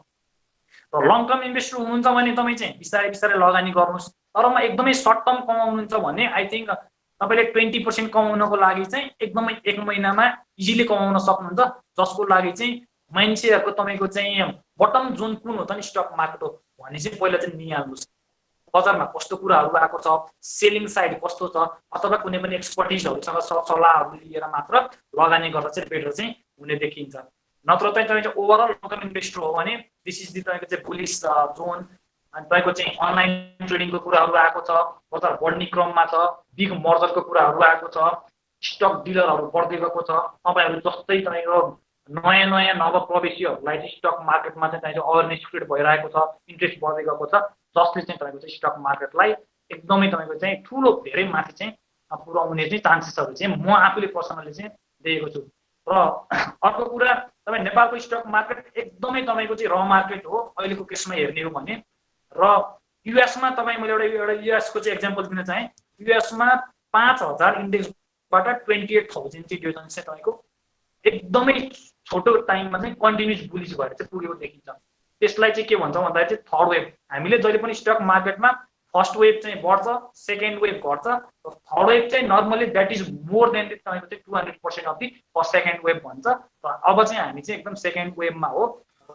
र लङ टर्म इन्भेस्टर हुनुहुन्छ भने तपाईँ चाहिँ बिस्तारै लगानी गर्नुहोस्। तर म एकदमै सर्ट टर्म कमाउनुहुन्छ भने आई थिङ्क तपाईँले 20% कमाउनको लागि चाहिँ एकदमै 1 महिनामा इजिली कमाउन सक्नुहुन्छ, जसको लागि चाहिँ मान्छेहरूको तपाईँको चाहिँ बटम जोन कुन हो त नि स्टक मार्केट हो भने चाहिँ पहिला चाहिँ निहाल्नुहोस्। बजारमा कस्तो कुराहरू आएको छ, सेलिङ साइड कस्तो छ, अथवा कुनै पनि एक्सपर्टिजहरूसँग सल्लाहहरू लिएर मात्र लगानी गर्दा चाहिँ बेटर चाहिँ हुने देखिन्छ। नत्र चाहिँ तपाईँ ओभरअल लङ टर्म इन्भेस्टर हो भने दिस इज दि तपाईँको चाहिँ बुलिस जोन। अनि तपाईँको चाहिँ अनलाइन ट्रेडिङको कुराहरू आएको छ, बजार बढ्ने क्रममा छ, बिग मर्जरको कुराहरू आएको छ, स्टक डिलरहरू बढ्दै गएको छ। तपाईँहरू जस्तै तपाईँको नयाँ नवप्रवेशीहरूलाई चाहिँ स्टक मार्केटमा चाहिँ तपाईँको अवेरनेस क्रिएट भइरहेको छ, इन्ट्रेस्ट बढ्दै गएको छ, जसले चाहिँ तपाईँको चाहिँ स्टक मार्केटलाई एकदमै तपाईँको चाहिँ ठुलो धेरै माथि चाहिँ पुर्याउने चाहिँ चान्सेसहरू चाहिँ म आफूले पर्सनली चाहिँ देखेको छु। र अर्को कुरा तपाईँ नेपालको स्टक मार्केट एकदमै तपाईँको चाहिँ र मार्केट हो अहिलेको केसमा हेर्ने हो भने। र युएसमा तपाईँ मैले एउटा युएसको चाहिँ एक्जाम्पल दिन चाहेँ। युएसमा 5000 इन्डेक्सबाट 28,000 चाहिँ डिभिजन चाहिँ तपाईँको एकदमै छोटो टाइममा चाहिँ कन्टिन्युस बुलिस भएर चाहिँ पुगेको देखिन्छ। त्यसलाई चाहिँ के भन्छ भन्दाखेरि चाहिँ थर्ड वेभ। हामीले जहिले पनि स्टक मार्केटमा फर्स्ट वेभ चाहिँ बढ्छ, सेकेन्ड वेभ घट्छ, थर्ड वेभ चाहिँ normally that is more than तपाईँको चाहिँ 200% of the first second wave भन्छ। र अब चाहिँ हामी चाहिँ एकदम सेकेन्ड वेभमा हो।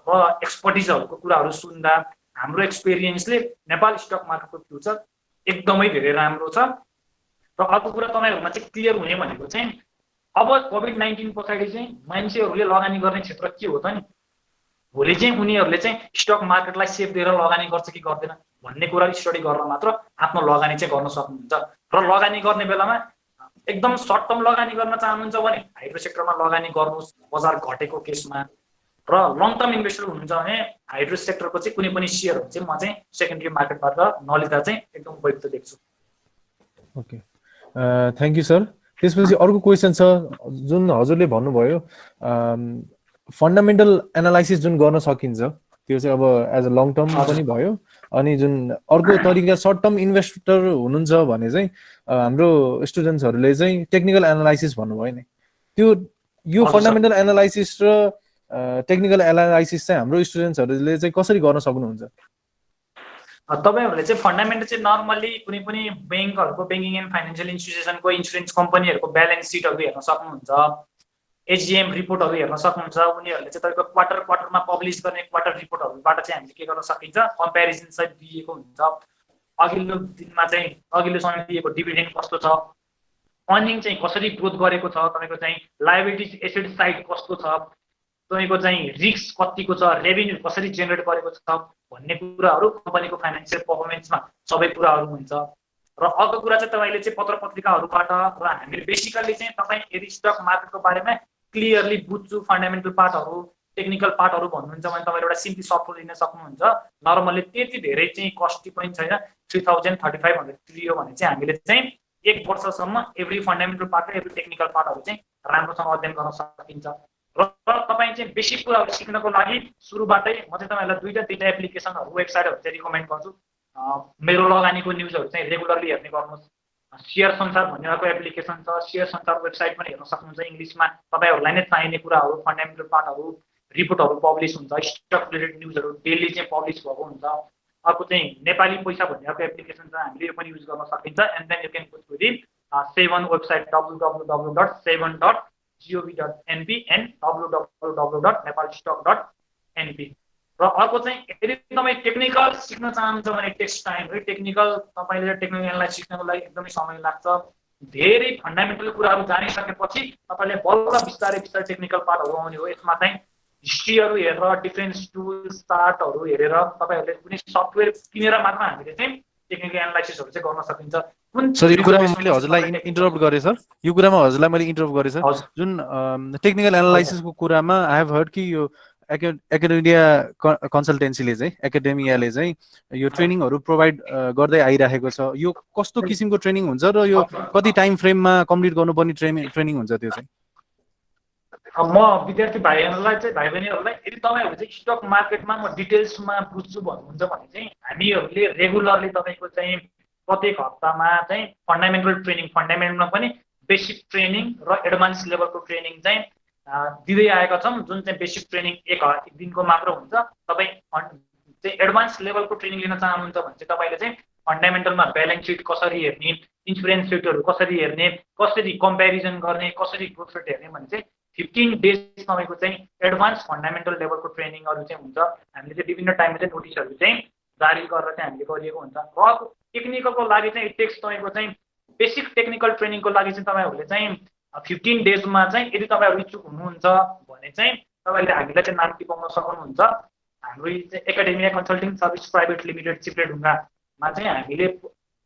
र एक्सपर्टिजहरूको कुराहरू सुन्दा हाम्रो एक्सपिरियन्सले नेपाल स्टक मार्केटको फ्युचर एकदमै धेरै राम्रो छ। र अर्को कुरा तपाईँहरूमा चाहिँ क्लियर हुने भनेको चाहिँ अब कोभिड-19 पछाडि चाहिँ मान्छेहरूले लगानी गर्ने क्षेत्र के हो त नि, भोलि चाहिँ उनीहरूले चाहिँ स्टक मार्केटलाई सेफ दिएर लगानी गर्छ कि गर्दैन भन्ने कुरा स्टडी गरेर मात्र आफ्नो लगानी चाहिँ गर्न सक्नुहुन्छ। र लगानी गर्ने बेलामा एकदम सर्ट टर्म लगानी गर्न चाहनुहुन्छ भने हाइड्रो सेक्टरमा लगानी गर्नुहोस् बजार घटेको केसमा। र लङ टर्म इन्भेस्टर हुनुहुन्छ भने हाइड्रो सेक्टरको चाहिँ कुनै पनि सेयरहरू चाहिँ म चाहिँ सेकेन्डरी मार्केटबाट नलिँदा चाहिँ एकदम उपयुक्त देख्छु। Okay, thank you sir. त्यसपछि अर्को क्वेसन छ जुन हजुरले भन्नुभयो फन्डामेन्टल एनालाइसिस जुन गर्न सकिन्छ त्यो चाहिँ अब एज अ लङ टर्म पनि भयो अनि जुन अर्को तरिका सर्ट टर्म इन्भेस्टर हुनुहुन्छ भने चाहिँ हाम्रो स्टुडेन्ट्सहरूले चाहिँ टेक्निकल एनालाइसिस भन्नुभयो नि त्यो यो फन्डामेन्टल एनालाइसिस र टेक्निकल एनालाइसिस चाहिँ हाम्रो स्टुडेन्ट्सहरूले चाहिँ कसरी गर्न सक्नुहुन्छ तपाईहरुले चाहिँ फन्डामेन्टल चाहिँ नर्मली कुनै पनि बैंकहरुको बैंकिङ एन्ड फाइनान्शियल इन्स्टिट्युसनको इन्स्योरेन्स कम्पनीहरुको ब्यालेन्स सिटहरु हेर्न सक्नुहुन्छ एजीएम रिपोर्टहरु हेर्न सक्नुहुन्छ उनीहरुले चाहिँ तपाईको क्वार्टरमा पब्लिश गर्ने क्वार्टर रिपोर्टहरुबाट चाहिँ हामीले के गर्न सकिन्छ कम्प्यारिजन सहित दिएको हुन्छ अघिल्लो दिनमा चाहिँ अघिल्लो समय दिएको डिभिडेन्ड कस्तो छ अर्निङ चाहिँ कसरी ग्रोथ गरेको छ तपाईको चाहिँ लायबिलिटी एसेट साइड कस्तो छ तपाईको चाहिँ रिस्क कतिको छ रेभेन्यू कसरी जेनेरेट गरेको छ भन्ने कुराहरु कम्पनीको फाइनान्शियल परफर्मेन्समा सबै कुराहरु हुन्छ र अर्को कुरा चाहिँ तपाईले चाहिँ पत्रपत्रिकाहरुबाट र हामीले बेसिकली चाहिँ तपाई यदि स्टक मार्केटको बारेमा क्लियरली बुझ्छु फन्डामेन्टल पार्टहरु टेक्निकल पार्टहरु भन्नुहुन्छ भने तपाईले एउटा सिम्पली सफ्टवेयर लिन सक्नुहुन्छ नर्मली त्यति धेरै चाहिँ कस्टली पनि छैन 3035 तिरियो भने चाहिँ हामीले चाहिँ एक वर्षसम्म एभ्री फन्डामेन्टल पार्ट र एभ्री टेक्निकल पार्टहरु चाहिँ राम्रोसँग अध्ययन गर्न सकिन्छ र तपाई चाहिँ बेसिक कुराहरु सिक्नको लागि सुरुबाटै म चाहिँ तपाईलाई दुईटा एप्लिकेसनहरु वेबसाइटहरु चाहिँ रिकमेन्ड गर्छु मेरो लगानीको न्यूजहरु चाहिँ रेगुलरली हेर्ने गर्नुहोस् शेयर संसार भन्नेको एप्लिकेसन छ शेयर संसार वेबसाइट पनि हेर्न सक्नुहुन्छ इंग्लिशमा तपाईहरुलाई नै चाहिने कुराहरु फन्डामेन्टल पार्टहरु रिपोर्टहरु पब्लिश हुन्छ स्टक रिलेटेड न्यूजहरु डेली चाहिँ पब्लिश भएको हुन्छ अर्को चाहिँ नेपाली पैसा भन्नेको एप्लिकेसन छ हामीले यो पनि युज गर्न सकिन्छ and then you can go to the SEBON website www.7.gov.np and www.nepalstock.np र अर्को चाहिँ यदि तपाई टेक्निकल सिक्न चाहनुहुन्छ भने टेक्स्ट टाइम है टेक्निकल तपाईले टेक्निकल एनालाइसिस सिक्नको लागि एकदमै समय लाग्छ धेरै फन्डामेन्टल कुराहरु जानिसकेपछि तपाईले बल्ल बिस्तारै टेक्निकल पार्टहरु आउने हो यसमा चाहिँ हिस्ट्रीहरु हेरेर डिफरेन्स टुल्स चार्टहरु हेरेर तपाईहरुले कुनै सफ्टवेयर किनेर मात्र हामीले चाहिँ टेक्निकल एनालाइसिसहरु चाहिँ गर्न सकिन्छ सर यो कुरामा मैले हजुरलाई इन्टरप्ट गरे सर यो कुरामा हजुरलाई मैले इन्टरप्ट गरे सर जुन टेक्निकल एनालाइसिसको कुरामा आई हैव हर्ड कि यो एकाडेमिया कन्सल्टेन्सीले चाहिँ एकाडेमियाले चाहिँ यो ट्रेनिङहरु प्रोवाइड गर्दै आइराखेको छ यो कस्तो किसिमको ट्रेनिङ हुन्छ र यो कति टाइम फ्रेममा कम्प्लिट गर्नुपर्ने ट्रेनिङ हुन्छ त्यो चाहिँ म विद्यार्थी भाइहरुलाई चाहिँ भाइ बहिनीहरुलाई यदि तपाईहरु चाहिँ स्टक मार्केटमा म डिटेल्समा बुझ्छु भन्नुहुन्छ भने चाहिँ हामीहरुले रेगुलरली तपाईको चाहिँ प्रत्येक हप्तामा चाहिँ फन्डामेन्टल ट्रेनिङ फन्डामेन्टलमा पनि बेसिक ट्रेनिङ र एडभान्स लेभलको ट्रेनिङ चाहिँ दिँदै आएका छौं जुन चाहिँ बेसिक ट्रेनिङ एक दिनको मात्र हुन्छ तपाई चाहिँ एडभान्स लेभलको ट्रेनिङ लिन चाहनुहुन्छ भने चाहिँ तपाईले चाहिँ फन्डामेन्टलमा ब्यालेन्स शीट कसरी हेर्ने इन्स्योरेन्स रेटहरु कसरी हेर्ने कसरी कम्प्यारिजन गर्ने कसरी ग्रोथ रेट हेर्ने भने चाहिँ 15 डेज तपाईको चाहिँ एडभान्स फन्डामेन्टल लेभलको ट्रेनिङहरु चाहिँ हुन्छ हामीले चाहिँ विभिन्न टाइममा चाहिँ नोटिसहरु चाहिँ जारी गरेर चाहिँ हामीले गरिएको हुन्छ र टेक्निकलको लागि चाहिँ टेक्स्ट तपाईको चाहिँ बेसिक टेक्निकल ट्रेनिङको लागि चाहिँ तपाईहरुले चाहिँ 15 डेजमा चाहिँ यदि तपाईहरु इच्छुक हुनुहुन्छ भने चाहिँ तपाईले हामीलाई चाहिँ नाम टिपाउन सक्नुहुन्छ हाम्रो चाहिँ Academia Consulting Service Private Limited चिप्लेढुङ्गामा चाहिँ हामीले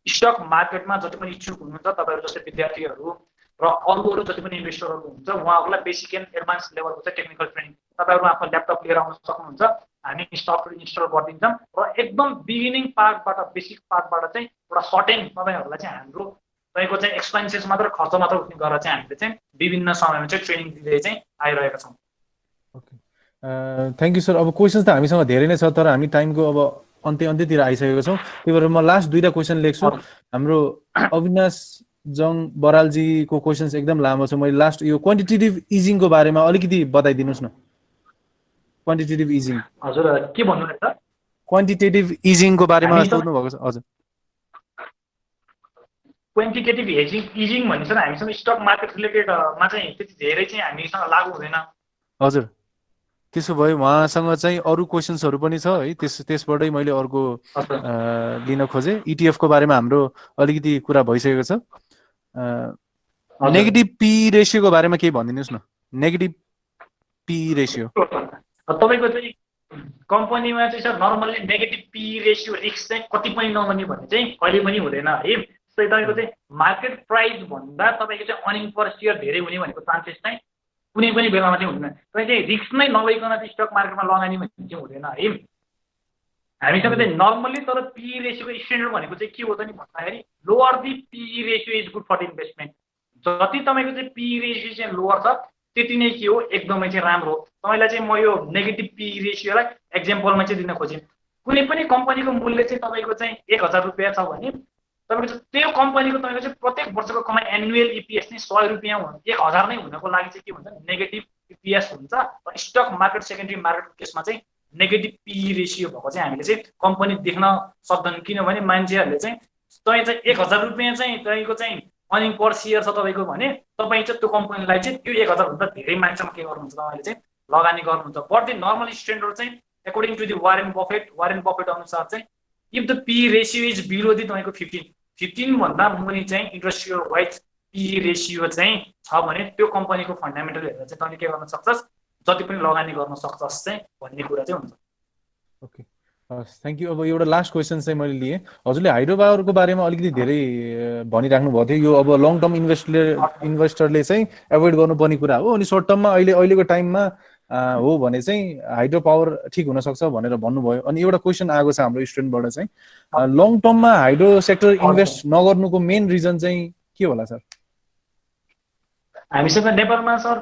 स्टक मार्केटमा जति पनि इच्छुक हुनुहुन्छ तपाईहरु जस्तै विद्यार्थीहरु र अरूहरु जति पनि इन्भेस्टरहरु हुन्छ उहाँहरुलाई बेसिक एन्ड एडभान्स लेभलको चाहिँ टेक्निकल ट्रेनिङ तपाईहरु आफ्नो ल्यापटप लिएर आउन सक्नुहुन्छ हामी सफ्टवेयर इन्स्टल गरिदिन्छौं र एकदम बिगिनिङ पार्टबाट बेसिक पार्टबाट चाहिँ एउटा सर्टेन तपाईहरुलाई चाहिँ हाम्रो तपाईको चाहिँ एक्सपेन्सेस मात्र खर्च मात्र उठ्ने गरेर चाहिँ हामीले चाहिँ विभिन्न समयमा चाहिँ ट्रेनिङ दिँदै चाहिँ आइरहेका छौं ओके थ्यांक यू सर अब क्वेशन्स त हामीसँग धेरै नै छ तर हामी टाइमको अब अन्त्यतिर आइसकेको छौं त्यही भएर म लास्ट दुईटा क्वेशन लेख्छु हाम्रो अविनाश जङ बरालजीको क्वेशन्स एकदम लामो छ मैले लास्ट यो क्वान्टिटेटिभ इजिङको बारेमा अलिकति बताइदिनुस् न क्वान्टिटेटिभ इजिङ हजुर के भन्नुहुन्छ क्वान्टिटेटिभ इजिङको बारेमा सोध्नु भएको छ हजुर क्वान्टिटेटिभ इजिङ भन्ने चाहिँ हामीसँग स्टक मार्केट रिलेटेड मा चाहिँ त्यति धेरै चाहिँ हामीसँग लागू हुँदैन हजुर त्यसो भए उहाँसँग चाहिँ अरु क्वेशन्सहरु पनि छ है त्यसबाटै मैले अर्को लिन खोजे ETF को बारेमा हाम्रो अलिकति कुरा भइसकेको छ नेगेटिभ पी रेशियोको बारेमा केही भनिदिनुस् न नेगेटिभ पी रेशियो तपाईको चाहिँ कम्पनीमा चाहिँ sir normally negative P ratio risk चाहिँ कति पनि नहुने भन्ने चाहिँ कहिले पनि हुँदैन है त्यही तपाईको चाहिँ मार्केट प्राइस भन्दा तपाईको चाहिँ अर्निङ पर शेयर धेरै हुने भनेको चान्सेस चाहिँ कुनै पनि बेलामा चाहिँ हुँदैन तपाई चाहिँ रिस्क नै नलइकन चाहिँ स्टक मार्केटमा लगानी भन्ने चाहिँ हुँदैन है हामीसँग चाहिँ नर्मल्ली तर पी रेशियोको स्ट्यान्डर्ड भनेको चाहिँ के हो त नि भन्दाखेरि lower the P ratio is good for investment जति तपाईँको चाहिँ पी रेसियो चाहिँ लोवर छ त्यति नै के हो एकदमै चाहिँ राम्रो हो। तपाईँलाई चाहिँ म यो नेगेटिभ पी रेसियोलाई एक्जाम्पलमा चाहिँ दिन खोजेँ। कुनै पनि कम्पनीको मूल्य चाहिँ तपाईँको चाहिँ 1000 रुपियाँ छ भने तपाईँको चाहिँ त्यो कम्पनीको तपाईँको चाहिँ प्रत्येक वर्षको कमाइ एनुअल इपिएस चाहिँ 100 रुपियाँ 1000 नै हुनको लागि चाहिँ के हुन्छ नेगेटिभ इपिएस हुन्छ। स्टक मार्केट सेकेन्डरी मार्केटको केसमा चाहिँ नेगेटिभ पी रेसियो भएको चाहिँ हामीले चाहिँ कम्पनी देख्न सक्दैन, किनभने मान्छेहरूले चाहिँ तपाईँ चाहिँ 1000 रुपियाँ चाहिँ तपाईँको चाहिँ अर्निङ पर सेयर छ तपाईँको भने तपाईँ चाहिँ त्यो कम्पनीलाई चाहिँ त्यो 1000 भन्दा धेरै मान्छेमा के गर्नुहुन्छ तपाईँले चाहिँ लगानी गर्नुहुन्छ। बट द नर्मल स्ट्यान्डर्ड चाहिँ according to the Warren Buffett अनुसार चाहिँ if the P ratio is below the तपाईँको 15 भन्दा मुनि चाहिँ इन्ट्रेस्ट वाइज P रेसियो चाहिँ छ भने त्यो कम्पनीको फन्डामेन्टल हेरेर चाहिँ तैँले के गर्न सक्छस् जति पनि लगानी गर्न सक्छस् चाहिँ भन्ने कुरा चाहिँ हुन्छ। Okay, thank you. अब एउटा लास्ट क्वेसन चाहिँ मैले लिएँ, हजुरले हाइड्रो पावरको बारेमा अलिकति धेरै भनिराख्नु भएको थियो। यो अब लङ टर्म इन्भेस्टरले चाहिँ एभोइड गर्नुपर्ने कुरा हो, अनि सर्ट टर्ममा अहिलेको टाइममा हो भने चाहिँ हाइड्रो पावर ठिक हुनसक्छ भनेर भन्नुभयो। अनि एउटा क्वेसन आएको छ हाम्रो स्टुडेन्टबाट चाहिँ, लङ टर्ममा हाइड्रो सेक्टर इन्भेस्ट नगर्नुको मेन रिजन चाहिँ के होला सर? हामीसँग नेपालमा सर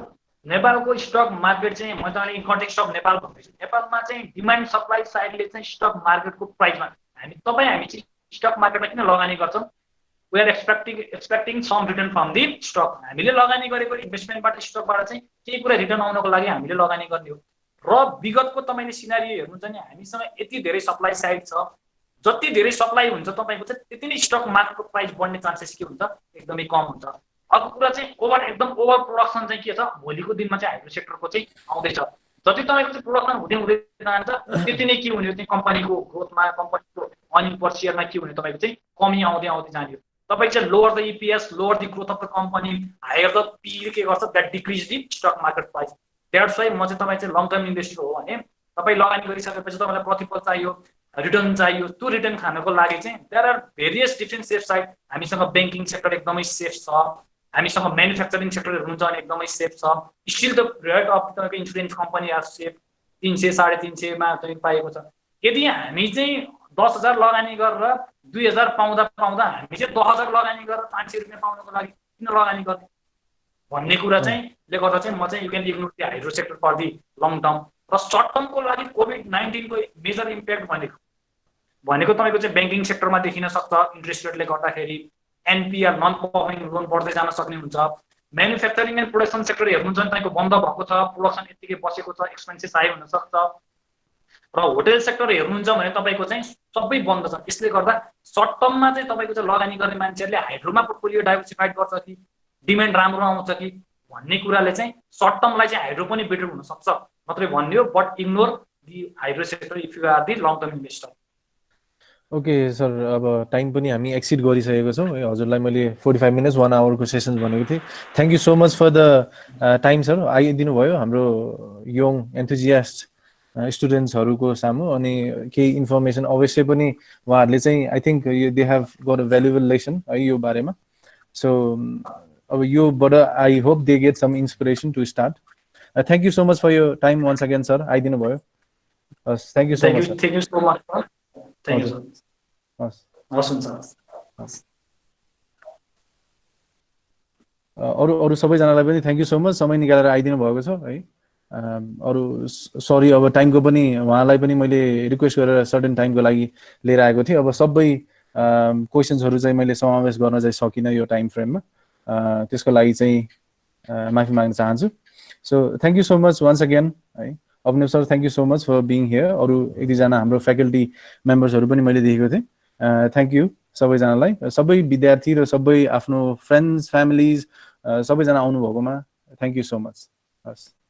नेपालको स्टक मार्केट चाहिँ म तपाईँलाई कन्टेक्स्ट अफ नेपाल भन्दैछु। नेपालमा चाहिँ डिमान्ड सप्लाई साइडले चाहिँ स्टक मार्केटको प्राइसमा हामी चाहिँ स्टक मार्केटमा किन लगानी गर्छौँ? We are expecting some return from the stock. हामीले लगानी गरेको इन्भेस्टमेन्टबाट स्टकबाट चाहिँ केही कुरा रिटर्न आउनको लागि हामीले लगानी गर्ने हो। र विगतको तपाईँले सिनारियो हेर्नुहुन्छ नि हामीसँग यति धेरै सप्लाई साइड छ, जति धेरै सप्लाई हुन्छ तपाईँको चाहिँ त्यति नै स्टक मार्केटको प्राइस बढ्ने चान्सेस के हुन्छ एकदमै कम हुन्छ। अर्को कुरा चाहिँ एकदम ओभर प्रोडक्सन चाहिँ के छ भोलिको दिनमा चाहिँ हाइड्रो सेक्टरको चाहिँ आउँदैछ। जति तपाईँको चाहिँ प्रोडक्सन हुँदै जान्छ त्यति नै के हुने चाहिँ कम्पनीको ग्रोथमा कम्पनीको अर्निङ पर सेयरमा के हुने तपाईँको चाहिँ कमी आउँदै जाने हो। तपाईँ चाहिँ lower the EPS lower the growth of the company higher the P के गर्छ that decrease the stock market price. That's why म चाहिँ तपाईँ चाहिँ लङ टर्म इन्भेस्टर हो भने तपाईँ लगानी गरिसकेपछि तपाईँलाई प्रतिफल चाहियो, रिटर्न चाहियो। त्यो रिटर्न खानको लागि चाहिँ there are various different safe side. हामीसँग ब्याङ्किङ सेक्टर एकदमै सेफ छ, हामीसँग म्यानुफ्याक्चरिङ सेक्टर हेर्नुहुन्छ भने एकदमै सेफ छ। स्टिल द रेट अफ तपाईँको इन्सुरेन्स कम्पनी आर सेफ। 300 350 मा तपाईँ पाएको छ। यदि हामी चाहिँ 10,000 लगानी गरेर 2,000 पाउँदा हामी चाहिँ 10,000 लगानी गरेर 500 रुपियाँ पाउनको लागि किन लगानी गर्ने भन्ने कुरा चाहिँ ले गर्दा चाहिँ म चाहिँ you can ignore the hydro sector for the long term. र सर्ट टर्मको लागि कोभिड-19 को मेजर इम्प्याक्ट भनेको तपाईँको चाहिँ ब्याङ्किङ सेक्टरमा देखिन सक्छ। इन्ट्रेस्ट रेटले गर्दाखेरि एनपिआर नन पर्फर्मिङ लोन बढ्दै जान सक्ने हुन्छ। म्यानुफ्याक्चरिङ एन्ड प्रोडक्सन सेक्टर हेर्नुहुन्छ भने तपाईँको बन्द भएको छ, प्रोडक्सन यतिकै बसेको छ, एक्सपेन्सेस हाई हुन सक्छ। र होटेल सेक्टर हेर्नुहुन्छ भने तपाईँको चाहिँ सबै बन्द छ। यसले गर्दा सर्ट टर्ममा चाहिँ तपाईँको चाहिँ लगानी गर्ने मान्छेहरूले हाइड्रोमा पोर्टफोलियो डाइभर्सिफाइड गर्छ कि डिमान्ड राम्रो आउँछ कि भन्ने कुराले चाहिँ सर्ट टर्मलाई चाहिँ हाइड्रो पनि बेटर हुन सक्छ मात्रै भन्ने हो। But ignore the hydro sector if you are the long term investor. Okay sir, अब टाइम पनि हामी एक्सिड गरिसकेको छौँ। हजुरलाई मैले 45 मिनट्स 1 आवरको सेसन भनेको थिएँ। Thank you so much for the time sir, आइदिनु भयो हाम्रो यङ एन्थुजियास्ट स्टुडेन्ट्सहरूको सामु। अनि केही इन्फर्मेसन अवश्य पनि उहाँहरूले चाहिँ I think they have got a valuable lesson है यो बारेमा। सो अब योबाट I hope they get some inspiration to start. Thank you so much for यो टाइम वन्स अगेन सर, आइदिनु भयो। हस्, thank you so much. Thank you so much sir. Thank you sir. हस् हुन्छ। अरू सबैजनालाई पनि थ्याङ्क यू सो मच, समय निकालेर आइदिनु भएको छ है। अरू सरी अब टाइमको पनि उहाँलाई पनि मैले रिक्वेस्ट गरेर सर्टेन टाइमको लागि लिएर आएको थिएँ। अब सबै क्वेसन्सहरू चाहिँ मैले समावेश गर्न चाहिँ सकिनँ यो टाइम फ्रेममा, त्यसको लागि चाहिँ माफी माग्न चाहन्छु। So thank you so much once again है। Abhinav sir thank you so much for being here. अरू 1-2जना हाम्रो फ्याकल्टी मेम्बर्सहरू पनि मैले देखेको थिएँ। थ्याङ्क यू सबैजनालाई, सबै विद्यार्थी र सबै आफ्नो फ्रेन्ड्स फ्यामिलिज सबैजना आउनुभएकोमा थ्याङ्क यू सो मच। हस्।